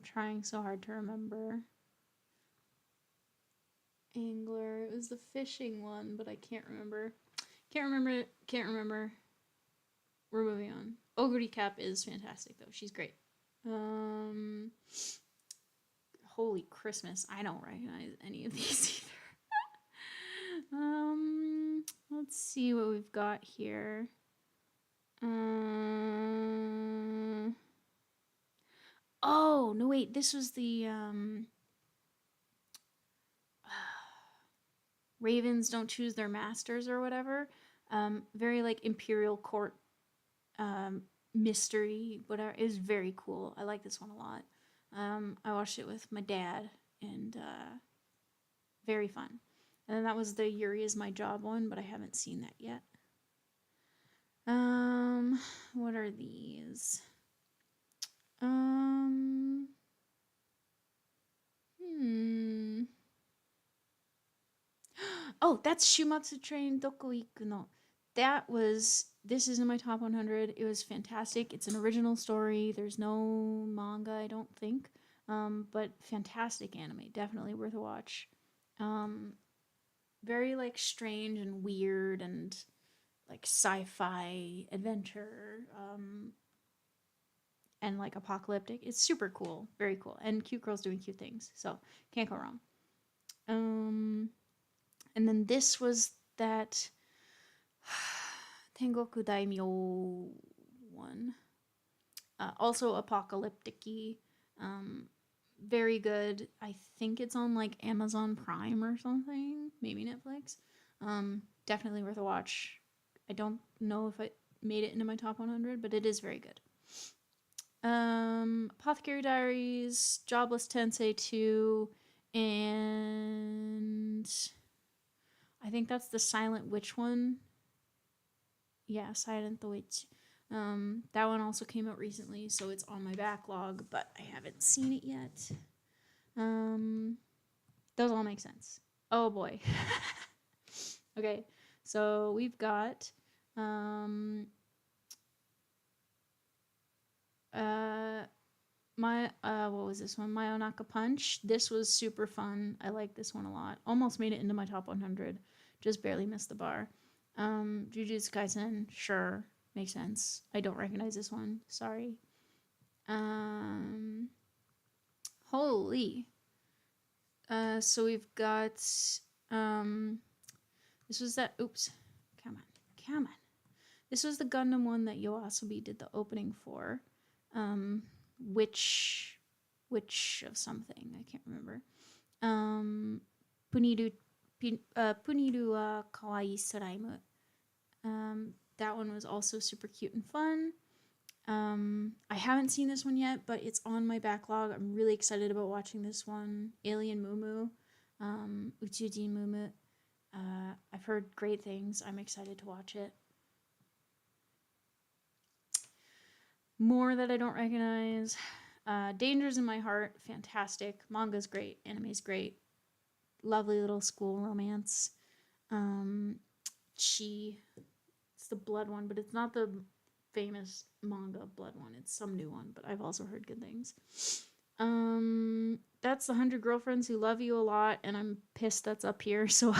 trying so hard to remember. Angler. It was the fishing one, but I can't remember. Can't remember. We're moving on. Oguri Cap is fantastic though. She's great. Holy Christmas. I don't recognize any of these either. Let's see what we've got here. Oh, no wait, this was the Ravens don't choose their masters or whatever. Very like Imperial Court mystery, whatever. It was very cool. I like this one a lot. I watched it with my dad, and very fun. And then that was the Yuri is My Job one, but I haven't seen that yet. What are these? Oh, that's Shumatsu Train Doko Iku no. This is in my top 100. It was fantastic. It's an original story. There's no manga, I don't think. But fantastic anime. Definitely worth a watch. Very like strange and weird and like sci-fi adventure. And like apocalyptic. It's super cool. Very cool. And cute girls doing cute things. So can't go wrong. And then this was that Tengoku Daimyo one. Also apocalyptic-y. Very good. I think it's on like Amazon Prime or something. Maybe Netflix. Definitely worth a watch. I don't know if I made it into my top 100, but it is very good. Apothecary Diaries, Jobless Tensei 2, and I think that's the Silent Witch one. Yeah, Silent the Witch. That one also came out recently, so it's on my backlog, but I haven't seen it yet. Those all make sense. Oh boy. Okay, so we've got what was this one? Mayonaka Punch. This was super fun. I like this one a lot. Almost made it into my top 100. Just barely missed the bar. Jujutsu Kaisen, sure, makes sense. I don't recognize this one. Sorry. Holy. So we've got this was that. Oops. Come on. This was the Gundam one that Yoasobi did the opening for. Witch of something. I can't remember. Puniru Kawaii Suraimu. That one was also super cute and fun. I haven't seen this one yet, but it's on my backlog. I'm really excited about watching this one. Alien Mumu. Uchujin Mumu. I've heard great things. I'm excited to watch it. More that I don't recognize. Dangers in My Heart, fantastic. Manga's great. Anime's great. Lovely little school romance. Chi. It's the blood one, but it's not the famous manga blood one. It's some new one, but I've also heard good things. That's the 100 Girlfriends Who Love You a Lot, and I'm pissed that's up here, so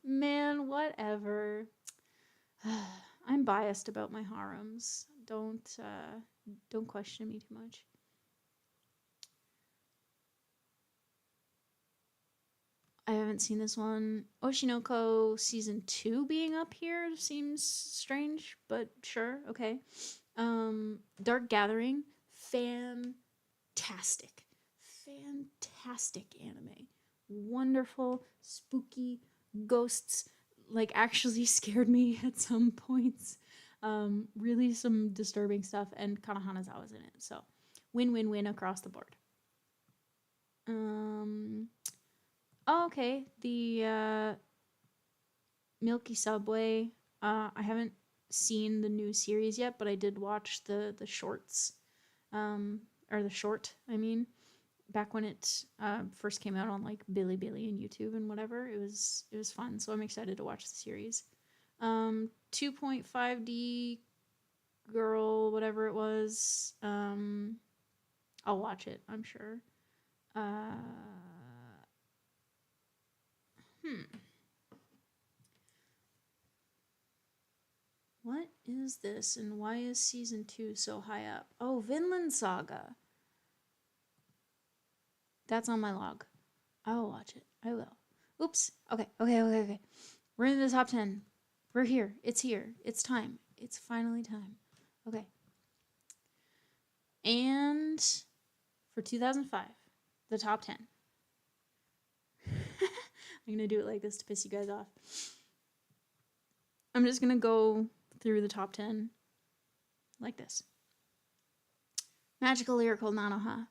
man, whatever. I'm biased about my harems. Don't question me too much. I haven't seen this one. Oshinoko season 2 being up here seems strange, but sure, okay. Dark Gathering, fantastic anime. Wonderful, spooky, ghosts like actually scared me at some points. Really some disturbing stuff, and Kana Hanazawa's in it, so win-win-win across the board. Oh, okay, the Milky Subway. I haven't seen the new series yet, but I did watch the shorts, or the short. I mean, back when it first came out on like Bilibili and YouTube and whatever. It was fun, so I'm excited to watch the series. 2.5D girl, whatever it was. I'll watch it, I'm sure. What is this, and why is season 2 so high up? Oh, Vinland Saga. That's on my log. I will watch it. I will. Oops. Okay. We're in the top 10. We're here. It's here. It's time. It's finally time. Okay. And for 2005, the top 10. I'm going to do it like this to piss you guys off. I'm just going to go through the top 10 like this. Magical Lyrical Nanoha.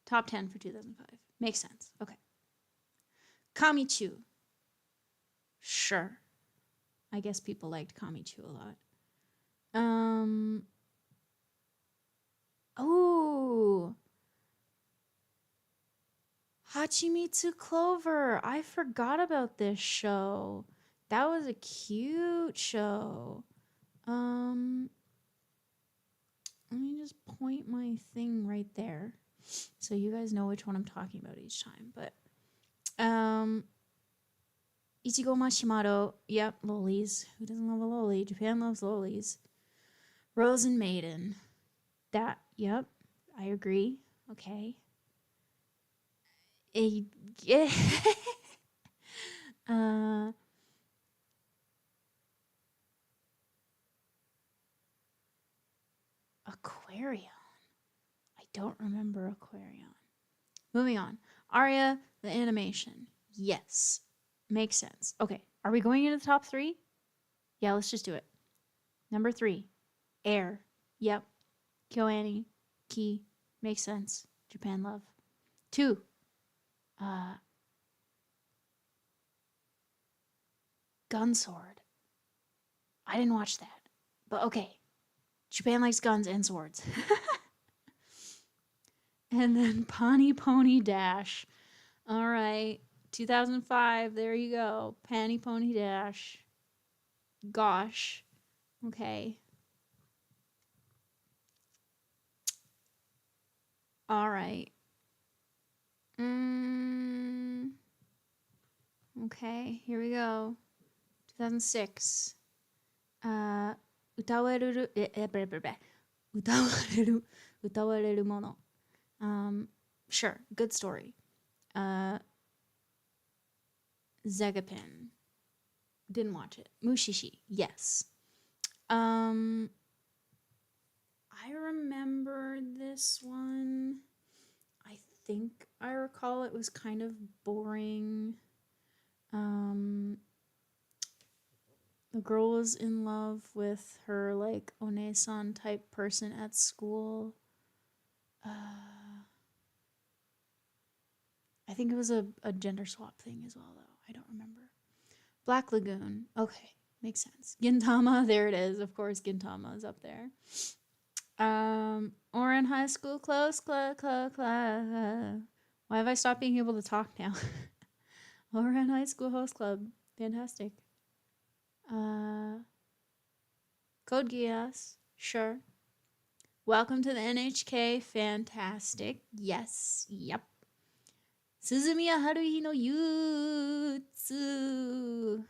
Top 10 for 2005. Makes sense. Okay. Kamichu. Sure. I guess people liked Kamichu a lot. Oh. Hachimitsu Clover. I forgot about this show. That was a cute show. Let me just point my thing right there so you guys know which one I'm talking about each time. But Ichigo Mashimaru. Yep, lolis. Who doesn't love a loli? Japan loves lolis. Rose and Maiden. That, yep, I agree. Okay. Yeah. Aquarion. I don't remember Aquarion. Moving on. Aria, the animation. Yes. Makes sense. Okay. Are we going into the top 3? Yeah, let's just do it. Number 3. Air. Yep. KyoAni. Key. Makes sense. Japan love. 2. Gunsword. I didn't watch that. But okay. Japan likes guns and swords. And then Pawnee Pony Dash. All right. 2005. There you go. Pawnee Pony Dash. Gosh. Okay. All right. Okay, here we go. 2006. 歌われる、歌われるもの. Sure, good story. Zegapin. Didn't watch it. Mushishi, yes. I remember this one. I think I recall it was kind of boring. The girl was in love with her like One-san type person at school. I think it was a gender swap thing as well, though. I don't remember. Black Lagoon. Okay, makes sense. Gintama, there it is. Of course, Gintama is up there. Ouran High School close. Why have I stopped being able to talk now? Ouran High School Host Club. Fantastic. Code Geass. Sure. Welcome to the NHK. Fantastic. Yes. Yep. Suzumiya Haruhi no Yutsu.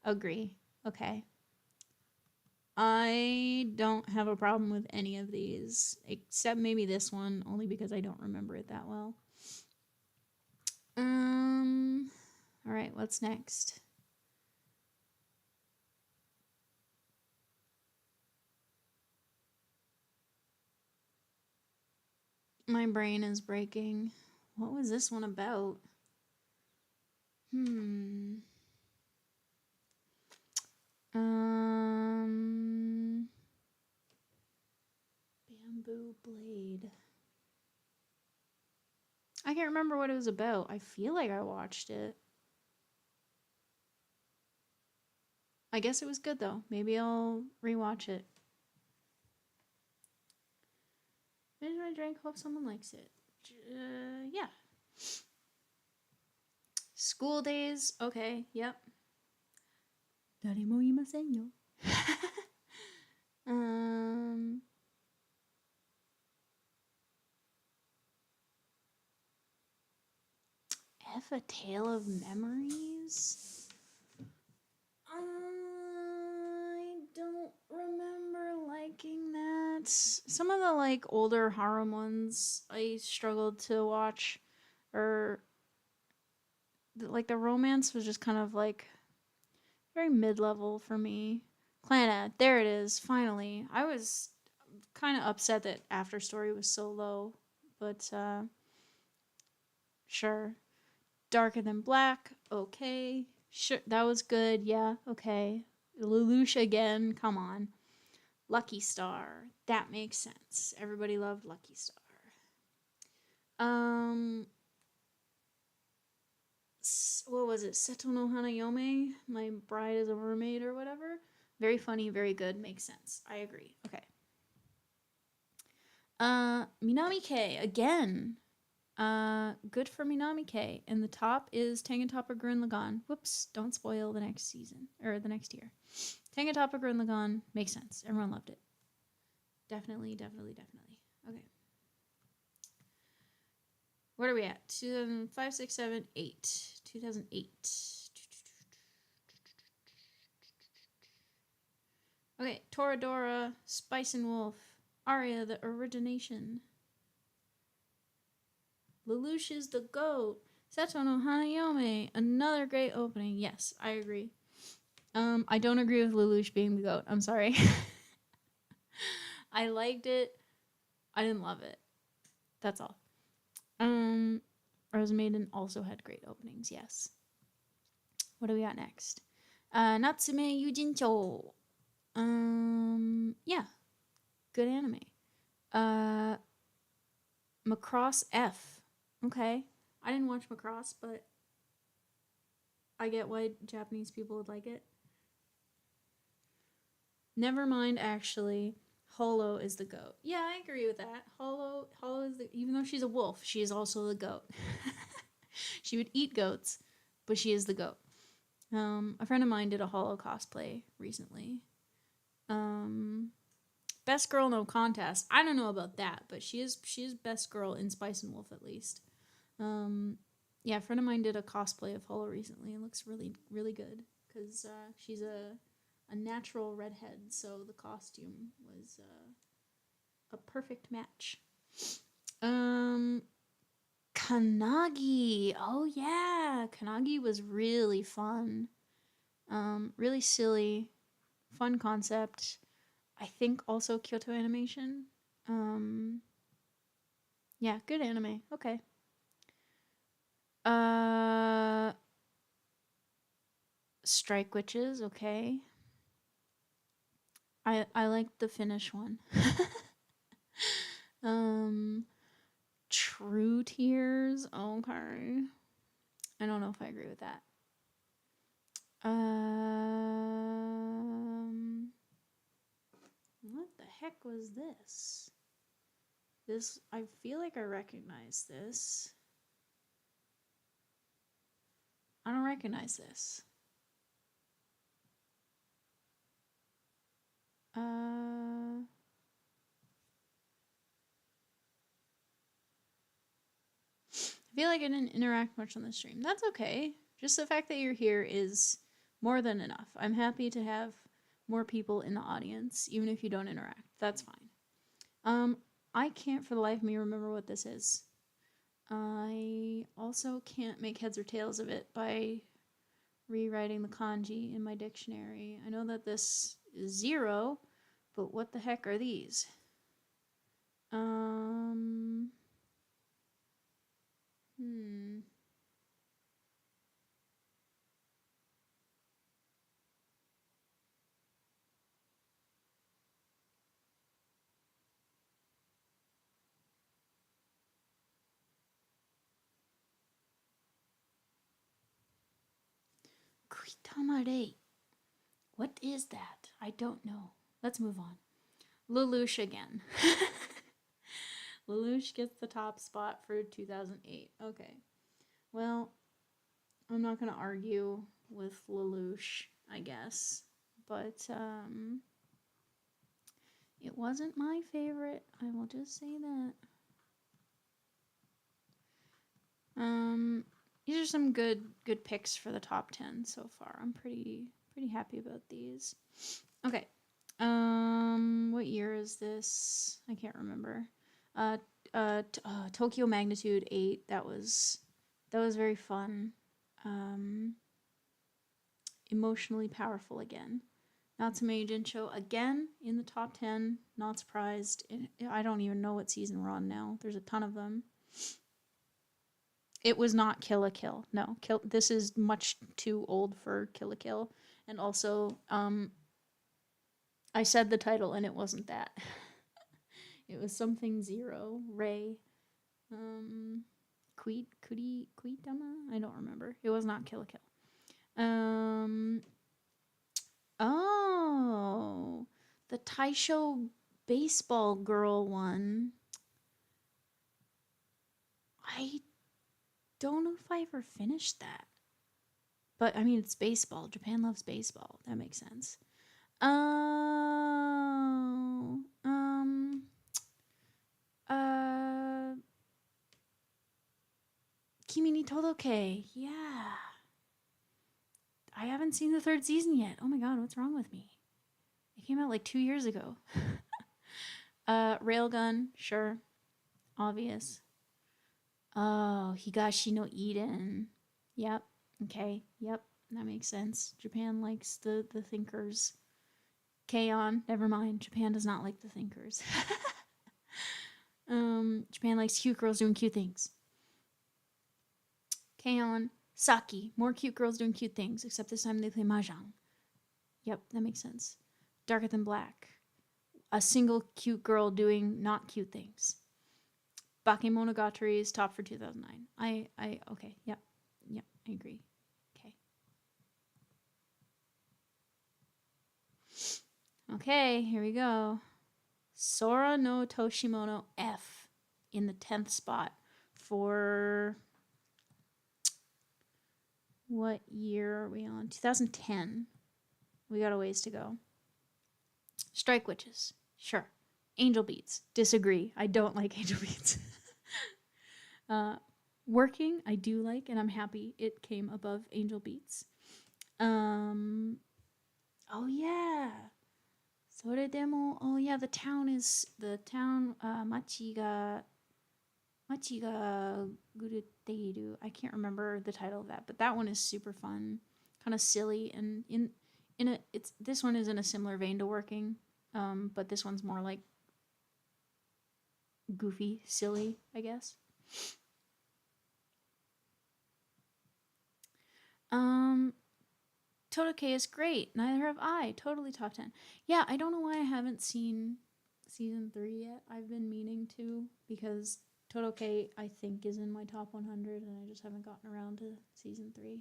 Agree. Okay. I don't have a problem with any of these, except maybe this one, only because I don't remember it that well. Alright, what's next? My brain is breaking. What was this one about? Bamboo Blade. I can't remember what it was about. I feel like I watched it. I guess it was good though. Maybe I'll rewatch it. Finish my drink. Hope someone likes it. Yeah. School days. Okay. Yep. 誰もいませんよ。F a Tale of Memories? I don't remember liking that. Some of the like older harem ones I struggled to watch, or like the romance was just kind of like very mid-level for me. Clannad, there it is, finally. I was kind of upset that After Story was so low, but sure. Darker Than Black, okay. Sure, that was good, yeah, okay. Lelouch again, come on. Lucky Star, that makes sense. Everybody loved Lucky Star. What was it? Seto no Hanayome? My Bride is a Mermaid or whatever? Very funny, very good, makes sense. I agree. Okay. Minami K, again. Good for Minami K. And the top is Tangentopper Gurren Lagann. Whoops, don't spoil the next season, or the next year. Tangentopper Gurren Lagann, makes sense. Everyone loved it. Definitely. Okay. What are we at? 2005, 6, 7, 8. 2008. Okay, Toradora, Spice and Wolf, Aria, the Origination. Lelouch is the GOAT. Seto no Hanayome, another great opening. Yes, I agree. I don't agree with Lelouch being the GOAT. I'm sorry. I liked it. I didn't love it. That's all. Rose Maiden also had great openings, yes. What do we got next? Natsume Yujincho. Yeah. Good anime. Macross F. Okay. I didn't watch Macross, but I get why Japanese people would like it. Never mind, actually. Holo is the goat. Yeah, I agree with that. Holo is the, even though she's a wolf, she is also the goat. She would eat goats, but she is the goat. A friend of mine did a Holo cosplay recently. Best girl no contest. I don't know about that, but she is best girl in Spice and Wolf at least. Yeah, a friend of mine did a cosplay of Holo recently. It looks really good because she's a natural redhead, so the costume was a perfect match. Kannagi. Oh yeah, Kannagi was really fun. Really silly, fun concept. I think also Kyoto Animation. Yeah, good anime. Okay. Strike Witches. Okay. I like the Finnish one. True Tears. Okay. I don't know if I agree with that. What the heck was this? This, I feel like I recognize this. I don't recognize this. I feel like I didn't interact much on the stream. That's okay. Just the fact that you're here is more than enough. I'm happy to have more people in the audience, even if you don't interact. That's fine. I can't for the life of me remember what this is. I also can't make heads or tails of it by rewriting the kanji in my dictionary. I know that this is 0, but what the heck are these? Kuitamare. What is that? I don't know. Let's move on. Lelouch again. Lelouch gets the top spot for 2008. Okay. Well, I'm not going to argue with Lelouch, I guess. But it wasn't my favorite. I will just say that. These are some good picks for the top 10 so far. I'm pretty happy about these. Okay. What year is this? I can't remember. Tokyo Magnitude 8. That was very fun. Emotionally powerful again. Natsume Jinsho again in the top 10. Not surprised. I don't even know what season we're on now. There's a ton of them. It was not Kill la Kill. No, this is much too old for Kill la Kill. And also, I said the title and it wasn't that. It was something zero. Ray. Kuitama? I don't remember. It was not Kill la Kill. Oh, the Taisho baseball girl one. I don't know if I ever finished that. But, I mean, it's baseball. Japan loves baseball. That makes sense. Kimi ni Todoke. Yeah. I haven't seen the third season yet. Oh my god, what's wrong with me? It came out like 2 years ago. Railgun, sure. Obvious. Oh, Higashi no Eden. Yep. Okay. Yep. That makes sense. Japan likes the thinkers. K-On! Never mind. Japan does not like the thinkers. Japan likes cute girls doing cute things. K-On! Saki. More cute girls doing cute things, except this time they play mahjong. Yep, that makes sense. Darker Than Black. A single cute girl doing not cute things. Bakemonogatari is top for 2009. Okay, yep, I agree. Okay, here we go. Sora no Toshimono F in the 10th spot for what year are we on? 2010. We got a ways to go. Strike Witches. Sure. Angel Beats. Disagree. I don't like Angel Beats. Working, I do like, and I'm happy it came above Angel Beats. Oh yeah. Oh yeah, the town, Machi ga Guruteiru. I can't remember the title of that, but that one is super fun, kind of silly, and this one is in a similar vein to Working, but this one's more like goofy, silly, I guess. Todoke is great. Neither have I. Totally top 10. Yeah, I don't know why I haven't seen season 3 yet. I've been meaning to, because Todoke, I think, is in my top 100, and I just haven't gotten around to season 3.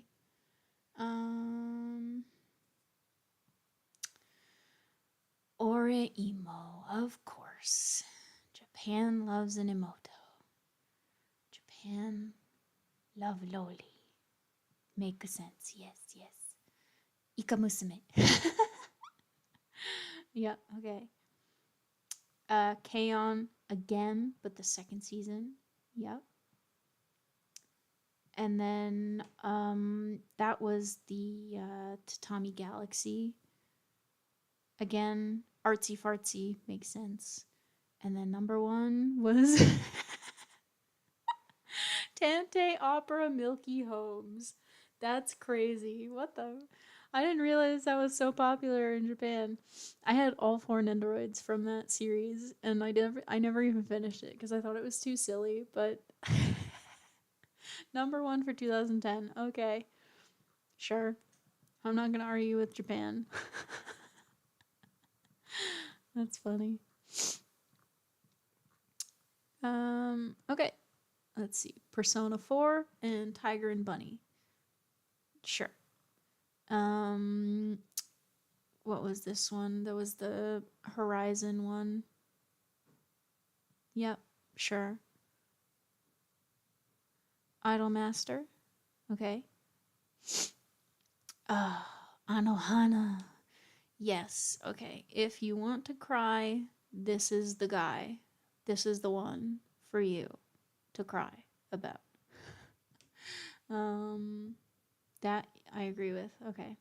Oreimo, of course. Japan loves an emoto. Japan love loli. Makes sense. Yes. Ika Musume. Yeah, okay. K-On! Again, but the second season. Yep. And then that was the Tatami Galaxy. Again, artsy fartsy, makes sense. And then number 1 was Tante Opera Milky Homes. That's crazy. What the? I didn't realize that was so popular in Japan. I had all 4 Nendoroids from that series, and I never even finished it because I thought it was too silly, but number 1 for 2010. Okay. Sure. I'm not going to argue with Japan. That's funny. Okay. Let's see. Persona 4 and Tiger and Bunny. Sure. what was this one? That was the Horizon one. Yep, sure. Idolmaster. Okay. Anohana. Yes, okay. If you want to cry, this is the guy. This is the one for you to cry about. That I agree with. Okay.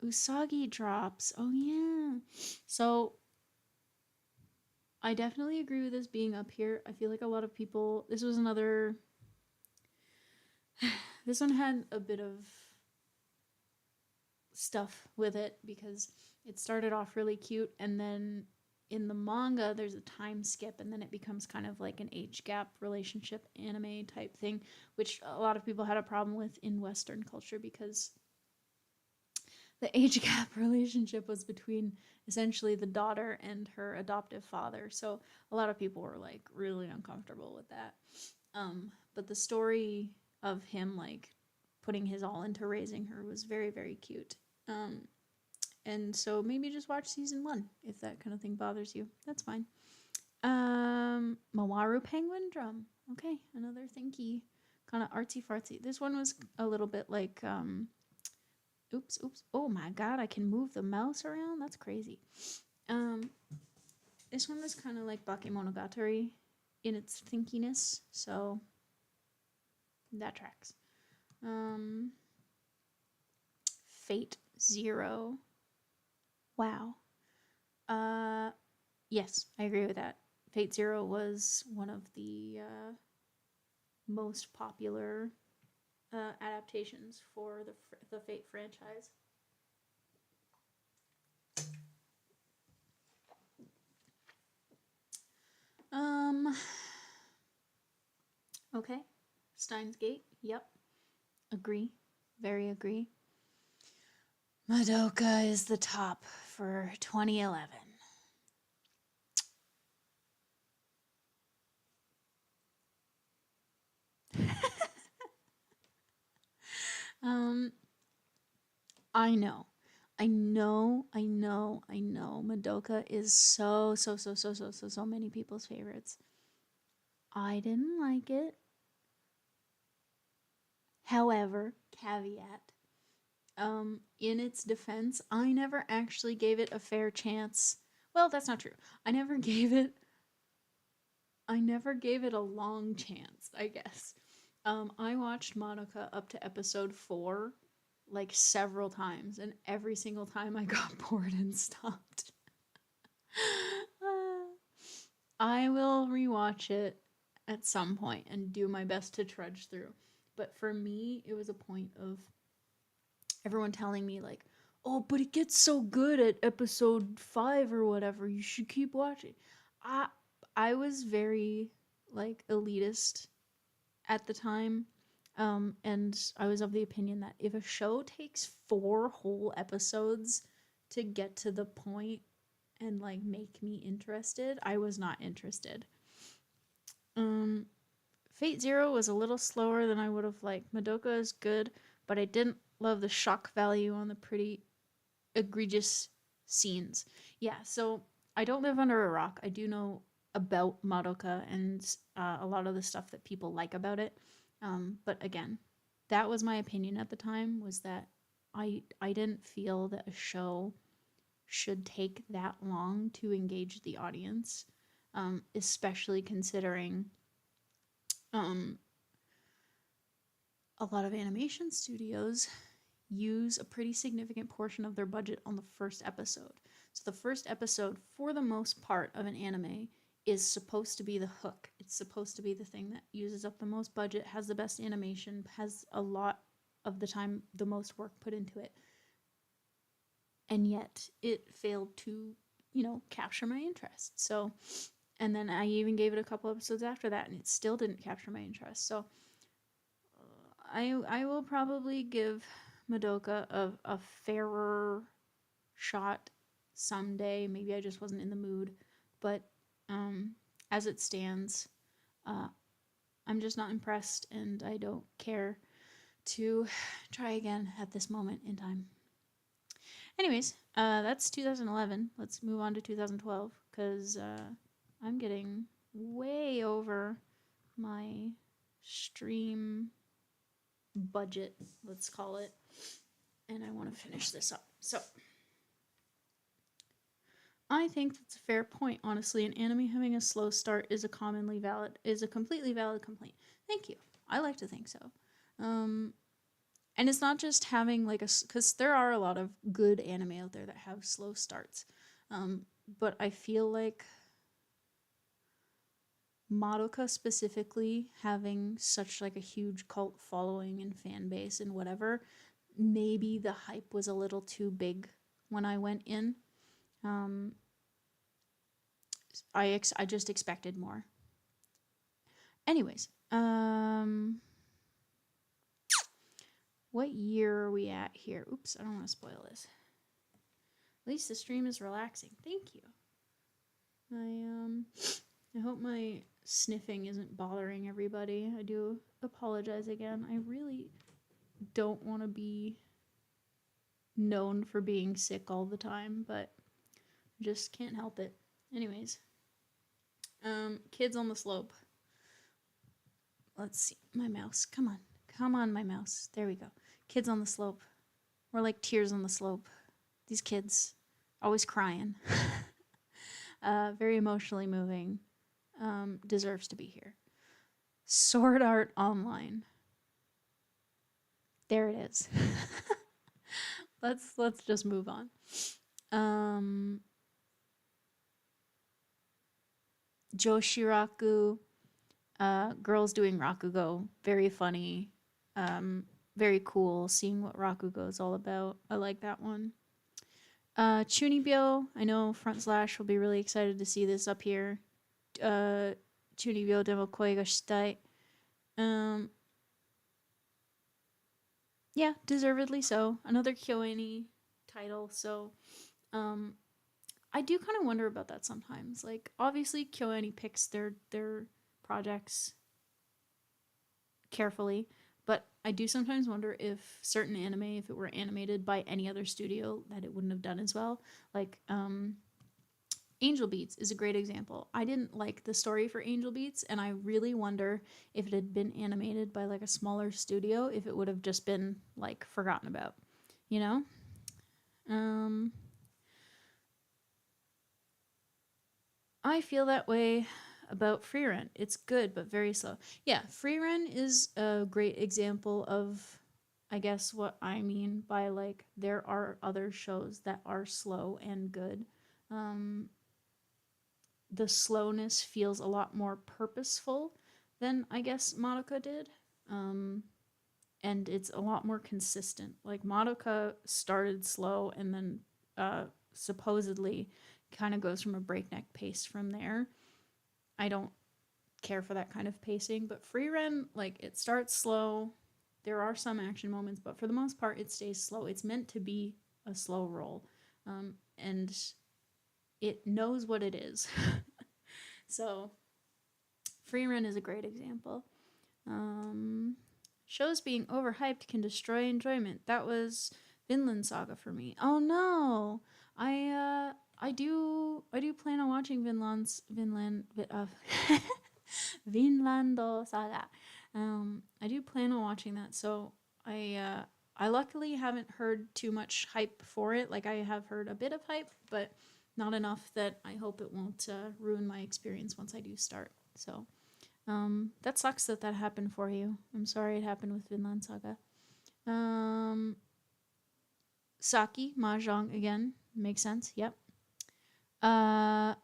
Usagi drops. Oh yeah. So I definitely agree with this being up here. I feel like a lot of people. This was another. This one had a bit of stuff with it because it started off really cute, and then in the manga there's a time skip, and then it becomes kind of like an age gap relationship anime type thing, which a lot of people had a problem with in Western culture because the age gap relationship was between essentially the daughter and her adoptive father. So a lot of people were like really uncomfortable with that. But the story of him like putting his all into raising her was very, very cute. And so maybe just watch season 1 if that kind of thing bothers you. That's fine. Mawaru Penguin Drum. Okay, another thinky, kind of artsy fartsy. This one was a little bit like oops. Oh my god, I can move the mouse around? That's crazy. This one was kind of like Bakemonogatari in its thinkiness, so that tracks. Fate Zero. Wow. Yes, I agree with that. Fate Zero was one of the most popular adaptations for the Fate franchise. Okay. Steins Gate. Yep. Agree. Very agree. Madoka is the top for 2011. I know. Madoka is so many people's favorites. I didn't like it. However, caveat, in its defense, I never actually gave it a fair chance. Well, that's not true. I never gave it a long chance, I guess. I watched Madoka up to episode 4 like several times, and every single time I got bored and stopped. I will rewatch it at some point and do my best to trudge through. But for me, it was a point of everyone telling me like, "Oh, but it gets so good at episode 5 or whatever. You should keep watching." I was very like elitist at the time. And I was of the opinion that if a show takes 4 whole episodes to get to the point and like make me interested, I was not interested. Fate Zero was a little slower than I would have liked. Madoka is good, but I didn't love the shock value on the pretty egregious scenes. Yeah, so I don't live under a rock. I do know about Madoka and a lot of the stuff that people like about it. But again, that was my opinion at the time, was that I didn't feel that a show should take that long to engage the audience, especially considering a lot of animation studios use a pretty significant portion of their budget on the first episode. So the first episode, for the most part of an anime, is supposed to be the hook. It's supposed to be the thing that uses up the most budget, has the best animation, has a lot of the time the most work put into it. And yet it failed to, capture my interest. So, and then I even gave it a couple episodes after that and it still didn't capture my interest. So I will probably give Madoka a fairer shot someday. Maybe I just wasn't in the mood. But as it stands, I'm just not impressed, and I don't care to try again at this moment in time. Anyways, that's 2011. Let's move on to 2012 because I'm getting way over my stream budget, let's call it, and I want to finish this up. So I think that's a fair point. Honestly, an anime having a slow start is a completely valid complaint. Thank you. I like to think so. And it's not just having like because there are a lot of good anime out there that have slow starts, but I feel like Madoka specifically having such like a huge cult following and fan base and whatever, maybe the hype was a little too big when I went in. I just expected more. Anyways, what year are we at here? Oops, I don't want to spoil this. At least the stream is relaxing. Thank you. I hope my sniffing isn't bothering everybody. I do apologize again. I really don't want to be known for being sick all the time, but just can't help it. Anyways, Kids on the Slope. Let's see, my mouse. Come on, my mouse. There we go. Kids on the Slope. We're like Tears on the Slope. These kids, always crying. Very emotionally moving. Deserves to be here. Sword Art Online. There it is. Let's just move on. Joshiraku, girls doing Rakugo, very funny, very cool. Seeing what Rakugo is all about. I like that one. Chunibyo, I know Front Slash will be really excited to see this up here. Chunibyo demo koi ga shitai. Yeah, deservedly so. Another KyoAni title, so I do kind of wonder about that sometimes. Like, obviously KyoAni picks their projects carefully, but I do sometimes wonder if certain anime, if it were animated by any other studio, that it wouldn't have done as well. Like, Angel Beats is a great example. I didn't like the story for Angel Beats, and I really wonder if it had been animated by like a smaller studio, if it would have just been like forgotten about, you know? I feel that way about Frieren. It's good, but very slow. Yeah, Frieren is a great example of, I guess, what I mean by like there are other shows that are slow and good. The slowness feels a lot more purposeful than I guess Madoka did. And it's a lot more consistent. Like Madoka started slow and then supposedly kind of goes from a breakneck pace from there. I don't care for that kind of pacing, but Frieren, like, it starts slow. There are some action moments, but for the most part, it stays slow. It's meant to be a slow roll, and it knows what it is. So, Frieren is a great example. Shows being overhyped can destroy enjoyment. That was Vinland Saga for me. Oh no, I do plan on watching Vinland Saga. I do plan on watching that. So I luckily haven't heard too much hype for it. Like, I have heard a bit of hype, but not enough that I hope it won't ruin my experience once I do start. So that sucks that happened for you. I'm sorry it happened with Vinland Saga. Saki, Mahjong again. Makes sense. Yep.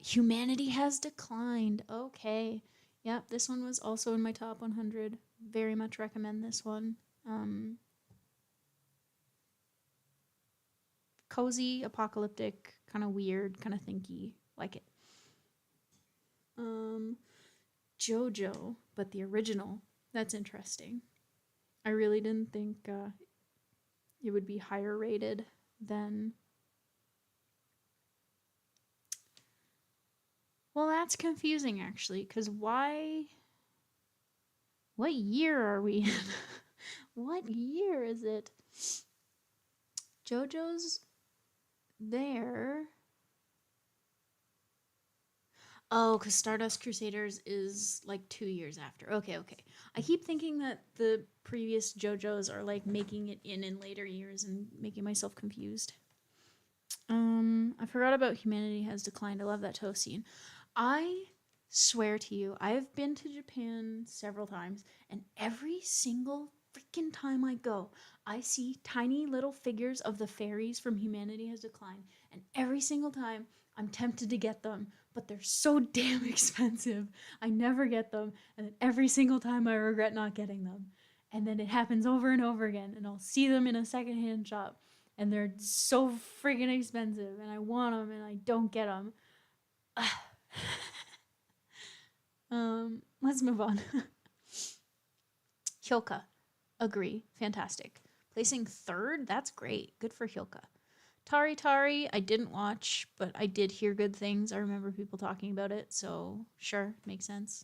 Humanity Has Declined. Okay. Yep, this one was also in my top 100. Very much recommend this one. Cozy, apocalyptic, kind of weird, kind of thinky. Like it. JoJo, but the original. That's interesting. I really didn't think it would be higher rated than... Well, that's confusing, actually, because why... What year are we in? What year is it? JoJo's there. Oh, because Stardust Crusaders is like 2 years after. Okay, okay. I keep thinking that the previous JoJo's are like making it in later years and making myself confused. I forgot about Humanity Has Declined. I love that toast scene. I swear to you, I've been to Japan several times, and every single freaking time I go, I see tiny little figures of the fairies from Humanity Has Declined, and every single time I'm tempted to get them, but they're so damn expensive. I never get them, and then every single time I regret not getting them. And then it happens over and over again, and I'll see them in a secondhand shop, and they're so freaking expensive, and I want them, and I don't get them. Let's move on. Hyoka, agree, fantastic. Placing third, that's great. Good for Hyoka. Tari Tari, I didn't watch, but I did hear good things. I remember people talking about it, so sure, makes sense.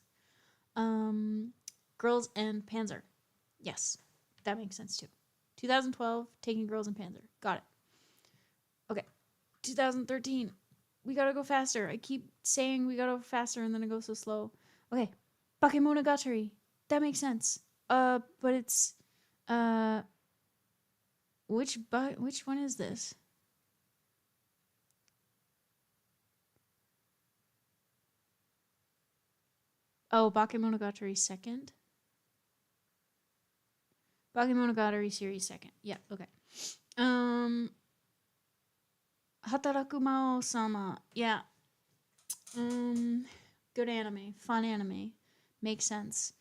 Girls and Panzer, yes, that makes sense too. 2012, taking Girls and Panzer, got it. Okay, 2013, we gotta go faster. I keep saying we gotta go faster and then it goes so slow. Okay, Bakemonogatari, that makes sense. But it's which one is this? Oh, Bakemonogatari second. Bakemonogatari series second. Yeah, okay. Hataraku Mao-sama. Yeah. Good anime. Fun anime. Makes sense.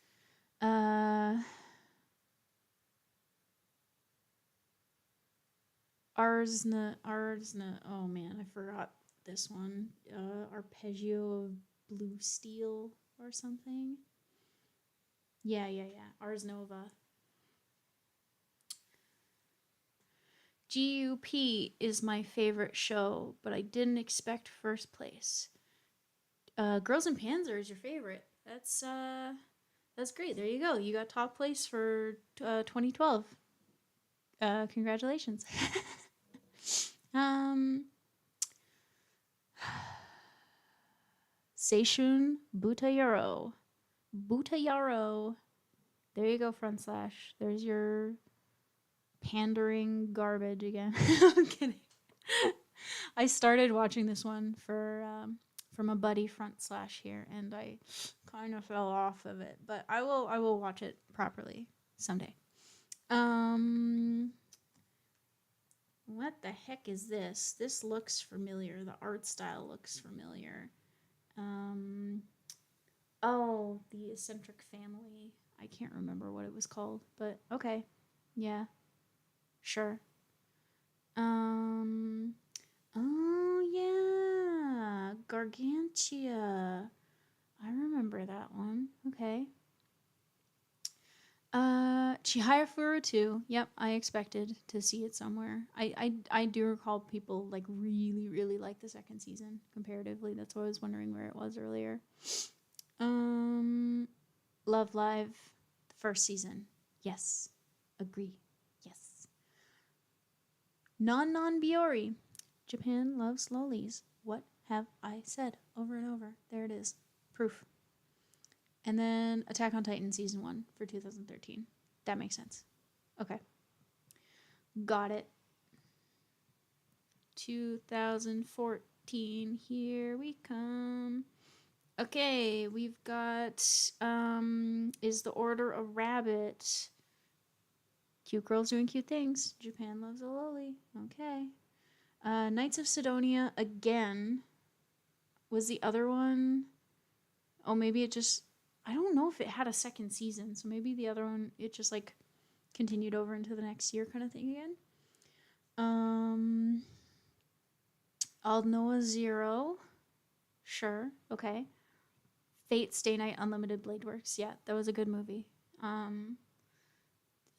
Arsna. Oh man, I forgot this one. Arpeggio of Blue Steel or something. Yeah. Ars Nova. GUP is my favorite show, but I didn't expect first place. Girls and Panzer is your favorite. That's great. There you go. You got top place for 2012. Congratulations. Seishun Butayaro. Butayaro. There you go, front slash. There's your pandering garbage again. I'm kidding. I started watching this one from a buddy front slash here, and I kind of fell off of it, but I will watch it properly someday. What the heck is this? This looks familiar. The art style looks familiar. Oh, the Eccentric Family. I can't remember what it was called, but okay. Yeah. Sure. Oh yeah, Gargantia. I remember that one. Okay. Chihayafuru too. Yep, I expected to see it somewhere. I do recall people like really like the second season comparatively. That's why I was wondering where it was earlier. Love Live, the first season. Yes. Agree. Yes. Non Biori. Japan loves lolis. What have I said? Over and over. There it is. Proof. And then Attack on Titan Season 1 for 2013. That makes sense. Okay. Got it. 2014. Here we come. Okay, we've got Is the Order a Rabbit? Cute girls doing cute things. Japan loves a loli. Okay. Knights of Sidonia again. Was the other one? Oh, maybe it just... I don't know if it had a second season, so maybe the other one, it just like continued over into the next year kind of thing again. Aldnoah Zero. Sure. Okay. Fate Stay Night Unlimited Blade Works. Yeah, that was a good movie. I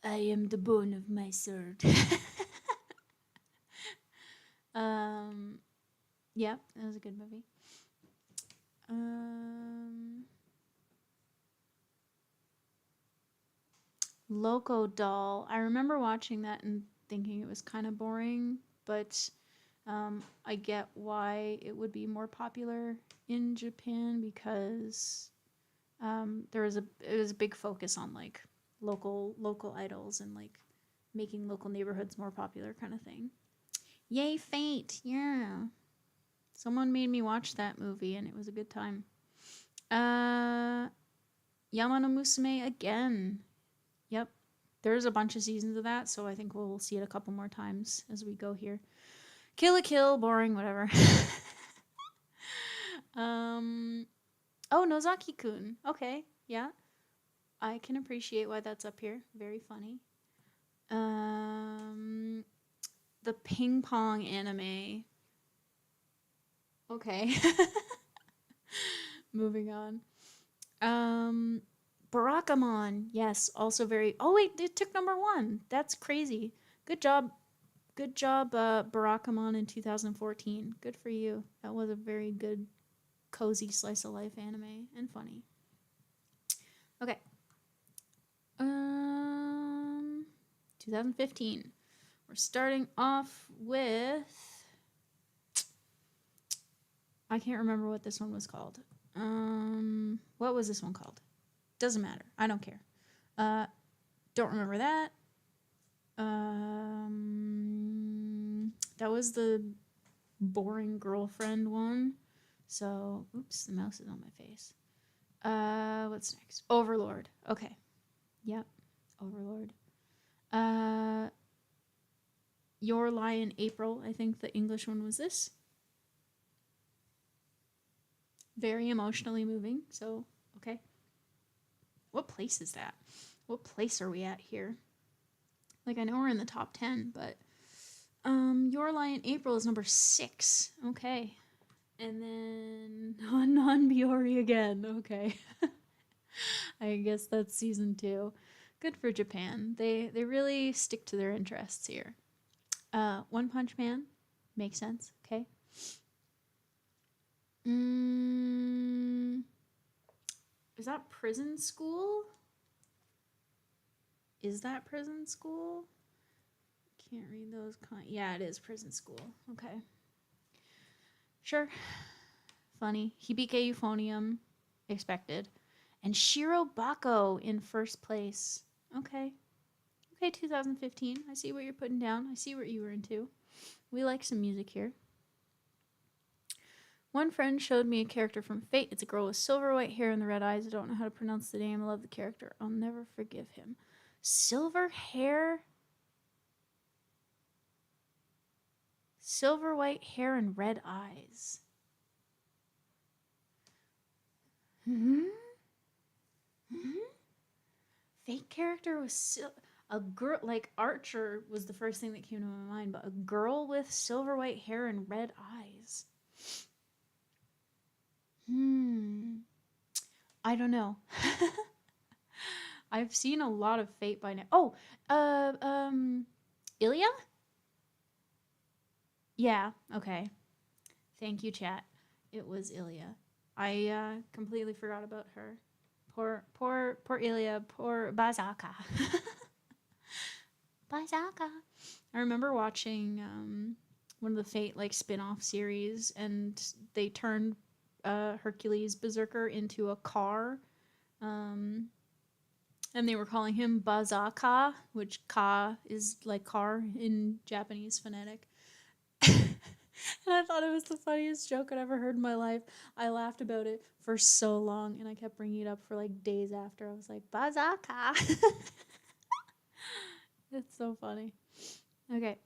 am the bone of my sword. Yeah, that was a good movie. Loco Doll. I remember watching that and thinking it was kind of boring, but I get why it would be more popular in Japan because it was a big focus on like local idols and like making local neighborhoods more popular kind of thing. Yay, Fate! Yeah, someone made me watch that movie and it was a good time. Yamano Musume again. Yep, there's a bunch of seasons of that, so I think we'll see it a couple more times as we go here. Kill la Kill, boring, whatever. Oh, Nozaki-kun. Okay, yeah. I can appreciate why that's up here. Very funny. The ping pong anime. Okay. Moving on. Barakamon. Yes, also very. Oh wait, it took #1. That's crazy. Good job. Good job, Barakamon in 2014. Good for you. That was a very good, cozy slice of life anime and funny. Okay. 2015. We're starting off with. I can't remember what this one was called. What was this one called? Doesn't matter. I don't care. Don't remember that. That was the boring girlfriend one. So, oops, the mouse is on my face. What's next? Overlord. Okay. Yep. Overlord. Your Lie in April. I think the English one was this. Very emotionally moving. So, okay. What place is that? What place are we at here? Like, I know we're in the top 10, but Your Lie in April is #6. Okay. And then Non Biori again. Okay. I guess that's season 2. Good for Japan. They really stick to their interests here. One Punch Man makes sense. Okay. Is that Prison School? Is that Prison School? Can't read those. Yeah, it is Prison School. Okay. Sure. Funny. Hibike Euphonium. Expected. And Shiro Bako in first place. Okay. Okay, 2015. I see what you're putting down. I see what you were into. We like some music here. One friend showed me a character from Fate. It's a girl with silver white hair and the red eyes. I don't know how to pronounce the name. I love the character. I'll never forgive him. Silver hair? Silver white hair and red eyes. Fate character was a girl, like Archer was the first thing that came to my mind, but a girl with silver white hair and red eyes. I don't know. I've seen a lot of Fate by now. Oh, Ilya? Yeah, okay. Thank you, chat. It was Ilya. I completely forgot about her. Poor Ilya, poor Bazaka. Bazaka. I remember watching one of the Fate like spin-off series, and they turned Hercules Berserker into a car. And they were calling him Bazaka, which ka is like car in Japanese phonetic. And I thought it was the funniest joke I'd ever heard in my life. I laughed about it for so long, and I kept bringing it up for like days after. I was like, Bazaka. It's so funny. Okay.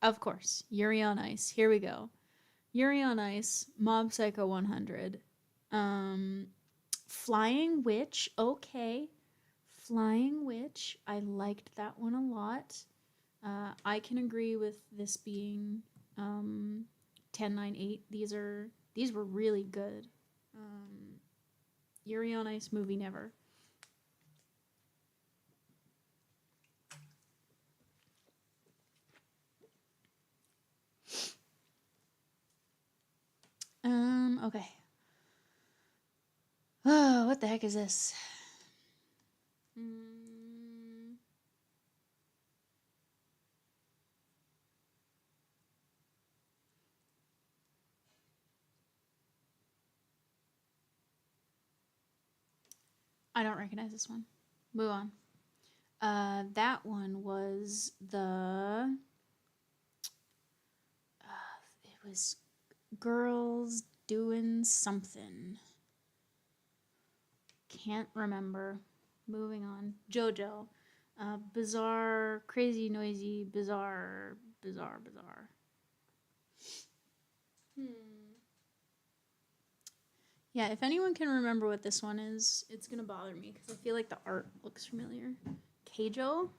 Of course, Yuri on Ice. Here we go. Yuri on Ice, Mob Psycho 100. Flying Witch. Okay. Flying Witch. I liked that one a lot. I can agree with this being 10, 9, 8. These were really good. Yuri on Ice movie never. Okay. Oh, what the heck is this? I don't recognize this one. Move on. That one was it was girls doing something. Can't remember. Moving on. JoJo. Bizarre, crazy, noisy, bizarre. Yeah, if anyone can remember what this one is, it's gonna bother me because I feel like the art looks familiar. Keijo?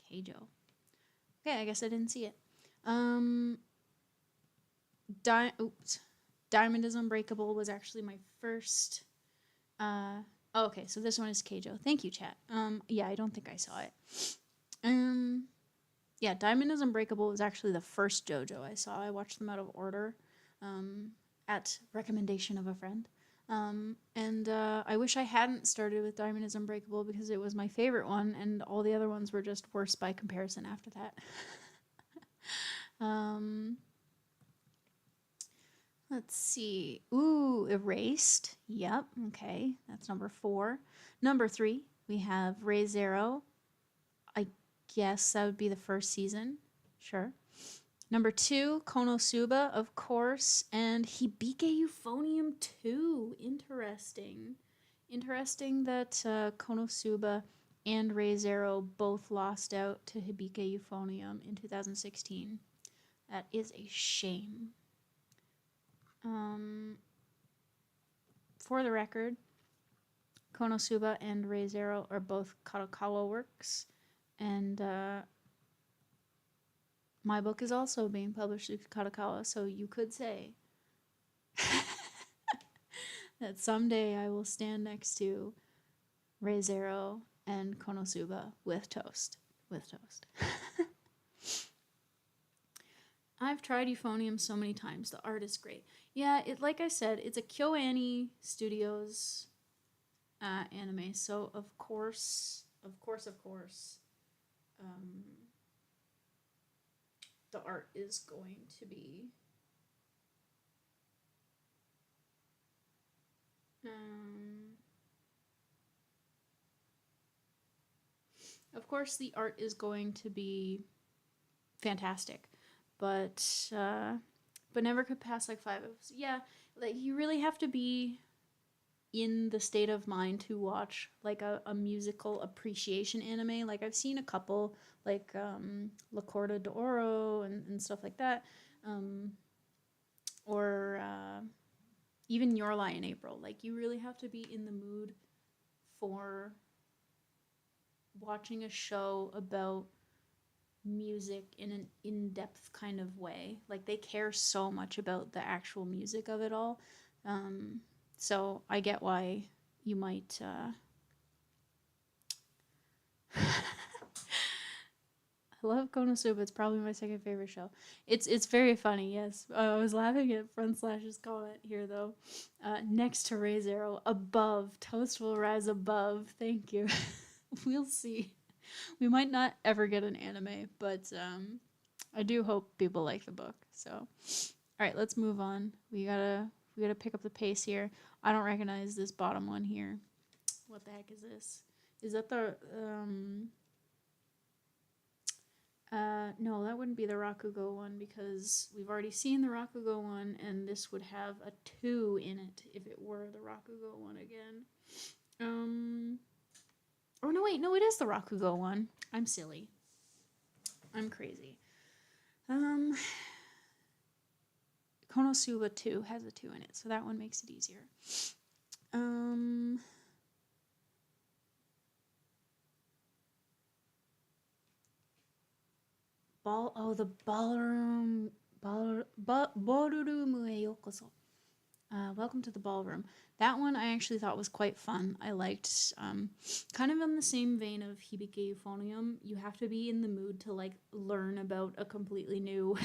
Okay, I guess I didn't see it. Diamond is Unbreakable was actually my first. Okay, so this one is Keijo. Thank you, chat. Yeah, I don't think I saw it. Yeah, Diamond is Unbreakable was actually the first JoJo I saw. I watched them out of order, at recommendation of a friend. And I wish I hadn't started with Diamond is Unbreakable because it was my favorite one, and all the other ones were just worse by comparison after that. Let's see. Ooh, Erased. Yep. Okay, that's number 4. Number 3, we have Re:Zero. I guess that would be the first season. Sure. Number 2, Konosuba, of course, and Hibike Euphonium 2. Interesting. Interesting that Konosuba and Re:Zero both lost out to Hibike Euphonium in 2016. That is a shame. For the record, Konosuba and Re:Zero are both Kadokawa works, and my book is also being published through Kadokawa, so you could say that someday I will stand next to Re:Zero and Konosuba with toast. I've tried Euphonium so many times. The art is great. Yeah, like I said, it's a KyoAni Studios anime, so of course, the art is going to be fantastic, but never could pass like 5 episodes. Yeah, like you really have to be in the state of mind to watch like a musical appreciation anime. Like I've seen a couple, like La Corda d'Oro and stuff like that, or even Your Lie in April. Like you really have to be in the mood for watching a show about music in an in-depth kind of way. Like they care so much about the actual music of it all. So I get why you might I love Konosuba. It's probably my second favorite show. It's very funny, yes. I was laughing at Front Slash's comment here though. Next to Re:Zero, above. Toast will rise above. Thank you. We'll see. We might not ever get an anime, but I do hope people like the book. So, all right, let's move on. We gotta pick up the pace here. I don't recognize this bottom one here. What the heck is this? Is that the no, that wouldn't be the Rakugo one because we've already seen the Rakugo one, and this would have a 2 in it if it were the Rakugo one again. Oh no, wait, no, it is the Rakugo one. I'm silly. I'm crazy. Konosuba 2 has a 2 in it, so that one makes it easier. The ballroom. Ballroom e yokoso. Welcome to the ballroom. That one I actually thought was quite fun. I liked, kind of in the same vein of Hibike Euphonium, you have to be in the mood to like learn about a completely new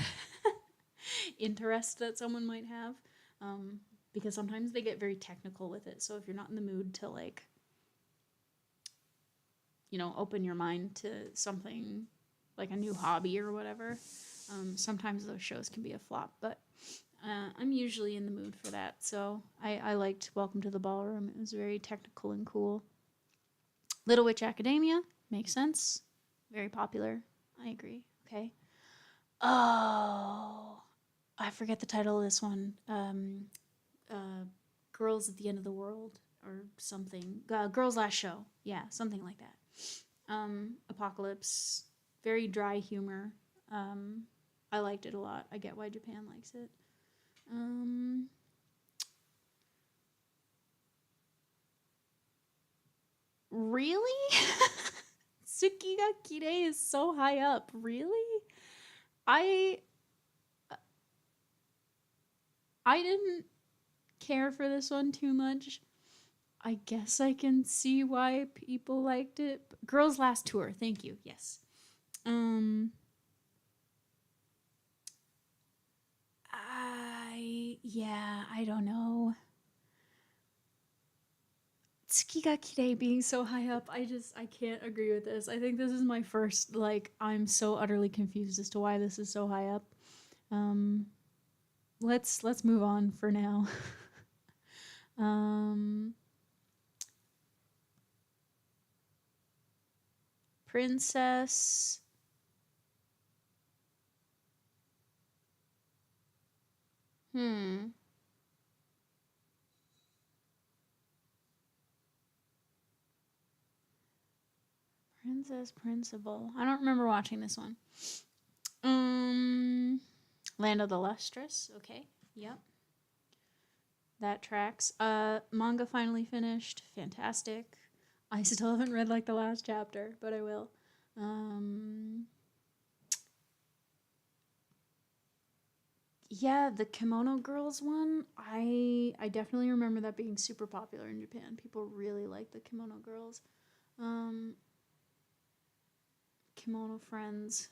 interest that someone might have, because sometimes they get very technical with it. So if you're not in the mood to like, open your mind to something like a new hobby or whatever, sometimes those shows can be a flop. But I'm usually in the mood for that, so I liked Welcome to the Ballroom. It was very technical and cool. Little Witch Academia makes sense. Very popular. I agree. Okay. Oh, I forget the title of this one. Girls at the End of the World or something. Girls Last Show. Yeah, something like that. Apocalypse. Very dry humor. I liked it a lot. I get why Japan likes it. Really? Tsuki ga Kirei is so high up. Really? I I didn't care for this one too much. I guess I can see why people liked it. Girls Last Tour. Thank you. Yes. I don't know. Tsuki ga Kirei being so high up, I can't agree with this. I think this is my first, like, I'm so utterly confused as to why this is so high up. Let's move on for now. Princess. Princess Principal. I don't remember watching this one. Land of the Lustrous. Okay. Yep. That tracks. Manga finally finished. Fantastic. I still haven't read like the last chapter, but I will. Yeah, the Kimono Girls one. I definitely remember that being super popular in Japan. People really like the Kimono Girls. Kimono Friends.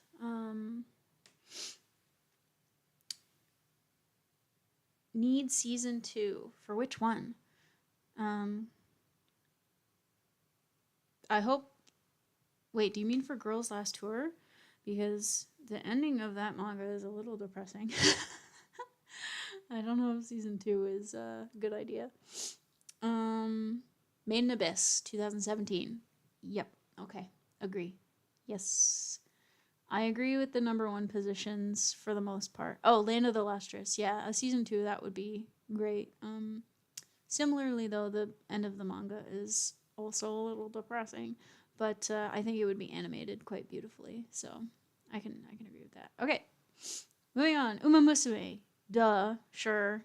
Need season 2 for which one? I hope. Wait, do you mean for Girls Last Tour? Because the ending of that manga is a little depressing. I don't know if season 2 is a good idea. Made in Abyss, 2017. Yep. Okay. Agree. Yes. I agree with the number 1 positions for the most part. Oh, Land of the Lustrous. Yeah, a season 2, that would be great. Similarly, though, the end of the manga is also a little depressing, but I think it would be animated quite beautifully. So I can agree with that. Okay, moving on. Uma Musume. Duh. Sure.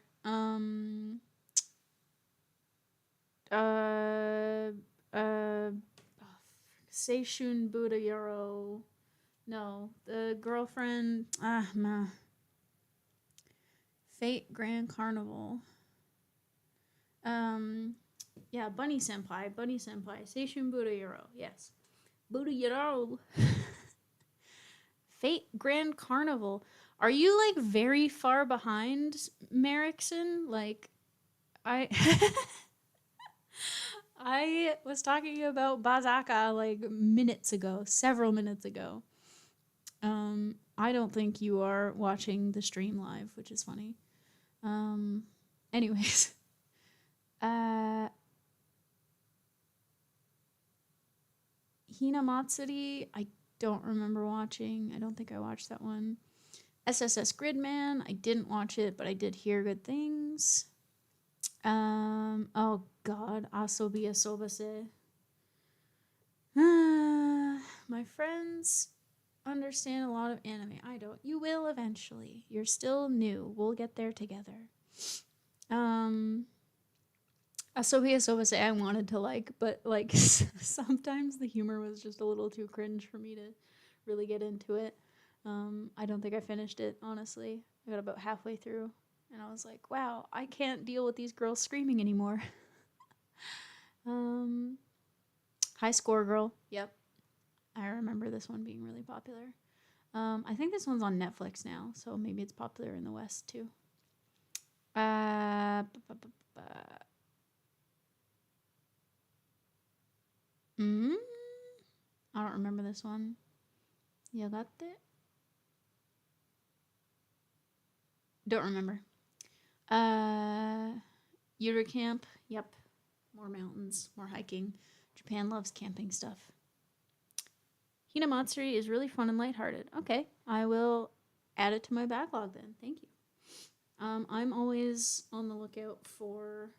Seishun Buddha Yoro. No, the girlfriend. Meh. Fate Grand Carnival. Yeah, Bunny Senpai. Seishun Buddha Yoro. Yes. Buddha Yoro. Fate Grand Carnival. Are you like very far behind Merrickson? Like, I. I was talking about Bazaka like minutes ago, several minutes ago. I don't think you are watching the stream live, which is funny. Anyways. Hinamatsuri, I don't remember watching. I don't think I watched that one. SSS Gridman, I didn't watch it, but I did hear good things. Oh god, Asobi Asobase. My friends understand a lot of anime. I don't. You will eventually. You're still new. We'll get there together. Asobi Asobase I wanted to like, but like sometimes the humor was just a little too cringe for me to really get into it. I don't think I finished it, honestly. I got about halfway through and I was like, wow, I can't deal with these girls screaming anymore. High Score Girl. Yep. I remember this one being really popular. I think this one's on Netflix now, so maybe it's popular in the West too. I don't remember this one. Yagate? Don't remember. Yuri Camp. Yep. More mountains, more hiking. Japan loves camping stuff. Hinamatsuri is really fun and lighthearted. Okay, I will add it to my backlog then. Thank you. I'm always on the lookout for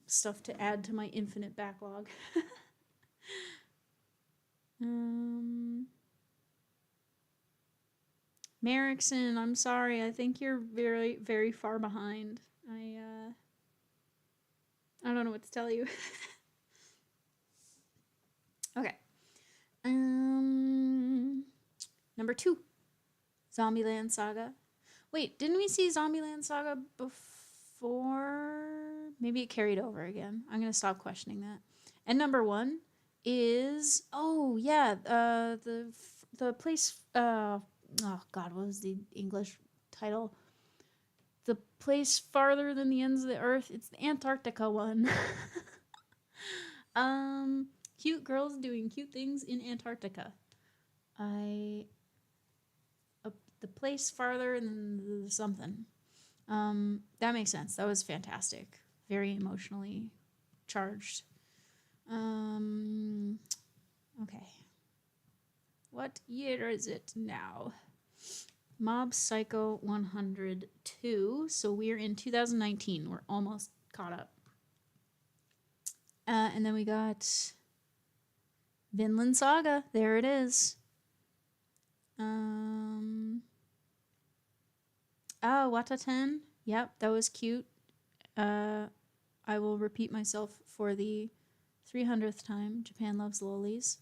stuff to add to my infinite backlog. Merrickson, I'm sorry. I think you're very, very far behind. I don't know what to tell you. Okay. Number 2, Zombieland Saga. Wait, didn't we see Zombieland Saga before? Maybe it carried over again. I'm gonna stop questioning that. And number 1 is the place. Oh God, what was the English title? The place farther than the ends of the earth. It's the Antarctica one. Cute girls doing cute things in Antarctica. The place farther than something. That makes sense. That was fantastic. Very emotionally charged. Okay. What year is it now? Mob Psycho 102. So we're in 2019. We're almost caught up. And then we got Vinland Saga. There it is. Wataten. Yep, that was cute. I will repeat myself for the 300th time. Japan loves lolis.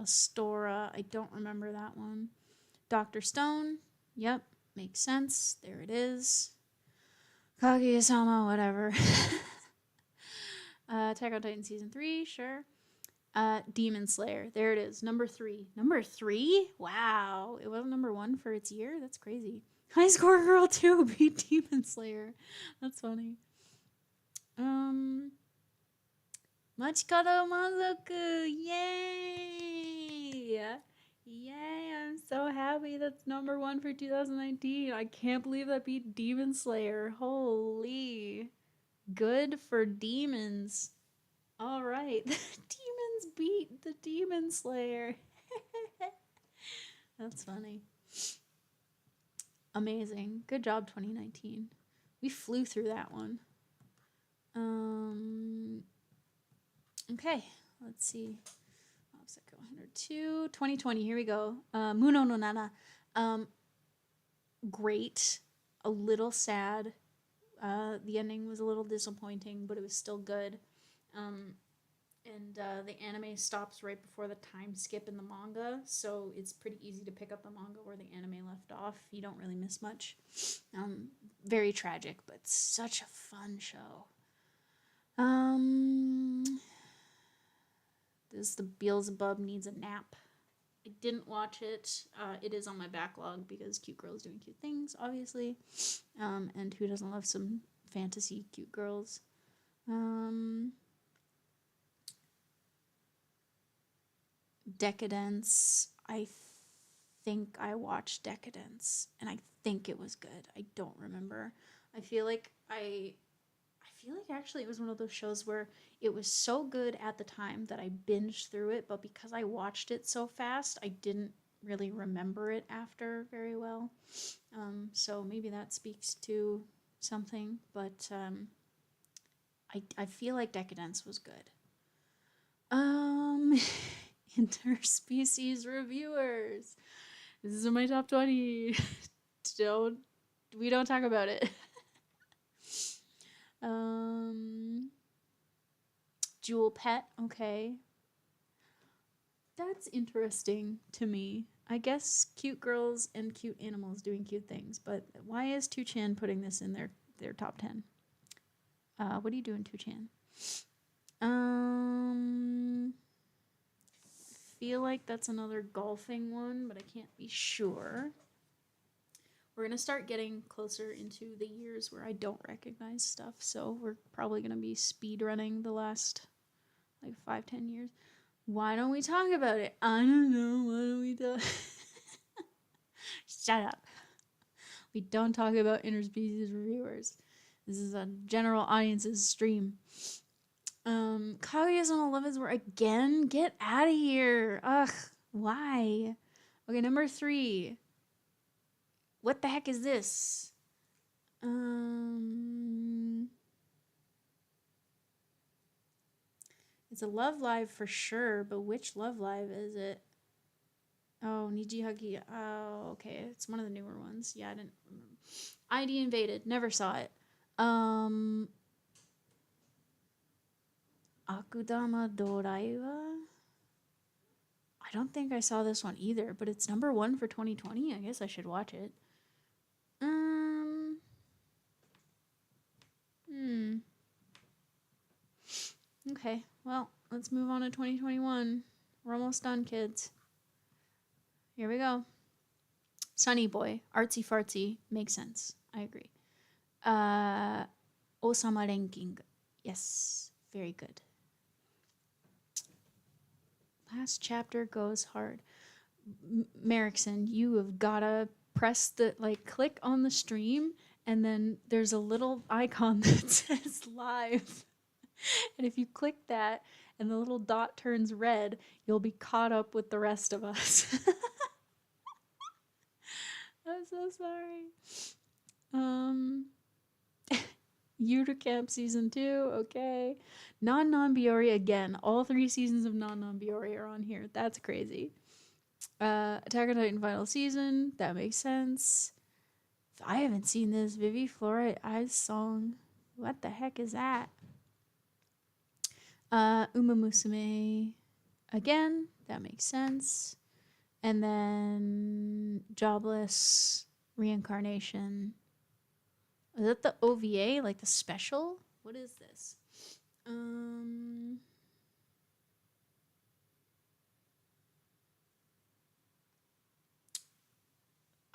Astora. I don't remember that one. Dr. Stone. Yep, makes sense. There it is. Kaguya-sama, whatever. Attack on Titan Season 3, sure. Demon Slayer. There it is. Number 3. Number 3? Wow. It wasn't number 1 for its year? That's crazy. High Score Girl 2 beat Demon Slayer. That's funny. Machikado Manzoku. Yay! Yay, I'm so happy that's number 1 for 2019. I can't believe that beat Demon Slayer. Holy. Good for demons. Alright. Demons beat the Demon Slayer. That's funny. Amazing. Good job, 2019. We flew through that one. Okay, let's see. Psycho 102. 2020, here we go. Muno no Nana. Great. A little sad. The ending was a little disappointing, but it was still good. The anime stops right before the time skip in the manga, so it's pretty easy to pick up the manga where the anime left off. You don't really miss much. Very tragic, but such a fun show. This The Beelzebub Needs a Nap. I didn't watch it. It is on my backlog because cute girls doing cute things, obviously. And who doesn't love some fantasy cute girls? Decadence. I think I watched Decadence, and I think it was good. I don't remember. I feel like actually it was one of those shows where it was so good at the time that I binged through it, but because I watched it so fast, I didn't really remember it after very well. So maybe that speaks to something, but I feel like Decadence was good. Interspecies reviewers. This is my top 20. We don't talk about it. Jewel Pet, okay. That's interesting to me. I guess cute girls and cute animals doing cute things, but why is 2chan putting this in their top 10? What are you doing, 2chan? Feel like that's another golfing one, but I can't be sure. We're going to start getting closer into the years where I don't recognize stuff, so we're probably going to be speed running the last like 5-10 years. Why don't we talk about it? I don't know. Why don't we talk? Shut up. We don't talk about interspecies reviewers. This is a general audience's stream. Kaguya-sama were again? Get out of here. Ugh, why? Okay, number 3. What the heck is this? It's a Love Live for sure, but which Love Live is it? Oh, Nijihagi. Oh, okay. It's one of the newer ones. Yeah, I didn't remember. ID Invaded. Never saw it. Akudama Doraiwa? I don't think I saw this one either, but it's number 1 for 2020. I guess I should watch it. Okay, well, let's move on to 2021. We're almost done, kids. Here we go. Sunny Boy, artsy fartsy, makes sense. I agree. Osama Ranking. Yes, very good. Last chapter goes hard. Merrickson, you have gotta press the, like, click on the stream, and then there's a little icon that says live. And if you click that and the little dot turns red, you'll be caught up with the rest of us. I'm so sorry. Yuricamp season 2, okay. Non-Biori again. All 3 seasons of Non-Biori are on here. That's crazy. Attack on Titan final season. That makes sense. I haven't seen this Vivi Fluorite Eyes song. What the heck is that? Uma Musume again. That makes sense. And then Jobless Reincarnation. Is that the OVA, like the special? What is this?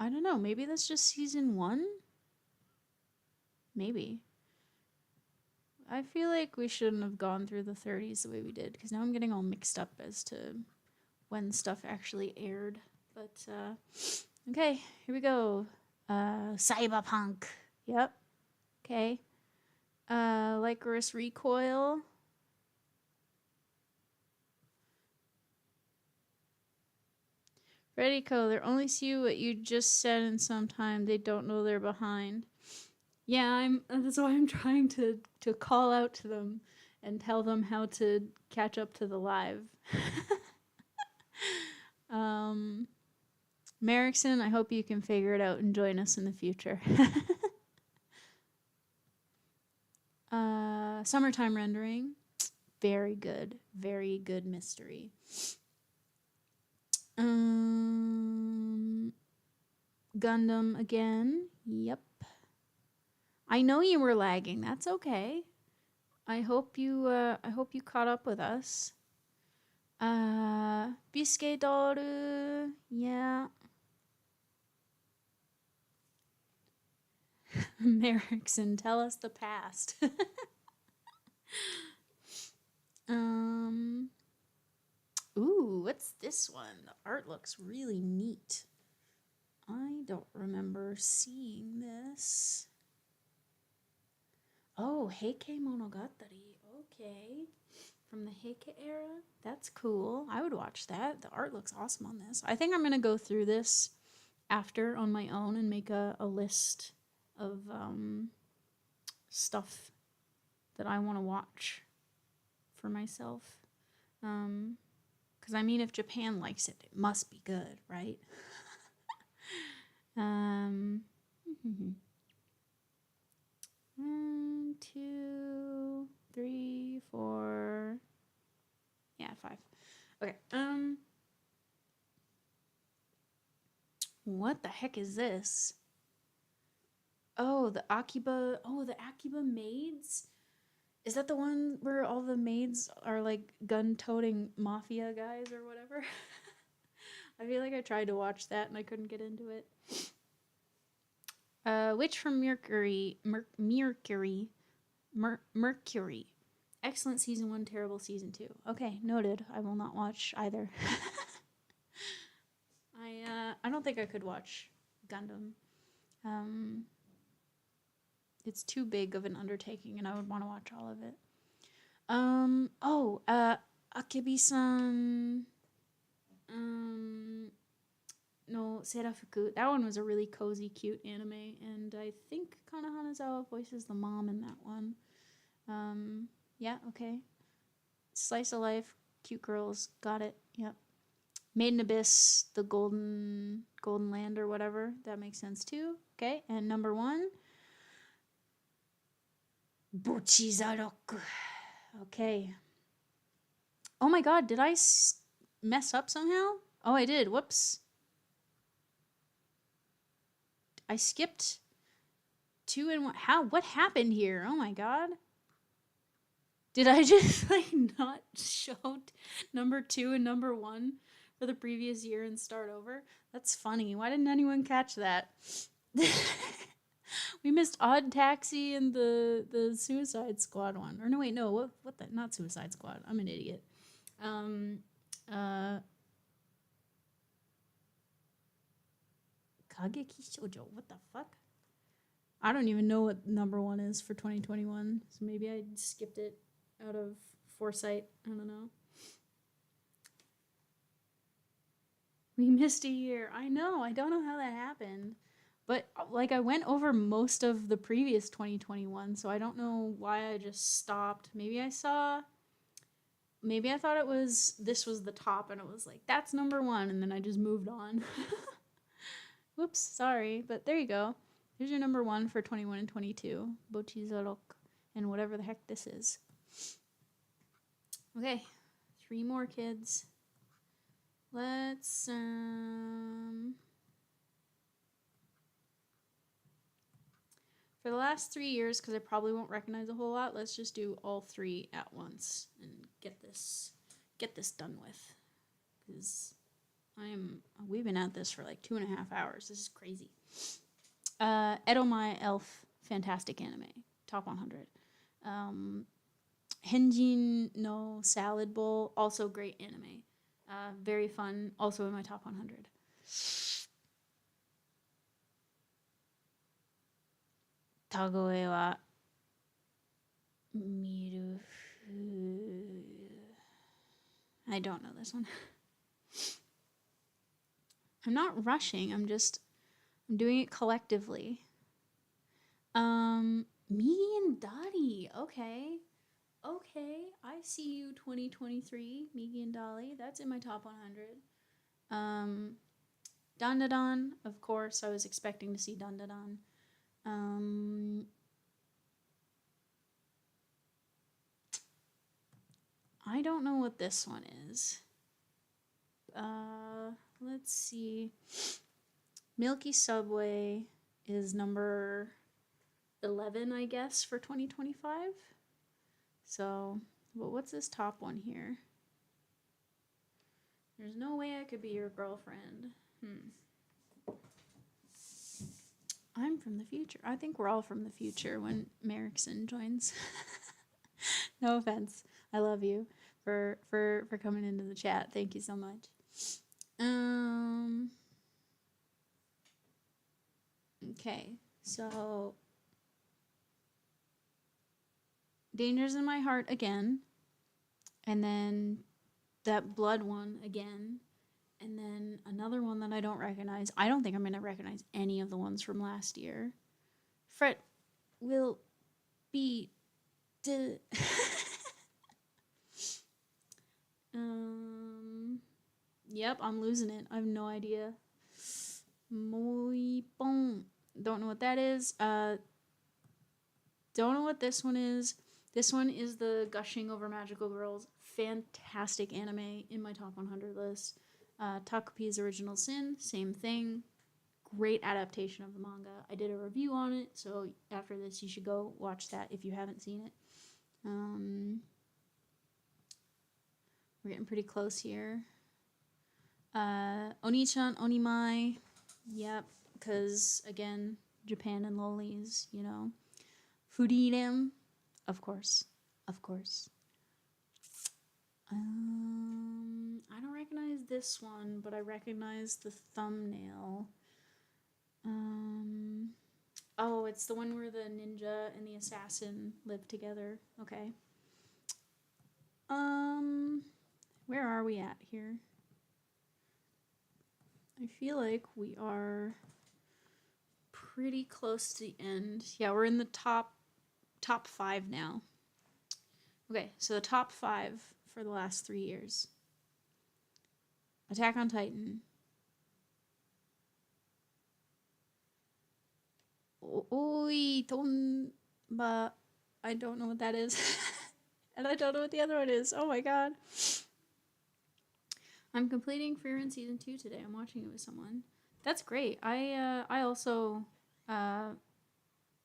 I don't know. Maybe that's just season 1? Maybe. I feel like we shouldn't have gone through the 30s the way we did, because now I'm getting all mixed up as to when stuff actually aired. But, okay, here we go. Cyberpunk. Yep. Okay. Lycoris Recoil. Freddy Co. They only see what you just said, and sometime they don't know they're behind. Yeah, that's why I'm trying to call out to them and tell them how to catch up to the live. Merrickson, I hope you can figure it out and join us in the future. Summertime Rendering. Very good. Very good mystery. Gundam again. Yep. I know you were lagging. That's okay. I hope you caught up with us. Bisque Doru. Yeah. Merrickson, tell us the past. Ooh, what's this one? The art looks really neat. I don't remember seeing this. Oh, Heike Monogatari. Okay. From the Heike era? That's cool. I would watch that. The art looks awesome on this. I think I'm going to go through this after on my own and make a list of stuff that I want to watch for myself. Because I mean, if Japan likes it, it must be good, right? 1, 2, 3, 4. Yeah, 5. Okay. What the heck is this? Oh, the Akiba. Oh, the Akiba maids. Is that the one where all the maids are like gun-toting mafia guys or whatever? I feel like I tried to watch that and I couldn't get into it. Witch from Mercury. Mercury. Excellent season 1, terrible season 2. Okay, noted. I will not watch either. I don't think I could watch Gundam. It's too big of an undertaking, and I would want to watch all of it. Akebi-san, no, Serafuku. That one was a really cozy, cute anime, and I think Kana Hanazawa voices the mom in that one. Yeah, okay. Slice of life, cute girls, got it. Yep. Made in Abyss, the golden land or whatever. That makes sense too. Okay, and number 1, Bochizaroku. Okay. Oh my god, did I mess up somehow? Oh, I did. Whoops. I skipped 2 and 1. How? What happened here? Oh my god. Did I just like not show number 2 and number 1 for the previous year and start over? That's funny. Why didn't anyone catch that? We missed Odd Taxi and the Suicide Squad one. Or no, wait, no. What the? Not Suicide Squad. I'm an idiot. Kageki Shoujo. What the fuck? I don't even know what number 1 is for 2021. So maybe I skipped it out of foresight. I don't know. We missed a year. I know. I don't know how that happened. But like I went over most of the previous 2021, so I don't know why I just stopped. Maybe I thought this was the top and it was like that's number 1 and then I just moved on. Whoops, sorry, but there you go. Here's your number 1 for 21 and 22, Bochizarok, and whatever the heck this is. Okay, 3 more kids. Let's for the last 3 years, because I probably won't recognize a whole lot, let's just do all 3 at once and get this done with. Because we've been at this for like 2.5 hours. This is crazy. Edomai Elf, fantastic anime, top 100. Henjin no Salad Bowl, also great anime. Very fun, also in my top 100. Tagoe wa miru. I don't know this one. I'm not rushing. I'm doing it collectively. Migi and Dottie. Okay. I see you 2023. Migi and Dolly. That's in my top 100. Dandadan. Of course, I was expecting to see Dandadan. I don't know what this one is. Let's see. Milky Subway is number 11, I guess, for 2025. So, well, what's this top one here? There's no way I could be your girlfriend. I'm from the future. I think we're all from the future when Merrickson joins. No offense. I love you for coming into the chat. Thank you so much. Okay, so Dangers in My Heart again, and then that Blood one again, and then another one that I don't recognize. I don't think I'm going to recognize any of the ones from last year. Fret will be Yep, I'm losing it. I have no idea. Muy bon. Don't know what that is. Don't know what this one is. This one is the Gushing Over Magical Girls. Fantastic anime in my top 100 list. Takupi's Original Sin, same thing. Great adaptation of the manga. I did a review on it, so after this you should go watch that if you haven't seen it. We're getting pretty close here. Oni-chan, Onimai. Yep, because, again, Japan and lolis, you know. Freedom, of course. of course. I don't recognize this one, but I recognize the thumbnail. Oh, it's the one where the ninja and the assassin live together. Okay. Where are we at here? I feel like we are pretty close to the end. Yeah, we're in the top 5 now. Okay, so the top 5 for the last 3 years. Attack on Titan. Oi, Tomba. I don't know what that is. And I don't know what the other one is. Oh my god. I'm completing Frieren Season 2 today. I'm watching it with someone. That's great. I also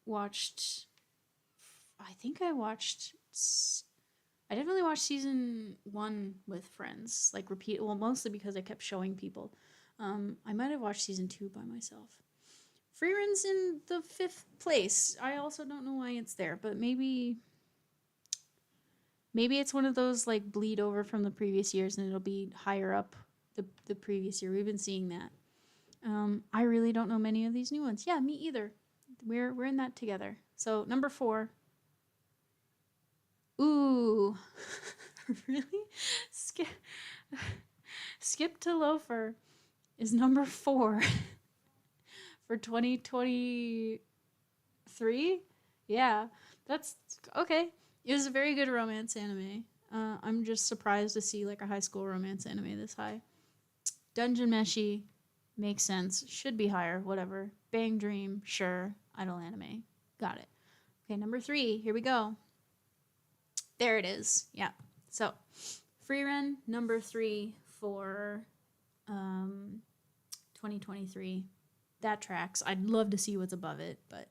watched... I think I definitely watched Season 1 with friends. Like, well, mostly because I kept showing people. I might have watched Season 2 by myself. Frieren's in the 5th place. I also don't know why it's there, but maybe it's one of those like bleed over from the previous years and it'll be higher up the previous year. We've been seeing that. I really don't know many of these new ones. Yeah, me either. We're in that together. So number 4. Ooh, really? Skip to Loafer is number 4 for 2023. Yeah, that's okay. It was a very good romance anime. I'm just surprised to see like a high school romance anime this high. Dungeon Meshi makes sense. Should be higher. Whatever. Bang Dream, sure. Idol anime, got it. Okay, number 3. Here we go. There it is. Yeah. So, Frieren number 3 for 2023. That tracks. I'd love to see what's above it, but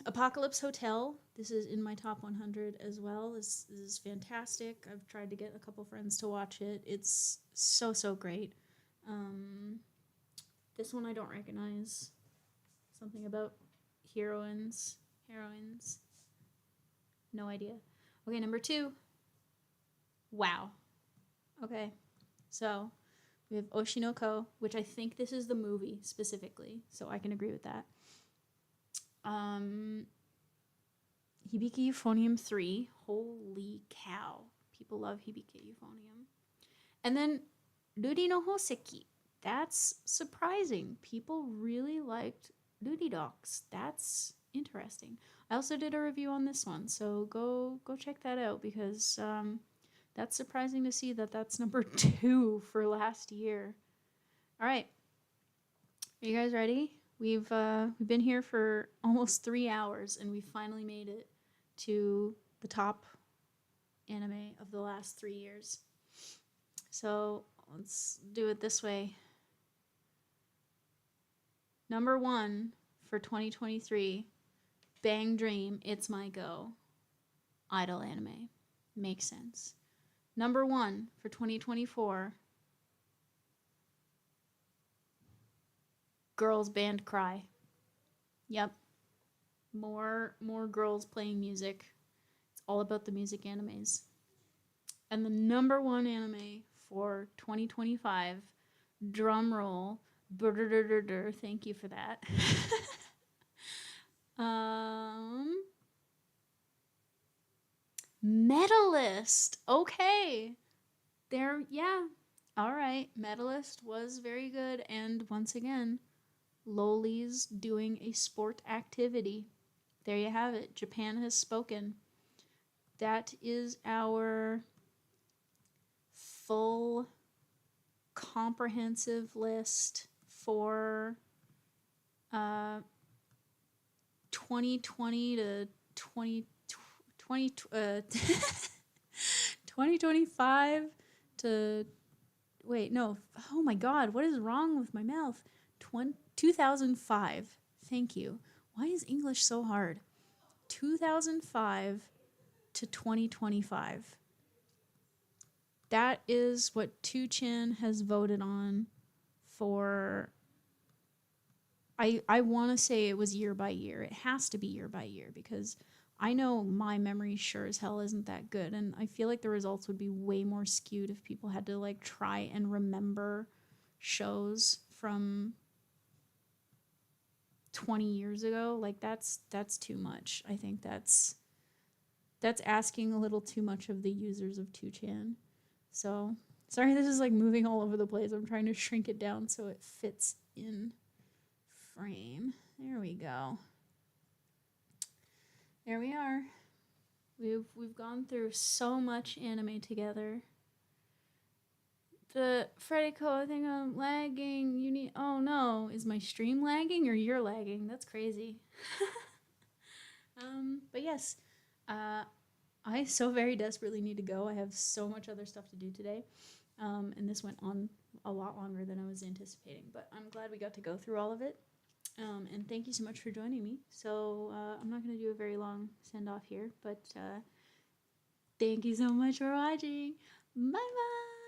Apocalypse Hotel. This is in my top 100 as well. This is fantastic. I've tried to get a couple friends to watch it. It's so great. This one I don't recognize. Something about heroines. No idea. Okay, number 2. Wow. Okay. So, we have Oshinoko, which I think this is the movie specifically, so I can agree with that. Hibiki Euphonium 3. Holy cow. People love Hibiki Euphonium. And then Ruri no Hoseki. That's surprising. People really liked Ruri Docs. That's interesting. I also did a review on this one, so go check that out because that's surprising to see that that's number 2 for last year. All right. Are you guys ready? We've been here for almost 3 hours and we finally made it to the top anime of the last 3 years. So let's do it this way. Number 1 for 2023, Bang Dream, It's My Go. Idol anime. Makes sense. Number 1 for 2024, Girls Band Cry. Yep. More girls playing music. It's all about the music animes. And the number 1 anime for 2025, drum roll, thank you for that. Medalist. Okay. There, yeah. All right. Medalist was very good. And once again, Loli's doing a sport activity. There you have it. Japan has spoken. That is our full comprehensive list for 2020 to 2025 to wait, no. Oh my god, what is wrong with my mouth? 2005. Thank you. Why is English so hard? 2005 to 2025. That is what 2chan has voted on for. I want to say it was year by year. It has to be year by year because I know my memory sure as hell isn't that good, and I feel like the results would be way more skewed if people had to like try and remember shows from 20 years ago. Like that's too much. I think that's asking a little too much of the users of 2chan. So, sorry this is like moving all over the place. I'm trying to shrink it down so it fits in frame. There we go. There we are. We've gone through so much anime together. The Freddy Co, I think I'm lagging. You need. Oh no, is my stream lagging or you're lagging? That's crazy. But yes, I so very desperately need to go. I have so much other stuff to do today, and this went on a lot longer than I was anticipating. But I'm glad we got to go through all of it. And thank you so much for joining me. So I'm not going to do a very long send off here, but thank you so much for watching. Bye bye.